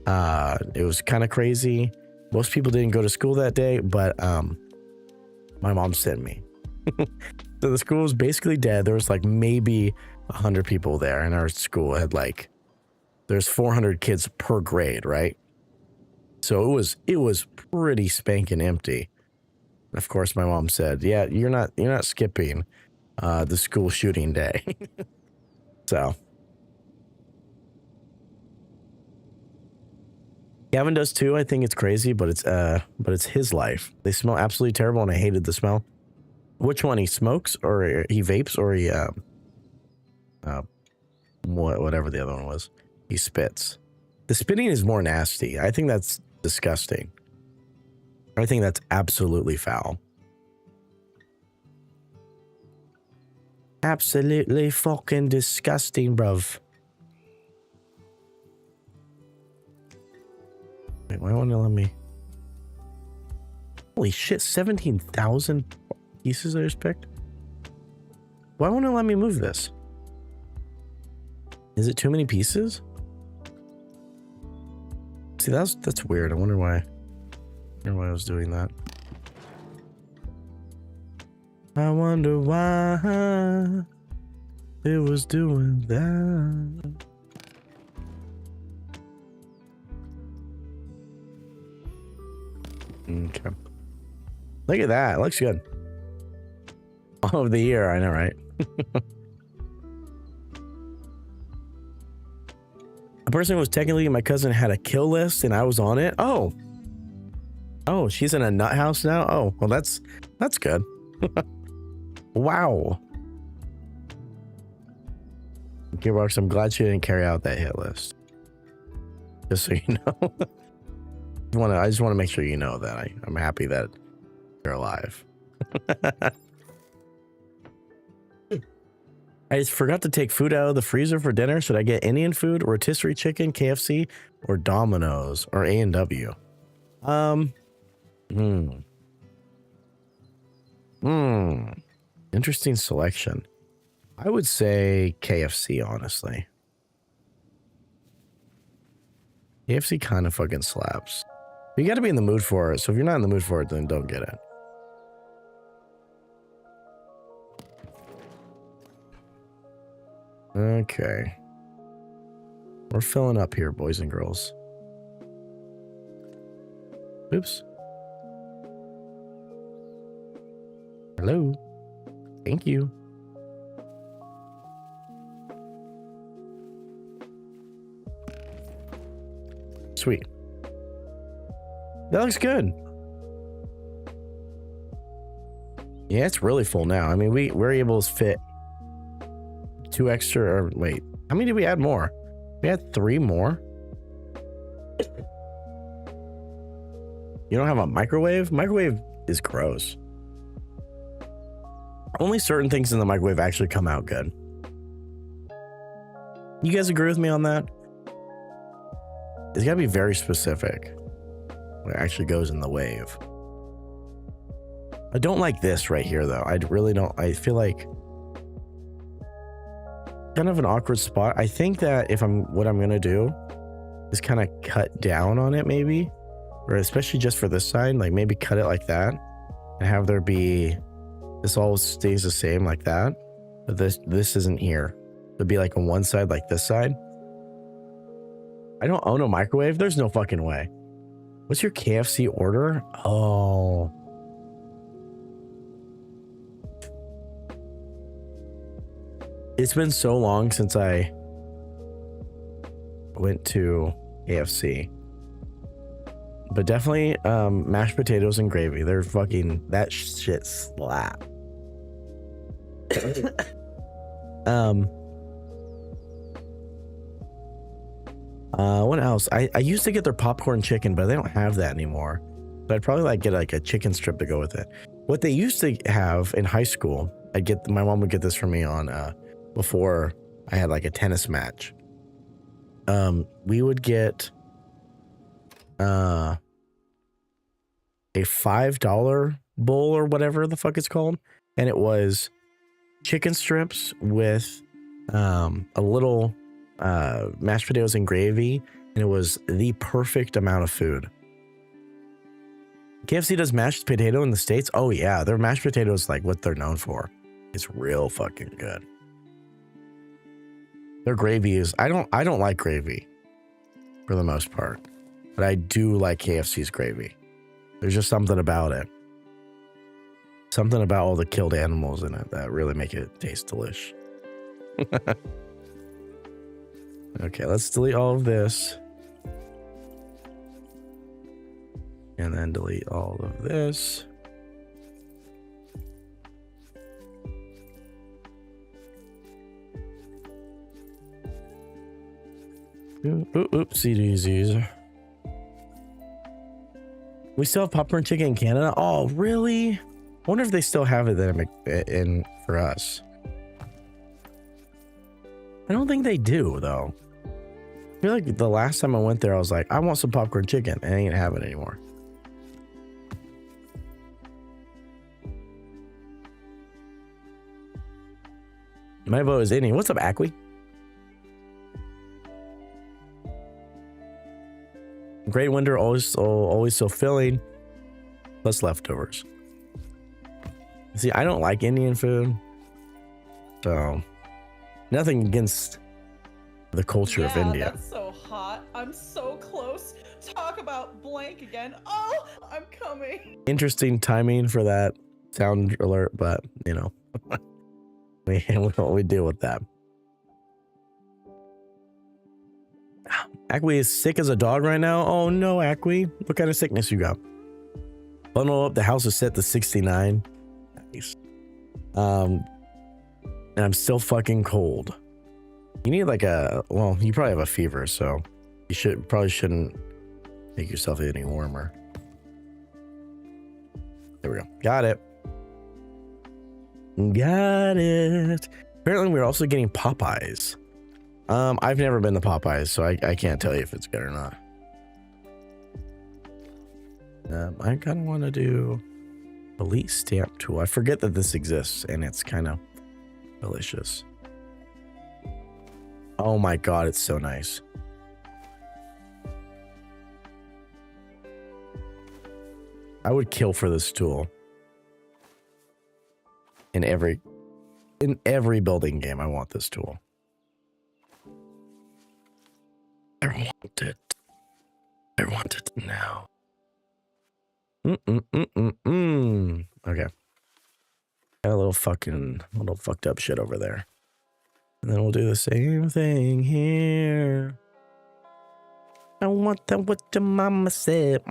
It was kind of crazy. Most people didn't go to school that day, but my mom sent me. So the school was basically dead. There was like maybe 100 people there, and our school had like, there's 400 kids per grade, right? So it was pretty spanking empty. And of course, my mom said, "Yeah, you're not skipping the school shooting day." So Gavin does too. I think it's crazy, but it's his life. They smell absolutely terrible, and I hated the smell. Which one? He smokes, or he vapes, or he whatever the other one was. He spits. The spitting is more nasty. I think that's disgusting. I think that's absolutely foul. Absolutely fucking disgusting, bruv. Wait, why won't it let me? Holy shit, 17,000 pieces I just picked? Why won't it let me move this? Is it too many pieces? See, that's weird. I wonder why. I was doing that. I wonder why it was doing that. Okay. Look at that. It looks good. All of the year, I know, right? A person was technically my cousin had a kill list and I was on it. Oh, she's in a nut house now. Oh, well, that's good. Wow. Gearbox, I'm glad she didn't carry out that hit list. Just so you know. I just want to make sure you know that I'm happy that you're alive. I just forgot to take food out of the freezer for dinner. Should I get Indian food, rotisserie chicken, KFC, or Domino's, or A&W? Interesting selection. I would say KFC, honestly. KFC kind of fucking slaps. You got to be in the mood for it. So if you're not in the mood for it, then don't get it. Okay. We're filling up here, boys and girls. Oops. Hello. Thank you. Sweet. That looks good. Yeah, it's really full now. I mean, we're able to fit 2 extra, or wait, how many did we add more? We had 3 more. You don't have a microwave? Microwave is gross. Only certain things in the microwave actually come out good. You guys agree with me on that? It's gotta be very specific. What actually goes in the wave. I don't like this right here though. I really don't. I feel like kind of an awkward spot. I think that what I'm gonna do is kind of cut down on it maybe, or especially just for this side, like maybe cut it like that and have there be, this all stays the same like that, but this isn't here. It'd be like on one side like this side. I don't own a microwave. There's no fucking way. What's your KFC order? Oh. It's been so long since I went to KFC. But definitely mashed potatoes and gravy. They're fucking, that shit slap. What else? I used to get their popcorn chicken, but they don't have that anymore. So I'd probably get a chicken strip to go with it. What they used to have in high school, my mom would get this for me on before I had a tennis match. We would get a $5 bowl or whatever the fuck it's called, and it was chicken strips with a little mashed potatoes and gravy, and it was the perfect amount of food. KFC does mashed potato in the States. Oh yeah, their mashed potatoes what they're known for. It's real fucking good. Their gravy is, I don't like gravy for the most part, but I do like KFC's gravy. There's just something about it. Something about all the killed animals in it that really make it taste delish. Okay, let's delete all of this. And then delete all of this. Oopsie daisies. We still have popcorn chicken in Canada? Oh, really? I wonder if they still have it there in for us. I don't think they do, though. I feel like the last time I went there, I was like, I want some popcorn chicken, and I ain't have it anymore. My vote is any. What's up, Acqui? Great winter, always so filling. Plus leftovers. See, I don't like Indian food, so nothing against the culture of India. That's so hot. I'm so close. Talk about blank again. Oh, I'm coming. Interesting timing for that sound alert, but you know, we deal with that. Acqui is sick as a dog right now. Oh no, Acqui. What kind of sickness you got? Bundle up. The house is set to 69. Nice. And I'm still fucking cold. You need like well, you probably have a fever, so you probably shouldn't make yourself any warmer. There we go. Got it. Got it. Apparently we're also getting Popeyes. I've never been to Popeyes, so I can't tell you if it's good or not. I kind of want to do Elite Stamp Tool. I forget that this exists, and it's kind of delicious. Oh my god, it's so nice. I would kill for this tool. In every building game, I want this tool. I want it. I want it now. Okay. Got a little fucked up shit over there. And then we'll do the same thing here. I want that what your mama said.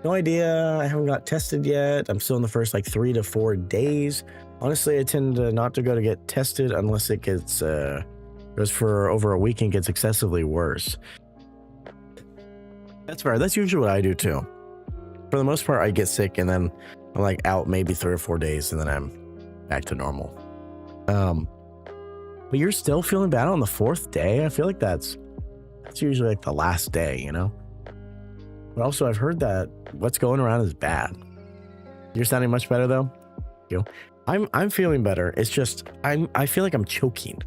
No idea. I haven't got tested yet. I'm still in the first like 3 to 4 days. Honestly, I tend not to go to get tested unless it gets goes for over a week and gets excessively worse. That's fair. That's usually what I do too. For the most part, I get sick and then I'm like out maybe 3 or 4 days and then I'm back to normal. But you're still feeling bad on the 4th day? I feel like that's usually like the last day, you know? But also I've heard that what's going around is bad. You're sounding much better though. I'm feeling better. It's just I feel like I'm choking.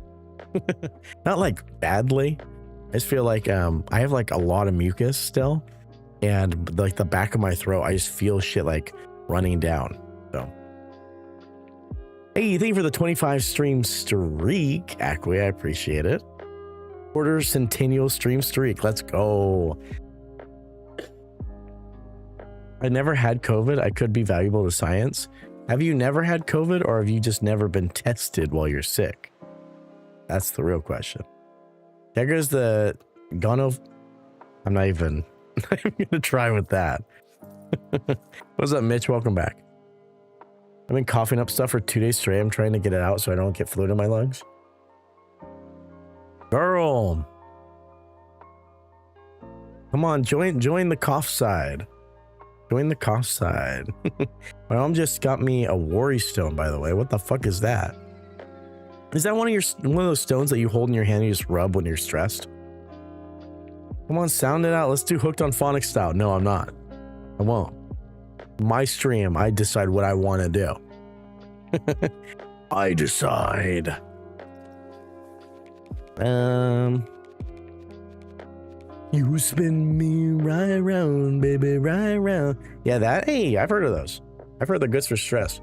Not like badly. I just feel like I have like a lot of mucus still, and like the back of my throat, I just feel shit like running down. So hey, thank you for the 25 stream streak, Acqui. I appreciate it. Quarter centennial stream streak. Let's go. I never had COVID. I could be valuable to science. Have you never had COVID, or have you just never been tested while you're sick? That's the real question. There goes the gono. I'm not even gonna try with that. What's up, Mitch? Welcome back. I've been coughing up stuff for 2 days straight. I'm trying to get it out so I don't get fluid in my lungs. Girl, come on, join the cough side. Join the cough side. My mom just got me a worry stone, by the way. What the fuck is that? Is that one of those stones that you hold in your hand and you just rub when you're stressed? Come on, sound it out. Let's do Hooked on Phonics style. No, I'm not. I won't. My stream, I decide what I want to do. I decide. You spin me right round, baby, right round. Yeah, that. Hey, I've heard of those. I've heard they're good for stress.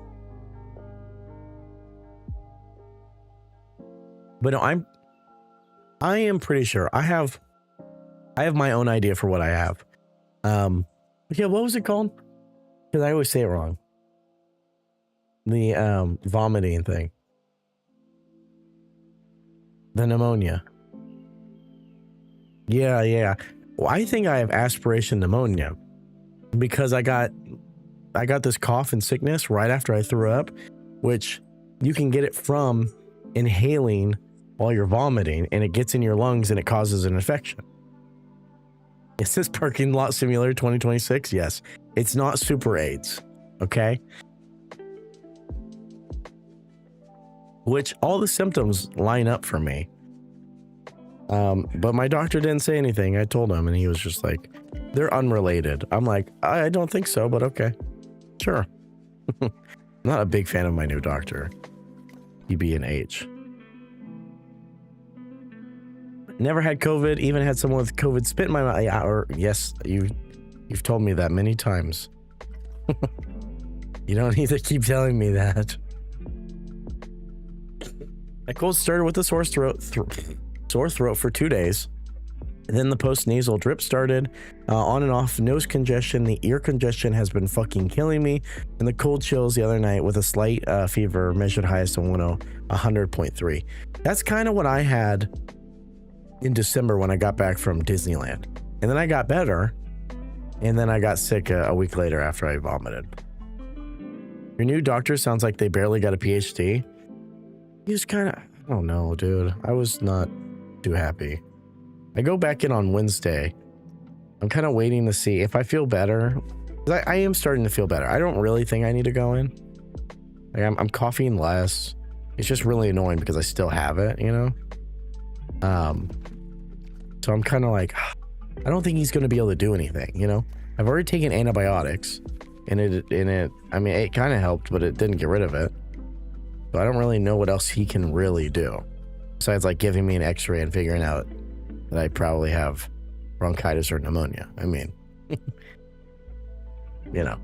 But no, I am pretty sure I have my own idea for what I have. Yeah, what was it called? Because I always say it wrong. The vomiting thing. The pneumonia. Yeah. Well, I think I have aspiration pneumonia because I got this cough and sickness right after I threw up, which you can get it from inhaling while you're vomiting, and it gets in your lungs and it causes an infection. Is this parking lot simulator 2026? Yes. It's not super AIDS. Okay. Which all the symptoms line up for me. But my doctor didn't say anything. I told him and he was just like, they're unrelated. I'm like, I don't think so, but okay. Sure. Not a big fan of my new doctor. EB&H. Never had COVID, even had someone with COVID spit in my mouth. Yeah, or yes, you've told me that many times. You don't need to keep telling me that. My cold started with a sore throat for 2 days. And then the post-nasal drip started, on and off, nose congestion. The ear congestion has been fucking killing me. And the cold chills the other night with a slight fever measured highest of 100.3. That's kind of what I had in December when I got back from Disneyland. And then I got better. And then I got sick a week later after I vomited. Your new doctor sounds like they barely got a PhD. He's kind of, I don't know, dude. I was not too happy. I go back in on Wednesday. I'm kind of waiting to see if I feel better. I am starting to feel better. I don't really think I need to go in. Like I'm coughing less. It's just really annoying because I still have it, you know? So I'm kind of like, I don't think he's going to be able to do anything, you know? I've already taken antibiotics and I mean, it kind of helped, but it didn't get rid of it. So I don't really know what else he can really do. Besides like giving me an x-ray and figuring out that I probably have bronchitis or pneumonia. I mean, you know.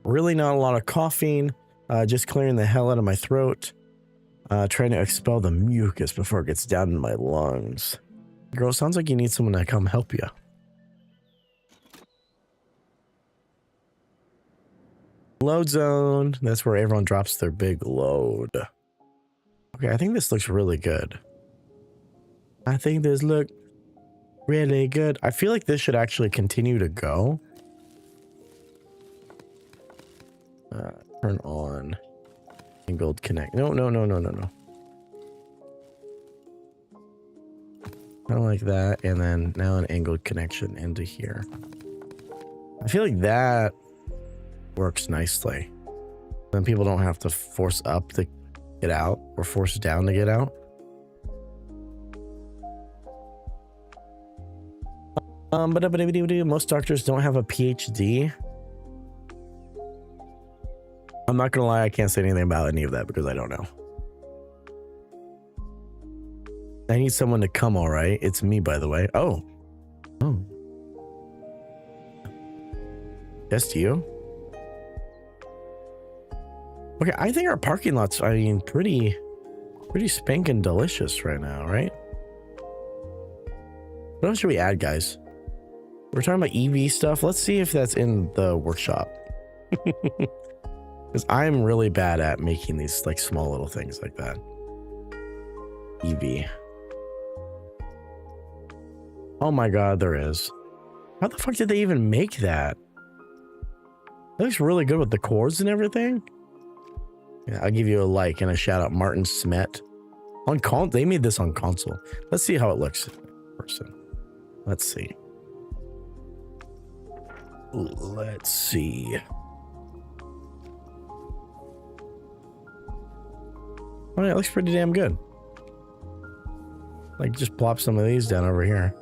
Really not a lot of coughing. Just clearing the hell out of my throat. Trying to expel the mucus before it gets down in my lungs. Girl, sounds like you need someone to come help you. Load zone. That's where everyone drops their big load. Okay, I think this looks really good. I think this look really good. I feel like this should actually continue to go. Turn on angled connect. No. Kind of like that, and then now an angled connection into here. I feel like that works nicely. Then people don't have to force up to get out or force down to get out. But most doctors don't have a PhD. I'm not gonna lie, I can't say anything about any of that because I don't know. I need someone to come, all right? It's me, by the way. Oh. Just you? Okay, I think our parking lot's, I mean, pretty spanking delicious right now, right? What else should we add, guys? We're talking about EV stuff. Let's see if that's in the workshop. Because I'm really bad at making these like small little things like that. EV. Oh my god, there is. How the fuck did they even make that? That looks really good with the cords and everything. Yeah, I'll give you a like and a shout out, Martin Smet. They made this on console. Let's see how it looks in person. Let's see. Let's see. Oh yeah, it looks pretty damn good. Like, just plop some of these down over here.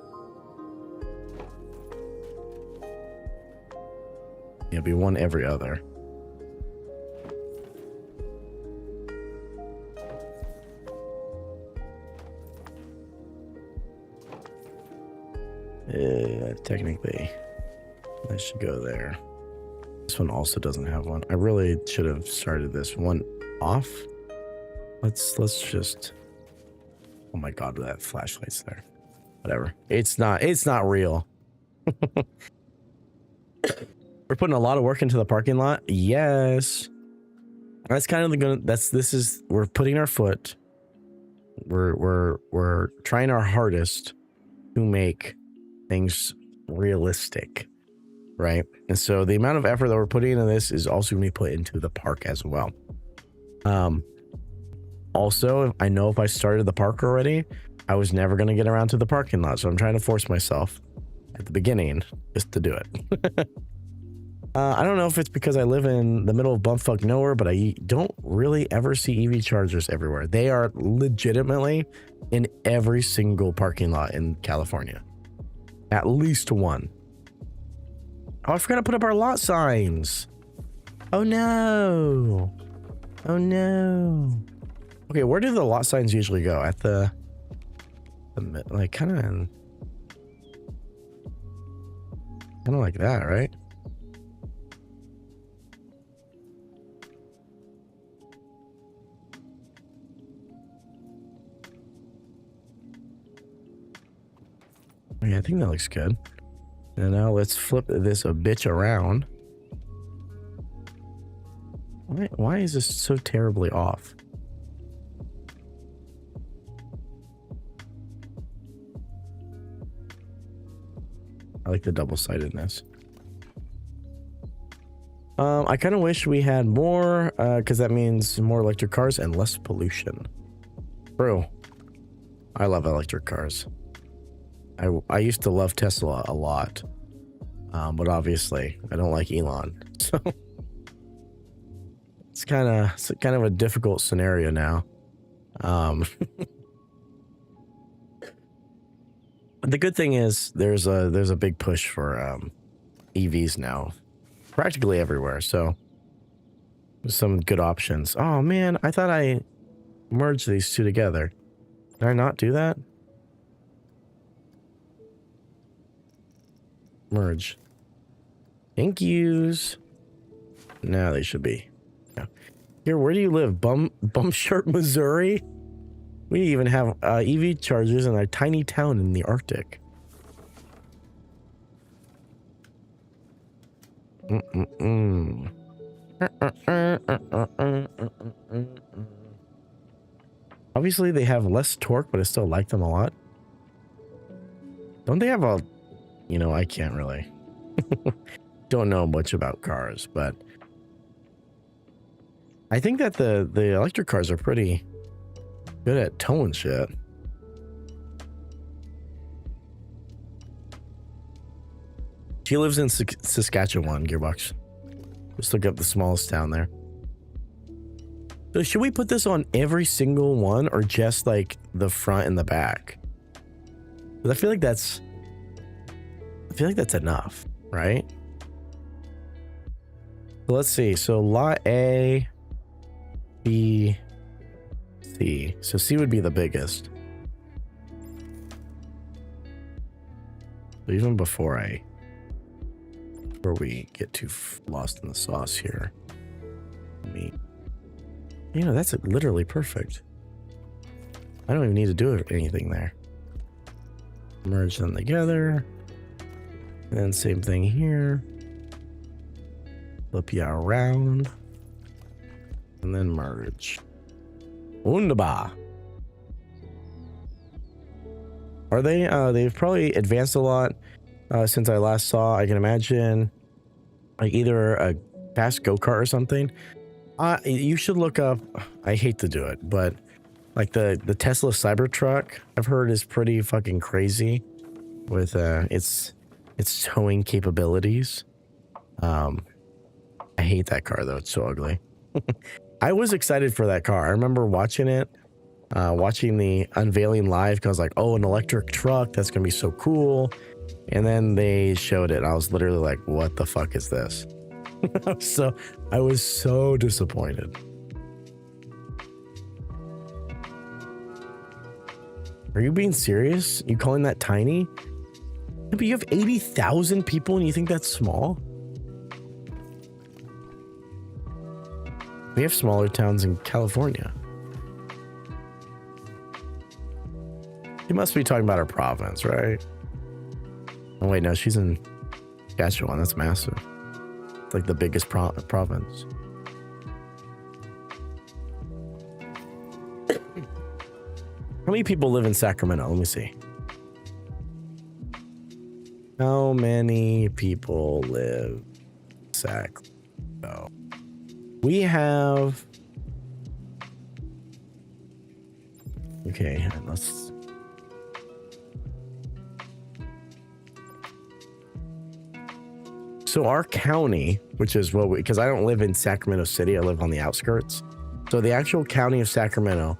It'll be one every other. Technically, that should go there. This one also doesn't have one. I really should have started this one off. Let's just. Oh my god, that flashlight's there. Whatever. It's not real. We're putting a lot of work into the parking lot. Yes. That's kind of the we're putting our foot. We're trying our hardest to make things realistic, right? And so the amount of effort that we're putting into this is also going to be put into the park as well. Also, I know if I started the park already, I was never going to get around to the parking lot. So I'm trying to force myself at the beginning just to do it. I don't know if it's because I live in the middle of bumfuck nowhere, but I don't really ever see EV chargers everywhere. They are legitimately in every single parking lot in California. At least one. Oh, I forgot to put up our lot signs. Oh no. Oh no. Okay, where do the lot signs usually go? At the like kind of like that, right? Yeah, I think that looks good. And now let's flip this a bitch around. Why is this so terribly off? I like the double-sidedness. I kind of wish we had more, because that means more electric cars and less pollution. Bro, I love electric cars. I used to love Tesla a lot, but obviously I don't like Elon, so it's kind of a difficult scenario now. The good thing is there's a big push for EVs now, practically everywhere. So there's some good options. Oh man, I thought I merged these two together. Did I not do that? Merge. Thank yous. Now they should be. Yeah. Here, where do you live? Bumshirt, Missouri? We even have EV chargers in a tiny town in the Arctic. Obviously, they have less torque, but I still like them a lot. Don't they have a... You know, I can't really. Don't know much about cars, but I think that the electric cars are pretty good at towing shit. She lives in Saskatchewan, Gearbox. Just look up the smallest town there. So should we put this on every single one or just like the front and the back? Because I feel like that's enough, right? So let's see. So lot A, B, C. So C would be the biggest. So even before we get too lost in the sauce here, that's literally perfect. I don't even need to do anything there. Merge them together. And then same thing here. Flip you around. And then merge. Wunderbar. Are they? They've probably advanced a lot since I last saw. I can imagine like either a fast go-kart or something. You should look up. I hate to do it, but like the Tesla Cybertruck, I've heard is pretty fucking crazy with its towing capabilities. I hate that car though. It's so ugly. I was excited for that car. I remember watching it, watching the unveiling live, because I was like, oh, an electric truck, that's gonna be so cool. And then they showed it and I was literally like, what the fuck is this? I was so disappointed. Are you being serious? You calling that tiny? But you have 80,000 people and you think that's small? We have smaller towns in California. You must be talking about our province, right? Oh wait, no, she's in Saskatchewan. That's massive. It's like the biggest province. How many people live in Sacramento? Let me see. How many people live in Sacramento? We have... Okay, let's... So our county, which is what we... Because I don't live in Sacramento City, I live on the outskirts. So the actual county of Sacramento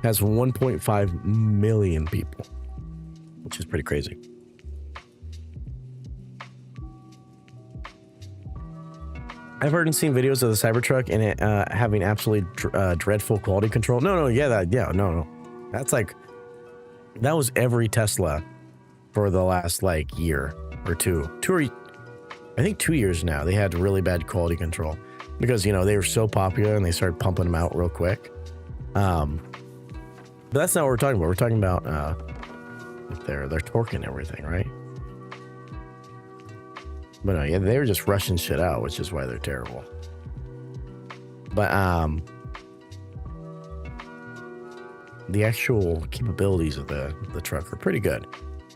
has 1.5 million people, which is pretty crazy. I've heard and seen videos of the Cybertruck and it having absolutely dreadful quality control. No, that's like, that was every Tesla for the last like year or two. I think 2 years now. They had really bad quality control because, you know, they were so popular and they started pumping them out real quick. But that's not what we're talking about. We're talking about their torque and everything, right? But no, yeah, they were just rushing shit out, which is why they're terrible. But the actual capabilities of the truck are pretty good.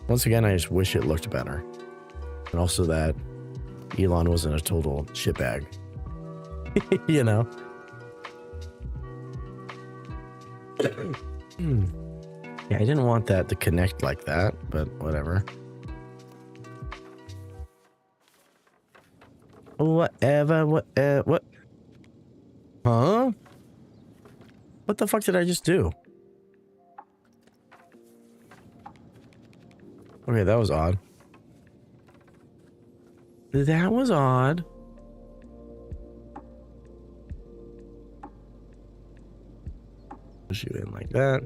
Once again, I just wish it looked better, and also that Elon wasn't a total shitbag. You know. Yeah, I didn't want that to connect like that, but whatever. Whatever, what? Huh? What the fuck did I just do? Okay, that was odd. That was odd. Push you in like that.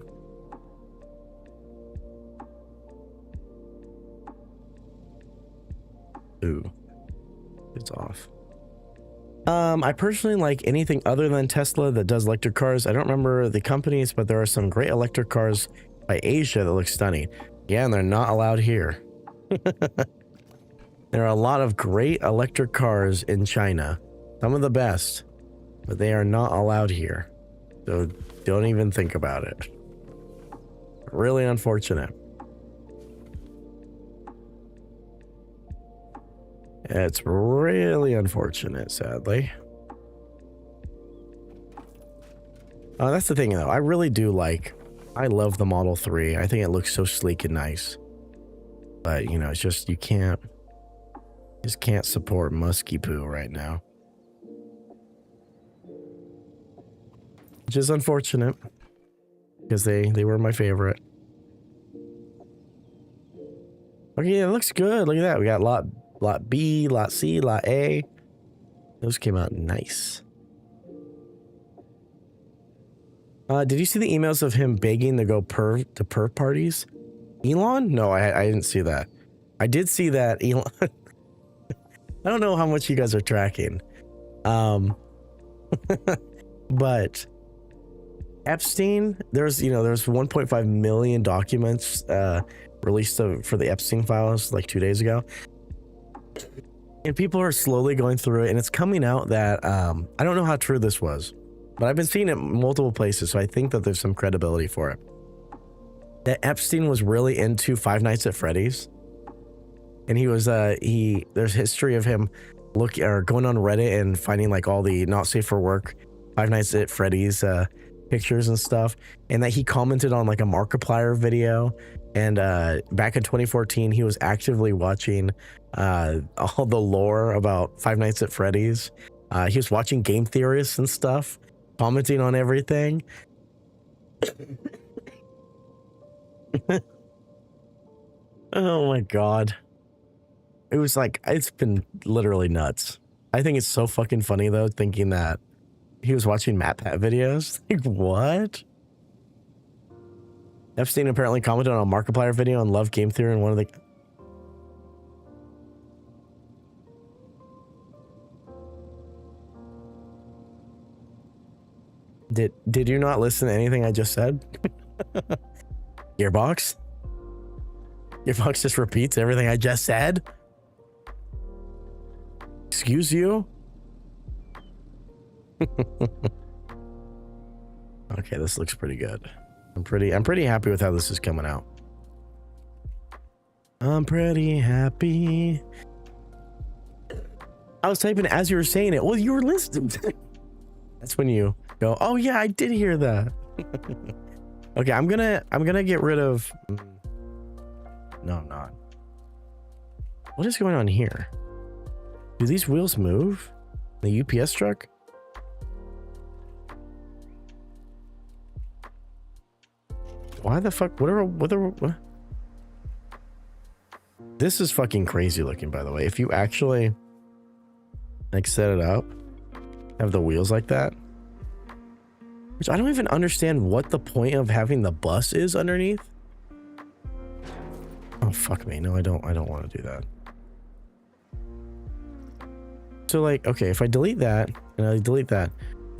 Ooh, it's off. I personally like anything other than Tesla that does electric cars. I don't remember the companies, but there are some great electric cars by Asia that look stunning. Yeah, and they're not allowed here. There are a lot of great electric cars in China, some of the best, but they are not allowed here. So don't even think about it. Really unfortunate. It's really unfortunate, sadly. That's the thing, though. I really do I love the Model 3. I think it looks so sleek and nice. But, you know, it's just, you just can't support musky poo right now. Which is unfortunate, because they were my favorite. Okay, it looks good. Look at that. We got Lot B, Lot C, Lot A. Those came out nice. Did you see the emails of him begging to go to perv parties? Elon? No, I didn't see that. I did see that Elon. I don't know how much you guys are tracking. But Epstein, there's 1.5 million documents released for the Epstein files like 2 days ago. And people are slowly going through it, and it's coming out that I don't know how true this was, but I've been seeing it multiple places, so I think that there's some credibility for it. That Epstein was really into Five Nights at Freddy's, and he was there's history of him going on Reddit and finding like all the not safe for work Five Nights at Freddy's pictures and stuff, and that he commented on like a Markiplier video. And back in 2014, he was actively watching all the lore about Five Nights at Freddy's. He was watching game theorists and stuff, commenting on everything. Oh my god. It was like, it's been literally nuts. I think it's so fucking funny though, thinking that he was watching MatPat videos. Like, what? Epstein apparently commented on a Markiplier video and loved game theory, and one of the... Did you not listen to anything I just said? Gearbox? Gearbox just repeats everything I just said? Excuse you? Okay, this looks pretty good. I'm pretty happy with how this is coming out. I'm pretty happy. I was typing as you were saying it. Well, you were listening. That's when you go, oh yeah, I did hear that. Okay, I'm gonna get rid of. No, I'm not. What is going on here? Do these wheels move? The UPS truck? Why the fuck? What? This is fucking crazy looking, by the way. If you actually like set it up, have the wheels like that, which I don't even understand what the point of having the bus is underneath. Oh fuck me. No, I don't want to do that. So like, okay, if I delete that and I delete that,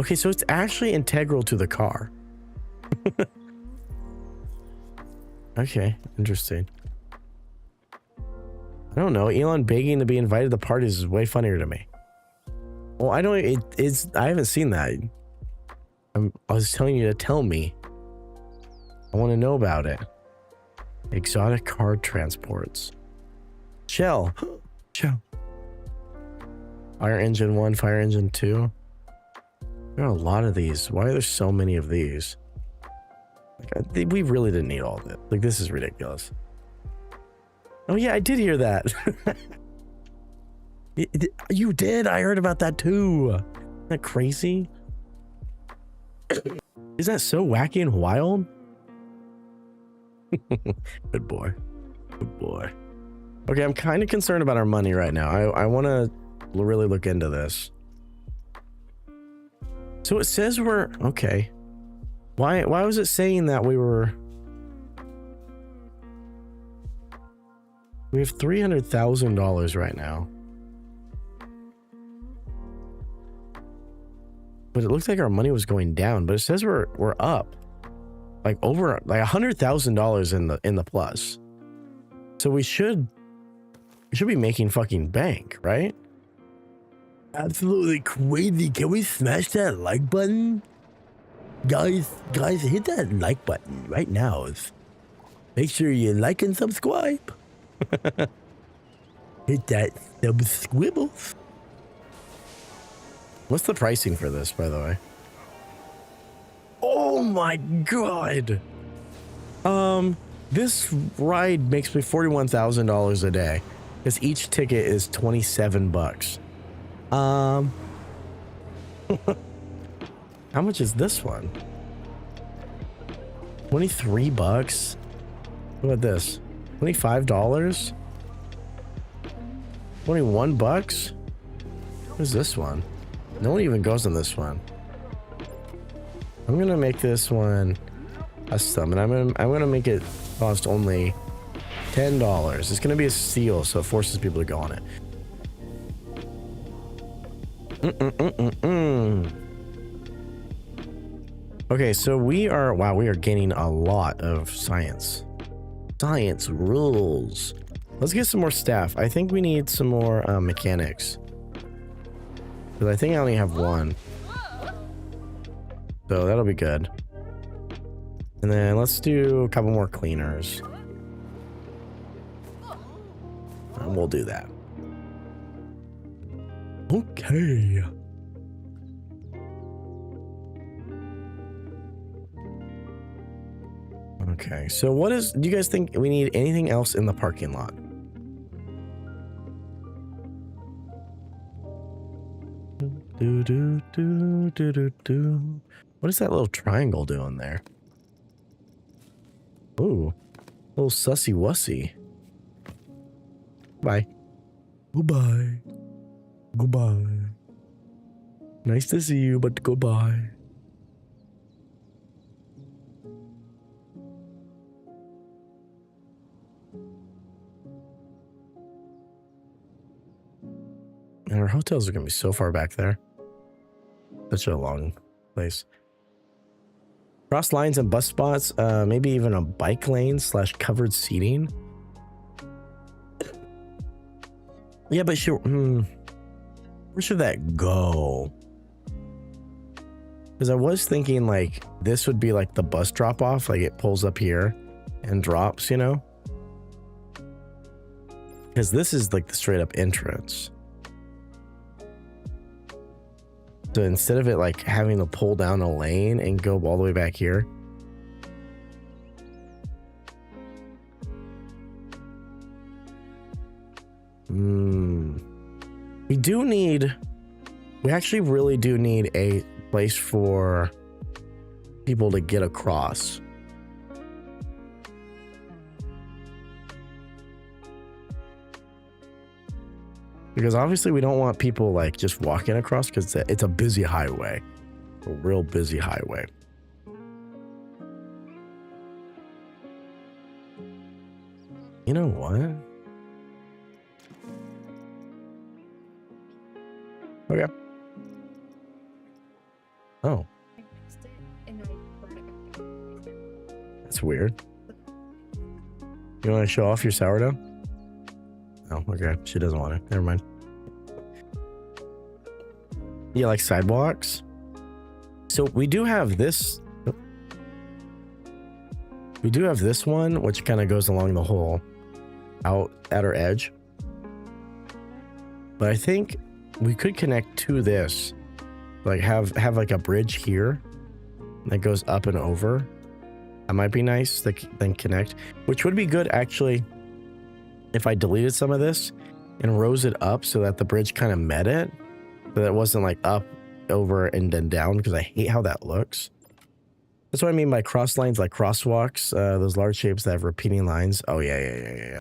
okay, so it's actually integral to the car. Okay, interesting. I don't know. Elon begging to be invited to parties is way funnier to me. Well, I don't. I haven't seen that. I was telling you to tell me. I want to know about it. Exotic car transports. Shell. Shell. Fire engine 1, fire engine 2. There are a lot of these. Why are there so many of these? Like, we really didn't need all of it. Like, this is ridiculous. Oh yeah, I did hear that. You did? I heard about that too. Isn't that crazy? Is that so wacky and wild? Good boy. Good boy. Okay, I'm kind of concerned about our money right now. I want to really look into this. So it says we're... Okay. Why was it saying that we were... We have $300,000 right now. But it looks like our money was going down, but it says we're up. Like over like $100,000 in the plus. So we should be making fucking bank, right? Absolutely crazy. Can we smash that like button? Guys, hit that like button right now. Make sure you like and subscribe. Hit that squibbles. What's the pricing for this, by the way? Oh my god. This ride makes me $41,000 a day because each ticket is 27 bucks. How much is this one? 23 bucks. What about this? $25? 21 bucks? What is this one? No one even goes on this one. I'm gonna make this one custom, and I'm gonna make it cost only $10. It's gonna be a steal, so it forces people to go on it. Okay, so we are gaining a lot of science. Science rules. Let's get some more staff. I think we need some more mechanics. Because I think I only have one. So that'll be good. And then let's do a couple more cleaners. And we'll do that. Okay. Okay, so do you guys think we need anything else in the parking lot? What is that little triangle doing there? Ooh, little sussy wussy. Bye. Goodbye. Goodbye. Nice to see you, but goodbye. And our hotels are going to be so far back there. Such a long place. Cross lines and bus spots. Maybe even a bike lane / covered seating. Yeah, but sure. Where should that go? Because I was thinking like this would be like the bus drop off, like it pulls up here and drops, you know? Because this is like the straight up entrance. So instead of it like having to pull down a lane and go all the way back here. We actually really do need a place for people to get across. Because obviously we don't want people like just walking across because it's a busy highway. A real busy highway. You know what? Okay. Oh. That's weird. You want to show off your sourdough? Oh, okay. She doesn't want it. Never mind. You like sidewalks? So we do have this. We do have this one, which kind of goes along the whole outer edge. But I think we could connect to this. Like have like a bridge here that goes up and over. That might be nice to then connect, which would be good actually if I deleted some of this and rose it up so that the bridge kind of met it, so that it wasn't like up, over, and then down, because I hate how that looks. That's what I mean by cross lines, like crosswalks, those large shapes that have repeating lines. Oh yeah.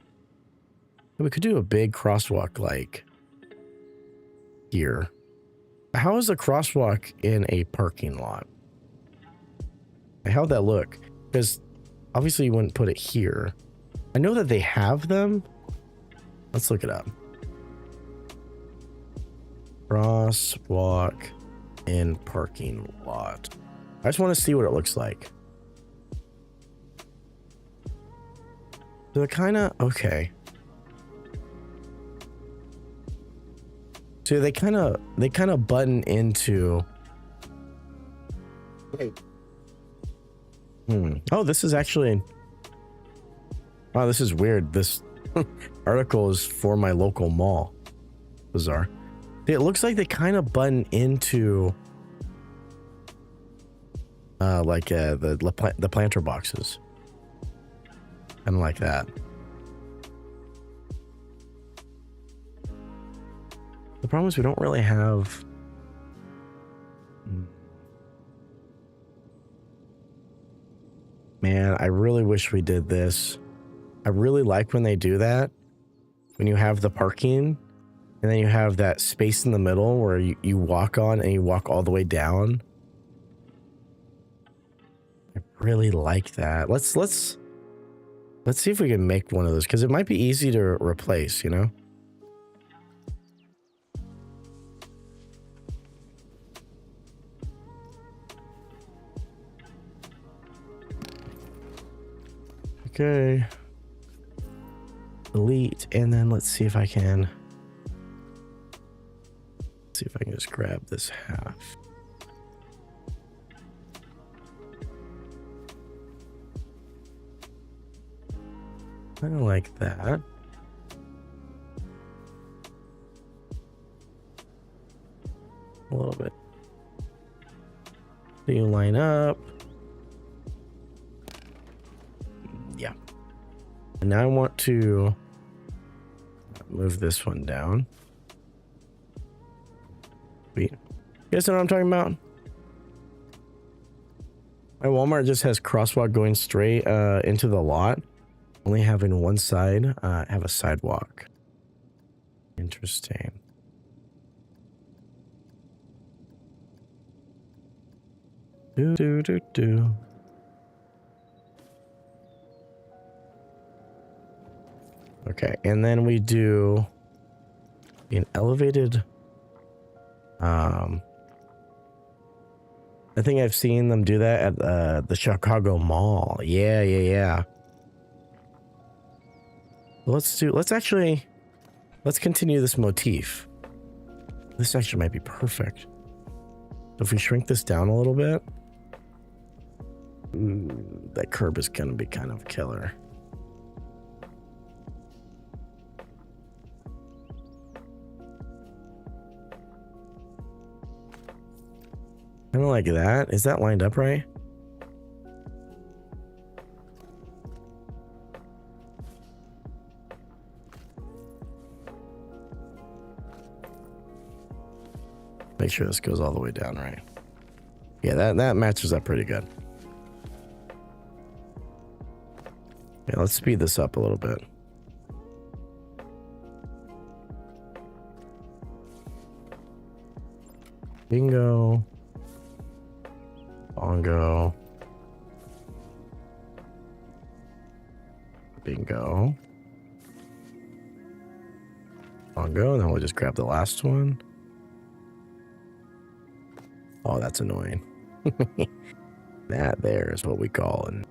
We could do a big crosswalk like here. How is a crosswalk in a parking lot? How'd that look? Because obviously you wouldn't put it here. I know that they have them. Let's look it up. Crosswalk in parking lot. I just want to see what it looks like. So they're kind of okay. So they kind of button into. Oh, this is actually. Wow, this is weird. This article is for my local mall. Bizarre. It looks like they kind of button into the planter boxes. Kind of like that. The problem is we don't really have. Man, I really wish we did this. I really like when they do that. When you have the parking and then you have that space in the middle where you walk on and you walk all the way down. I really like that. Let's see if we can make one of those, because it might be easy to replace, you know? Okay. Delete, and then let's see if I can. See if I can just grab this half. Kind of like that. A little bit. So you line up. Yeah. And now I want to move this one down. Wait. You guys know what I'm talking about? My Walmart just has crosswalk going straight into the lot. Only having one side have a sidewalk. Interesting. Do. Okay, and then we do an elevated. I think I've seen them do that at the Chicago Mall. Yeah. Let's continue this motif. This actually might be perfect. If we shrink this down a little bit, that curb is going to be kind of killer. Kind of like that. Is that lined up right? Make sure this goes all the way down right. Yeah, that matches up pretty good. Yeah, let's speed this up a little bit. Bingo. Bongo. Bingo. Bongo, and then we'll just grab the last one. Oh, that's annoying. That there is what we call an...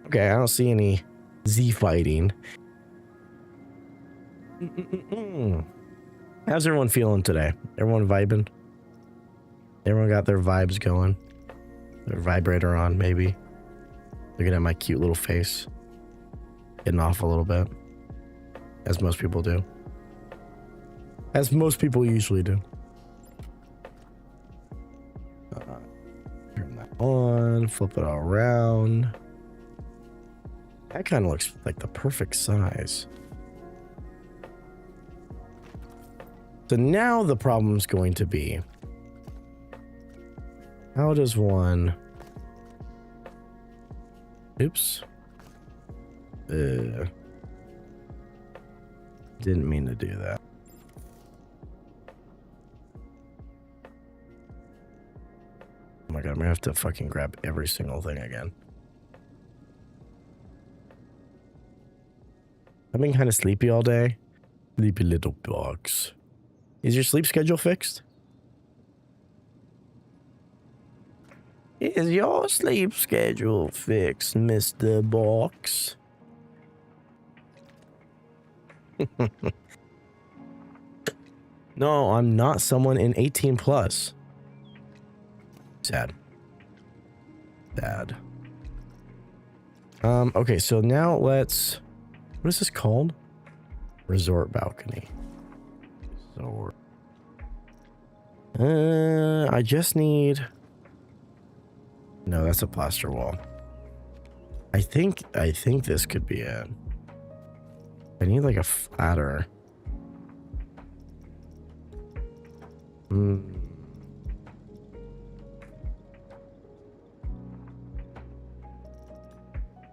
Okay, I don't see any Z fighting. How's everyone feeling today? Everyone vibing? Everyone got their vibes going? Their vibrator on, maybe? Looking at my cute little face. Getting off a little bit. As most people do. As most people usually do. Turn that on. Flip it all around. That kind of looks like the perfect size. So now the problem's going to be, how does one... Oops. Didn't mean to do that. Oh my god, I'm gonna have to fucking grab every single thing again. I've been kind of sleepy all day. Sleepy little box. Is your sleep schedule fixed? Is your sleep schedule fixed, Mr. Box? No, I'm not someone in 18 plus. Sad. Sad. Okay, so now let's... What is this called? Resort balcony. Resort. I just need... No, that's a plaster wall. I think this could be it. I need like a flatter.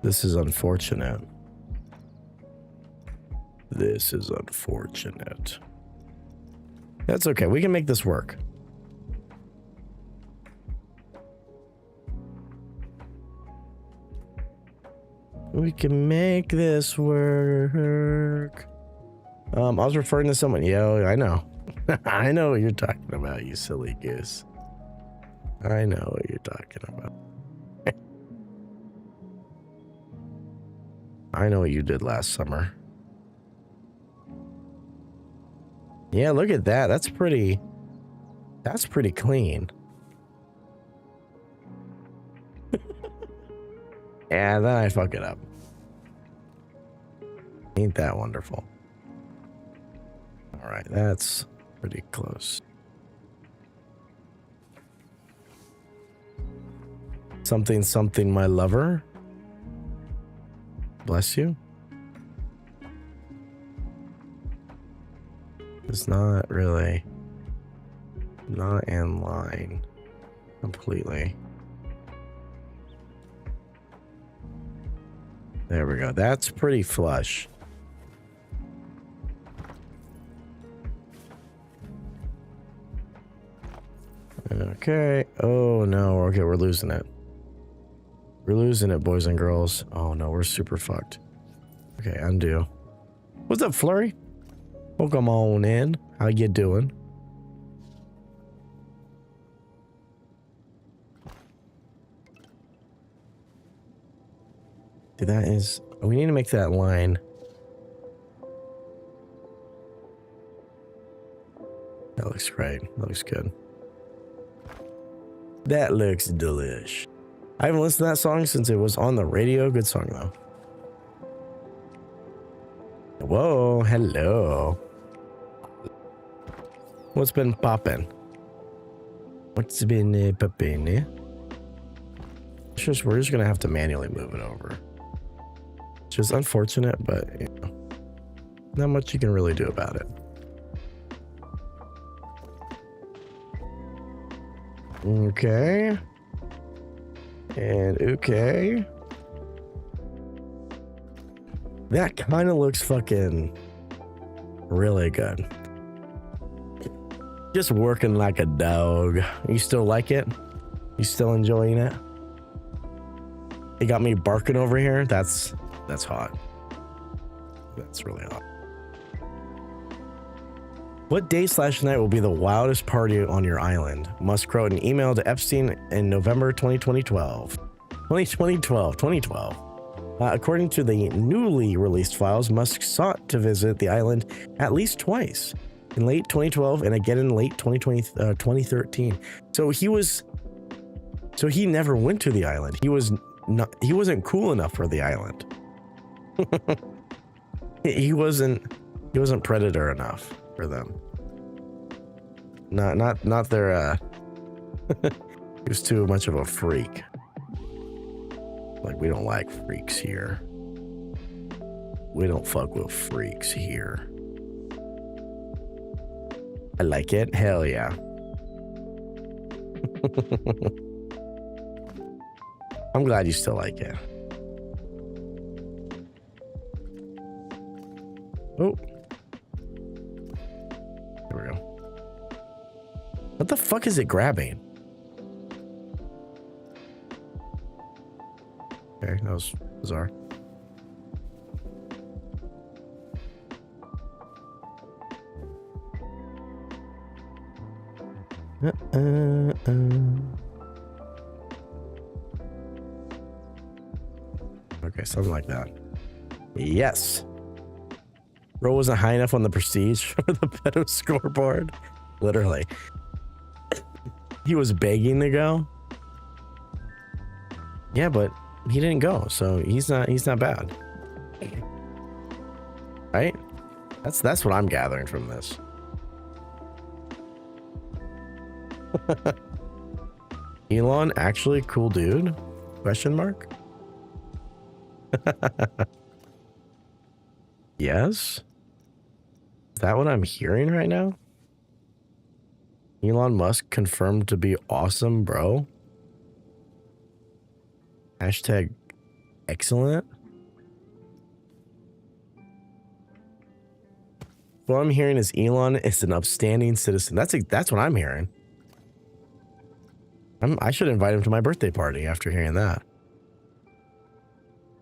This is unfortunate. This is unfortunate. That's okay. We can make this work. We can make this work. I was referring to someone. Yeah, I know. I know what you're talking about, you silly goose. I know what you're talking about. I know what you did last summer. Yeah, look at that. That's pretty clean. And then I fuck it up. Ain't that wonderful? All right, that's pretty close. Something, something, my lover. Bless you. It's not really, not in line completely. There we go. That's pretty flush. Okay. Oh no. Okay, we're losing it. We're losing it, boys and girls. Oh no, we're super fucked. Okay, undo. What's up, Flurry? Welcome on in. How you doing? Dude, that is... We need to make that line. looks great. That looks good. That looks delish. I haven't listened to that song since it was on the radio. Good song though. Whoa, hello. What's been poppin'? What's been poppin'? We're just gonna have to manually move it over. It's just unfortunate, but you know, not much you can really do about it. Okay. And okay. That kind of looks fucking really good. Just working like a dog. You still like it? You still enjoying it? It got me barking over here. That's hot. That's really hot. What day/night will be the wildest party on your island? Musk wrote an email to Epstein in November 2012. According to the newly released files, Musk sought to visit the island at least twice, in late 2012 and again in late 2013. So he never went to the island. He wasn't cool enough for the island. he wasn't predator enough for them. Not their he was too much of a freak. Like, we don't like freaks here. We don't fuck with freaks here. I like it. Hell yeah. I'm glad you still like it. Oh. There we go. What the fuck is it grabbing? Okay, that was bizarre. Okay, something like that. Yes. Bro wasn't high enough on the prestige for the pedo scoreboard. Literally. He was begging to go. Yeah, but he didn't go, so he's not bad. Right? That's what I'm gathering from this. Elon actually cool dude? Question mark? Yes? Is that what I'm hearing right now? Elon Musk confirmed to be awesome, bro. Hashtag excellent. What I'm hearing is Elon is an upstanding citizen. That's what I'm hearing. I should invite him to my birthday party after hearing that.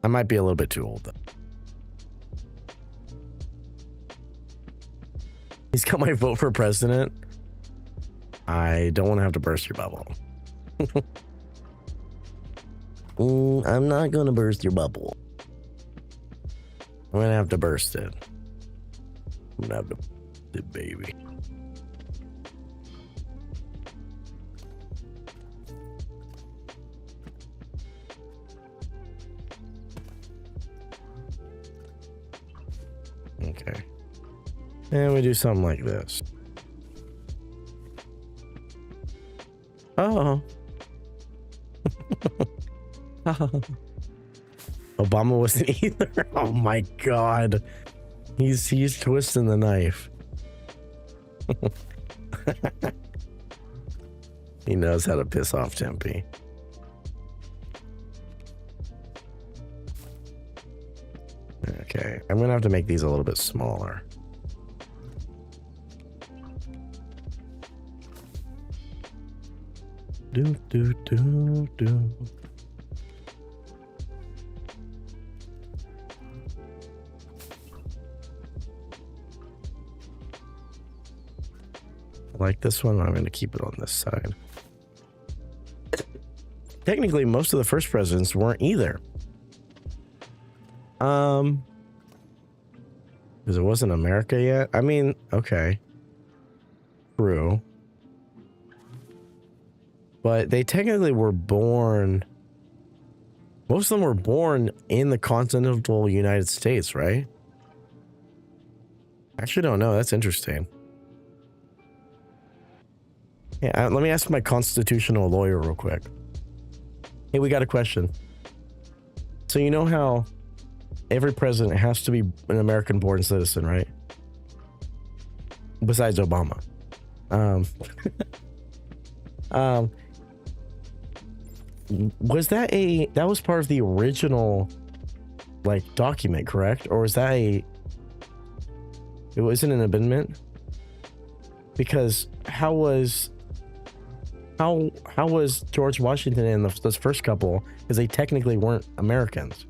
I might be a little bit too old though. He's got my vote for president. I don't want to have to burst your bubble. I'm not going to burst your bubble. I'm going to have to burst it. I'm going to have to burst it, baby. Okay. And we do something like this. Oh. Obama wasn't either. Oh my god. He's twisting the knife. He knows how to piss off Tempe. Okay, I'm gonna have to make these a little bit smaller. Do do do do. Like this one, I'm going to keep it on this side. Technically, most of the first presidents weren't either. Because it wasn't America yet. I mean, okay. true. But they technically were born... Most of them were born in the continental United States, right? I actually don't know. That's interesting. Yeah, let me ask my constitutional lawyer real quick. Hey, we got a question. So you know how every president has to be an American-born citizen, right? Besides Obama. Was that that was part of the original, like, document, correct? Or was that it wasn't an amendment? Because how was George Washington and those first couple, because they technically weren't Americans?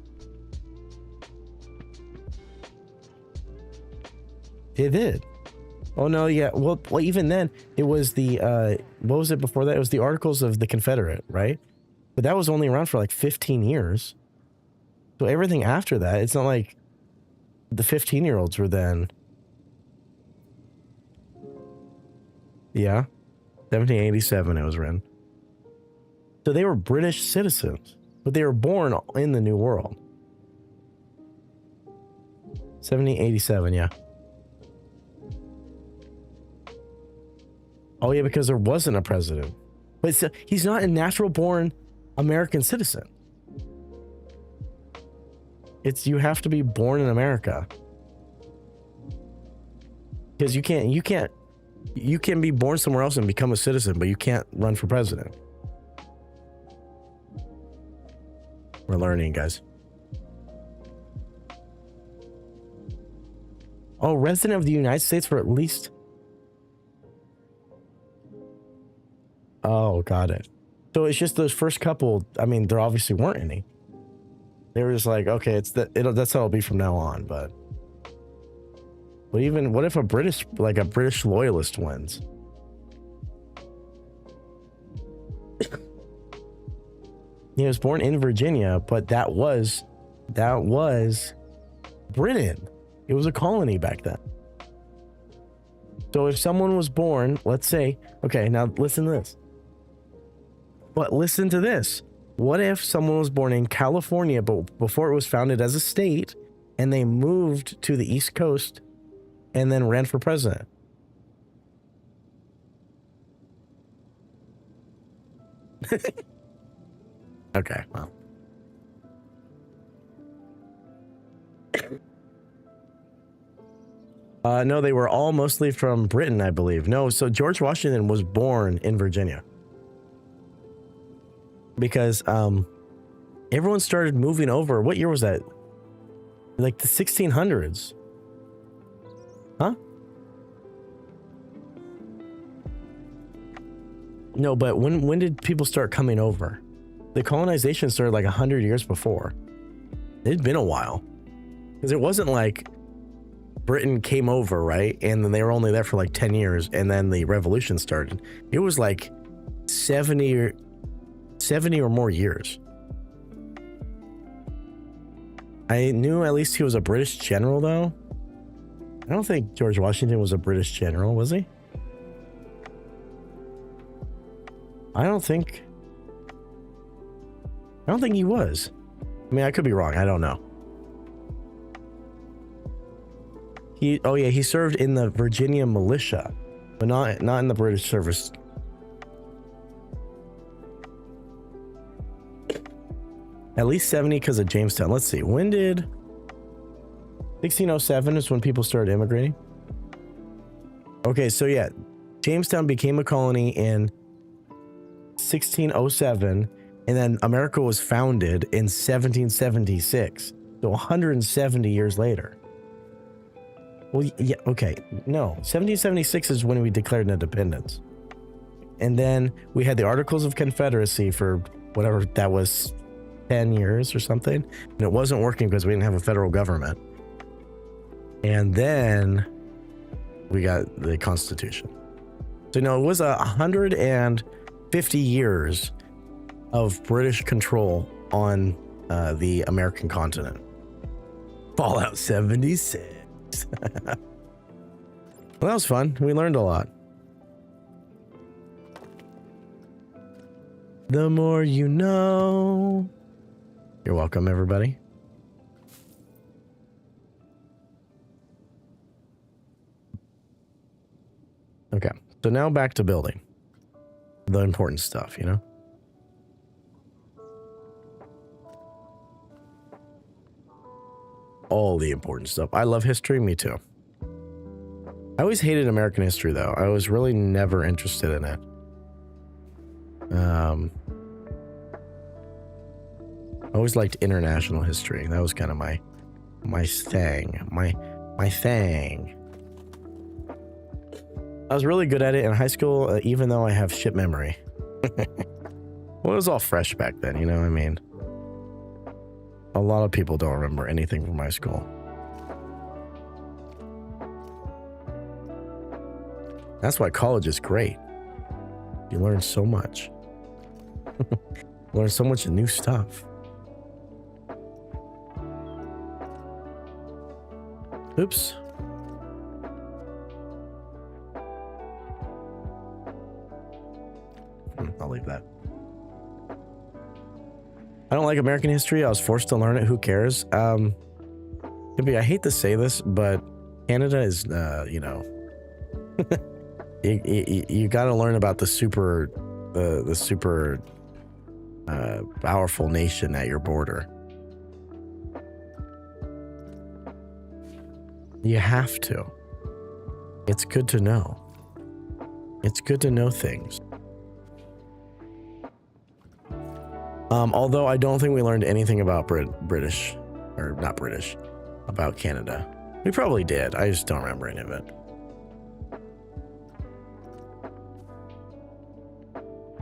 They did. Oh no, yeah. Well, even then, it was the what was it before that? It was the Articles of the Confederate, right? But that was only around for like 15 years. So everything after that, it's not like the 15-year-olds were then. Yeah, 1787 it was written. So they were British citizens, but they were born in the New World. 1787, yeah. Oh yeah, because there wasn't a president. But he's not a natural born American citizen. You have to be born in America. Because you can be born somewhere else and become a citizen, but you can't run for president. We're learning, guys. Oh, resident of the United States for at least... Oh, got it. So it's just those first couple. I mean, there obviously weren't any. They were just like, okay, that's how it'll be from now on. But even what if a British loyalist wins? He was born in Virginia, but that was Britain. It was a colony back then. So if someone was born, let's say, okay, now listen to this. But listen to this. What if someone was born in California, but before it was founded as a state, and they moved to the East Coast and then ran for president? Okay, well. No, they were all mostly from Britain, I believe. No, so George Washington was born in Virginia. Because everyone started moving over. What year was that? Like the 1600s. Huh? No, but when did people start coming over? The colonization started like 100 years before. It'd been a while. Because it wasn't like Britain came over, right? And then they were only there for like 10 years and then the revolution started. It was like 70 or more years. I knew at least he was a British general, though. I don't think George Washington was a British general, was he? I don't think he was. I mean, I could be wrong. I don't know. He served in the Virginia militia, but not in the British service. At least 70 because of Jamestown. Let's see. When did... 1607 is when people started immigrating. Okay, so yeah. Jamestown became a colony in 1607, and then America was founded in 1776. So 170 years later. Well, yeah, okay. No, 1776 is when we declared independence. And then we had the Articles of Confederacy for whatever that was, 10 years or something, and it wasn't working because we didn't have a federal government. And then we got the Constitution. So no, it was 150 years of British control on the American continent. Fallout 76. Well, that was fun. We learned a lot. The more you know. You're welcome, everybody. Okay, so now back to building. The important stuff, you know? All the important stuff. I love history, me too. I always hated American history, though. I was really never interested in it. I always liked international history. That was kind of my thing. My thing. I was really good at it in high school, even though I have shit memory. Well, it was all fresh back then, you know what I mean? A lot of people don't remember anything from high school. That's why college is great. You learn so much. Learn so much new stuff. Oops. I'll leave that. I don't like American history. I was forced to learn it. Who cares? I hate to say this, but Canada is, you know, you got to learn about the super powerful nation at your border. You have to. It's good to know. It's good to know things. Although I don't think we learned anything about about Canada. We probably did. I just don't remember any of it.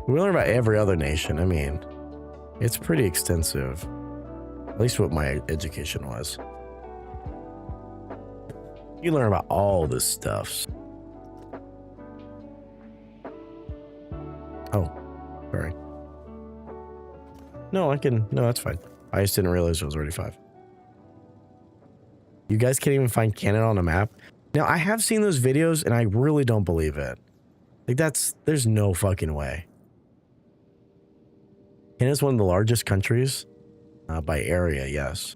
We learned about every other nation. I mean, it's pretty extensive. At least what my education was. You learn about all this stuff. Oh, sorry. No, that's fine. I just didn't realize it was already 5. You guys can't even find Canada on a map? Now, I have seen those videos and I really don't believe it. Like, there's no fucking way. Canada's one of the largest countries by area, yes.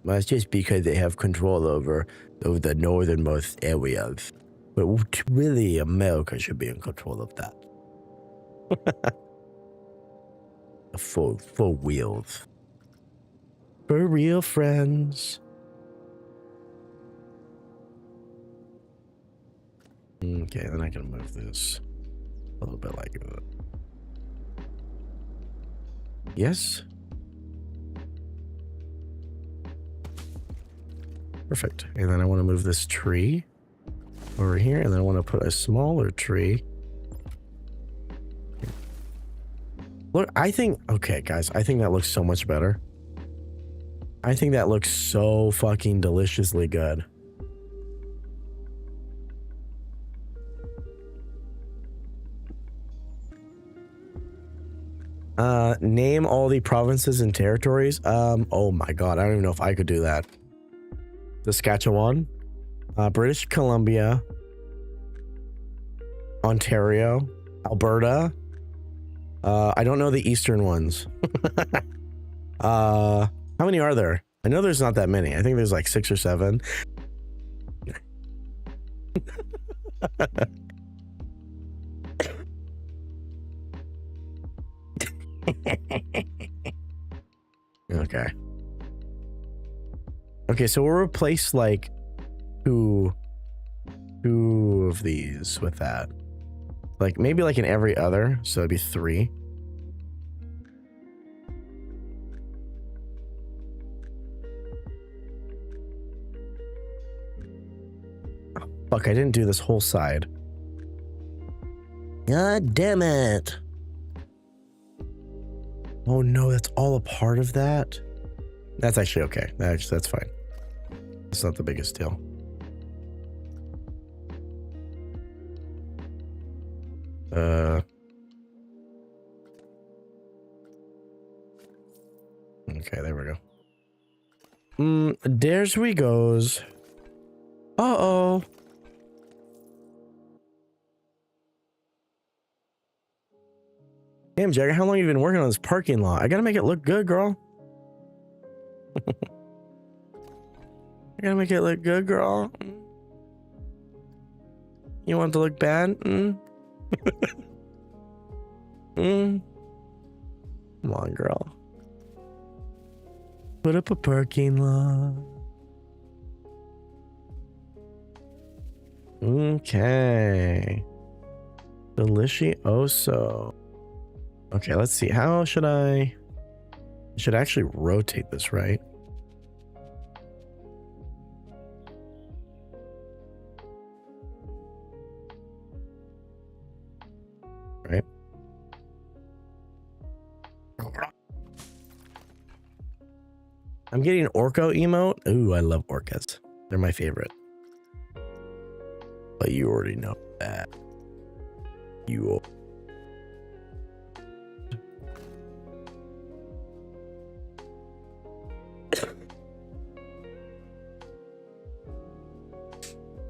Well, it's just because they have control over the northernmost areas. But really, America should be in control of that. Four wheels. For real, friends. Okay, then I can move this a little bit like that. Yes. Perfect. And then I want to move this tree over here, and then I want to put a smaller tree. Look, I think, okay, guys, I think that looks so much better. I think that looks so fucking deliciously good. Name all the provinces and territories. Oh my god, I don't even know if I could do that. Saskatchewan, British Columbia, Ontario, Alberta. I don't know the eastern ones. How many are there? I know there's not that many. I think there's like 6 or 7. Okay. Okay, so we'll replace like two of these with that. Like maybe like in every other, so it'd be 3. Oh, fuck, I didn't do this whole side. God damn it. Oh no, that's all a part of that? That's actually okay. That's fine. It's not the biggest deal. Okay, there we go. There's we goes. Uh-oh. Damn, Jagger, how long have you been working on this parking lot? I gotta make it look good, girl. I gotta make it look good, girl. You want it to look bad? Come on, girl. Put up a parking lot. Okay. Delicioso. Okay, let's see. How should I should actually rotate this, right? Right. I'm getting an Orco emote. Ooh, I love orcas. They're my favorite. But you already know that. You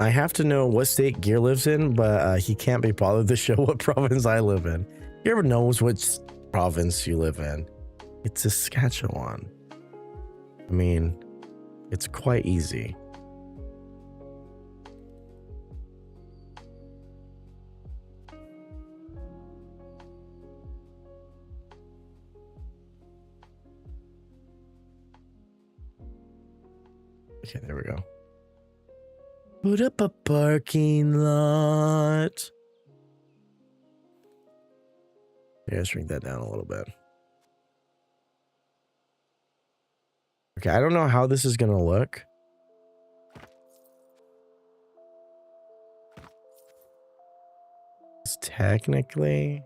I have to know what state Gear lives in, but he can't be bothered to show what province I live in. He ever knows which province you live in. It's Saskatchewan. I mean, it's quite easy. Okay, there we go. Put up a parking lot. Yeah, shrink that down a little bit. Okay, I don't know how this is gonna look. It's technically...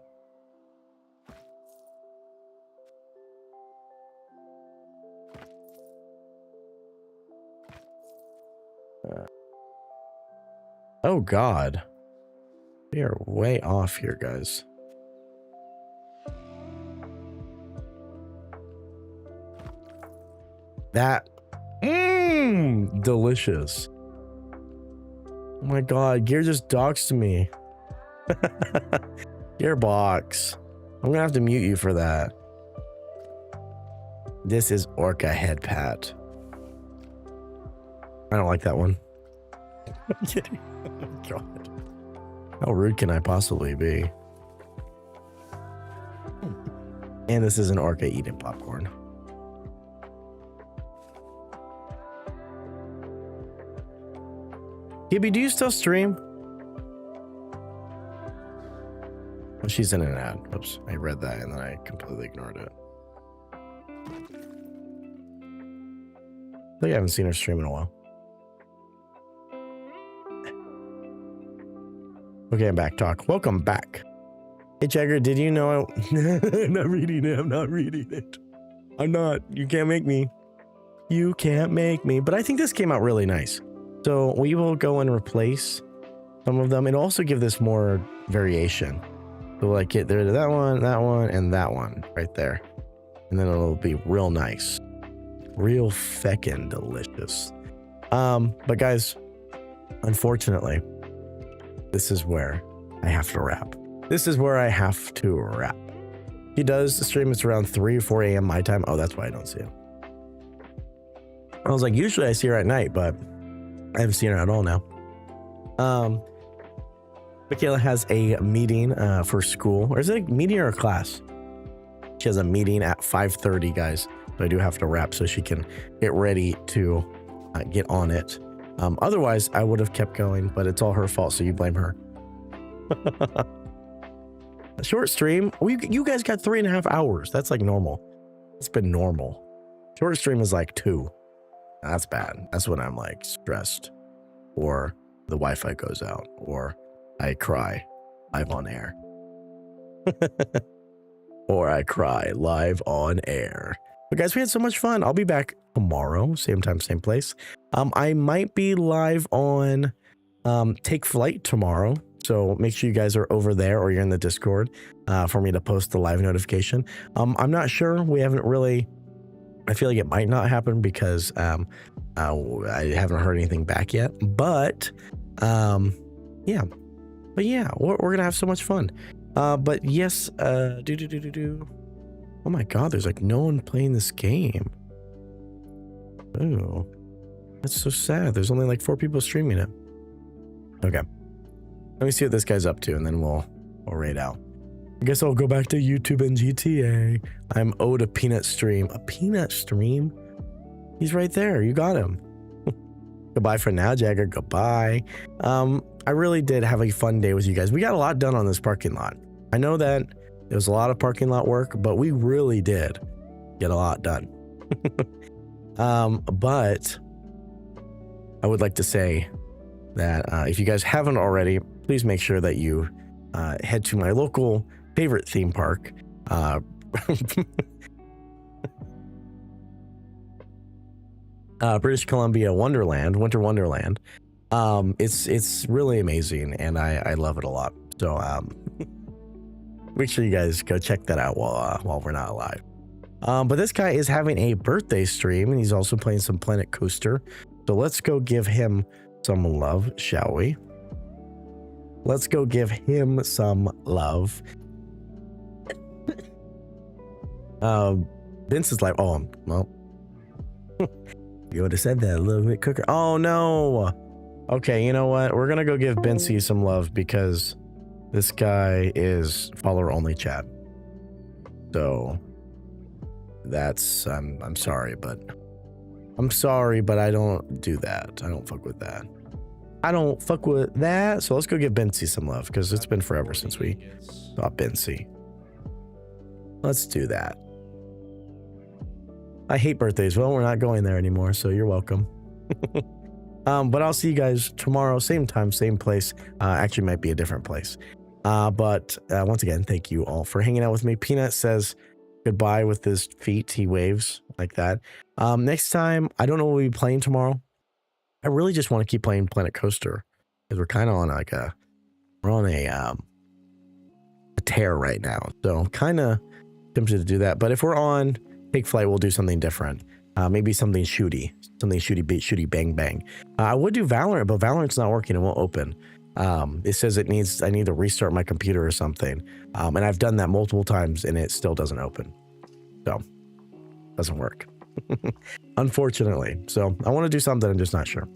oh God. We are way off here, guys. That delicious. Oh my God, Gear just doxed me. Gearbox. I'm gonna have to mute you for that. This is Orca Head Pat. I don't like that one. I'm kidding. Oh God. How rude can I possibly be? And this is an Orca eating popcorn. Gibby, do you still stream? Oh, she's in an ad. Oops, I read that and then I completely ignored it. I think I haven't seen her stream in a while. Okay, I'm back. Talk. Welcome back. Hey, Jagger, did you know I'm not reading it. I'm not reading it. I'm not. You can't make me. You can't make me. But I think this came out really nice. So we will go and replace some of them and also give this more variation. So like get rid of that one, and that one right there. And then it'll be real nice. Real feckin' delicious. But guys, unfortunately, this is where I have to wrap. This is where I have to wrap. He does the stream. It's around 3 or 4 a.m. my time. Oh, that's why I don't see him. I was like, usually I see her at night, but I haven't seen her at all now. Michaela has a meeting for school. Or is it a meeting or a class? She has a meeting at 5:30, guys. So I do have to wrap so she can get ready to get on it. Otherwise, I would have kept going, but it's all her fault, so you blame her. A short stream? Well, you guys got 3.5 hours. That's like normal. It's been normal. Short stream is like 2. That's bad. That's when I'm like stressed, or the Wi-Fi goes out, or I cry live on air. Or I cry live on air. But guys, we had so much fun. I'll be back tomorrow, same time, same place. I might be live on Take Flight tomorrow. So make sure you guys are over there or you're in the Discord for me to post the live notification. I'm not sure. We haven't really... I feel like it might not happen because I haven't heard anything back yet. But yeah. But yeah, we're going to have so much fun. But yes, Oh my god, there's like no one playing this game. Oh, that's so sad. There's only like 4 people streaming it. Okay, let me see what this guy's up to, and then we'll raid out. I guess I'll go back to YouTube and GTA. I'm owed a Peanut stream. A Peanut stream? He's right there. You got him. Goodbye for now, Jagger. Goodbye. I really did have a fun day with you guys. We got a lot done on this parking lot. I know that there was a lot of parking lot work, but we really did get a lot done. But I would like to say that if you guys haven't already, please make sure that you head to my local favorite theme park. British Columbia Wonderland, Winter Wonderland. It's really amazing, and I love it a lot. So make sure you guys go check that out while we're not live. But this guy is having a birthday stream, and he's also playing some Planet Coaster. So let's go give him some love, shall we? Let's go give him some love. Vince is like, oh, well, you would have said that a little bit quicker. Oh, no. Okay, you know what? We're going to go give Bincy some love because this guy is follower only chat. So that's, I'm sorry, but I don't do that. I don't fuck with that. So let's go give Bincy some love because it's been forever since we saw Bincy. Let's do that. I hate birthdays. Well, we're not going there anymore, so you're welcome. But I'll see you guys tomorrow, same time, same place. Actually, might be a different place. But once again, thank you all for hanging out with me. Peanut says goodbye with his feet. He waves like that. Next time, I don't know what we'll be playing tomorrow. I really just want to keep playing Planet Coaster because we're kind of on like a tear right now. So I'm kind of tempted to do that. But if we're on Take Flight, we'll do something different. Maybe something shooty, bang bang. I would do Valorant, but Valorant's not working. It won't open. It says I need to restart my computer or something. And I've done that multiple times and it still doesn't open. So doesn't work. Unfortunately. So I want to do something. I'm just not sure.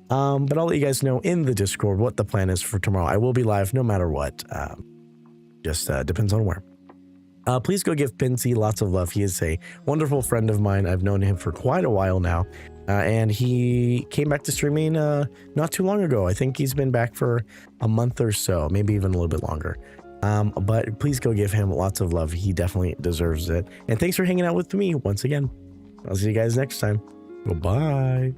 But I'll let you guys know in the Discord what the plan is for tomorrow. I will be live no matter what. Just depends on where. Please go give Bincy lots of love. He is a wonderful friend of mine. I've known him for quite a while now. And he came back to streaming not too long ago. I think he's been back for a month or so, maybe even a little bit longer. But please go give him lots of love. He definitely deserves it. And thanks for hanging out with me once again. I'll see you guys next time. Goodbye.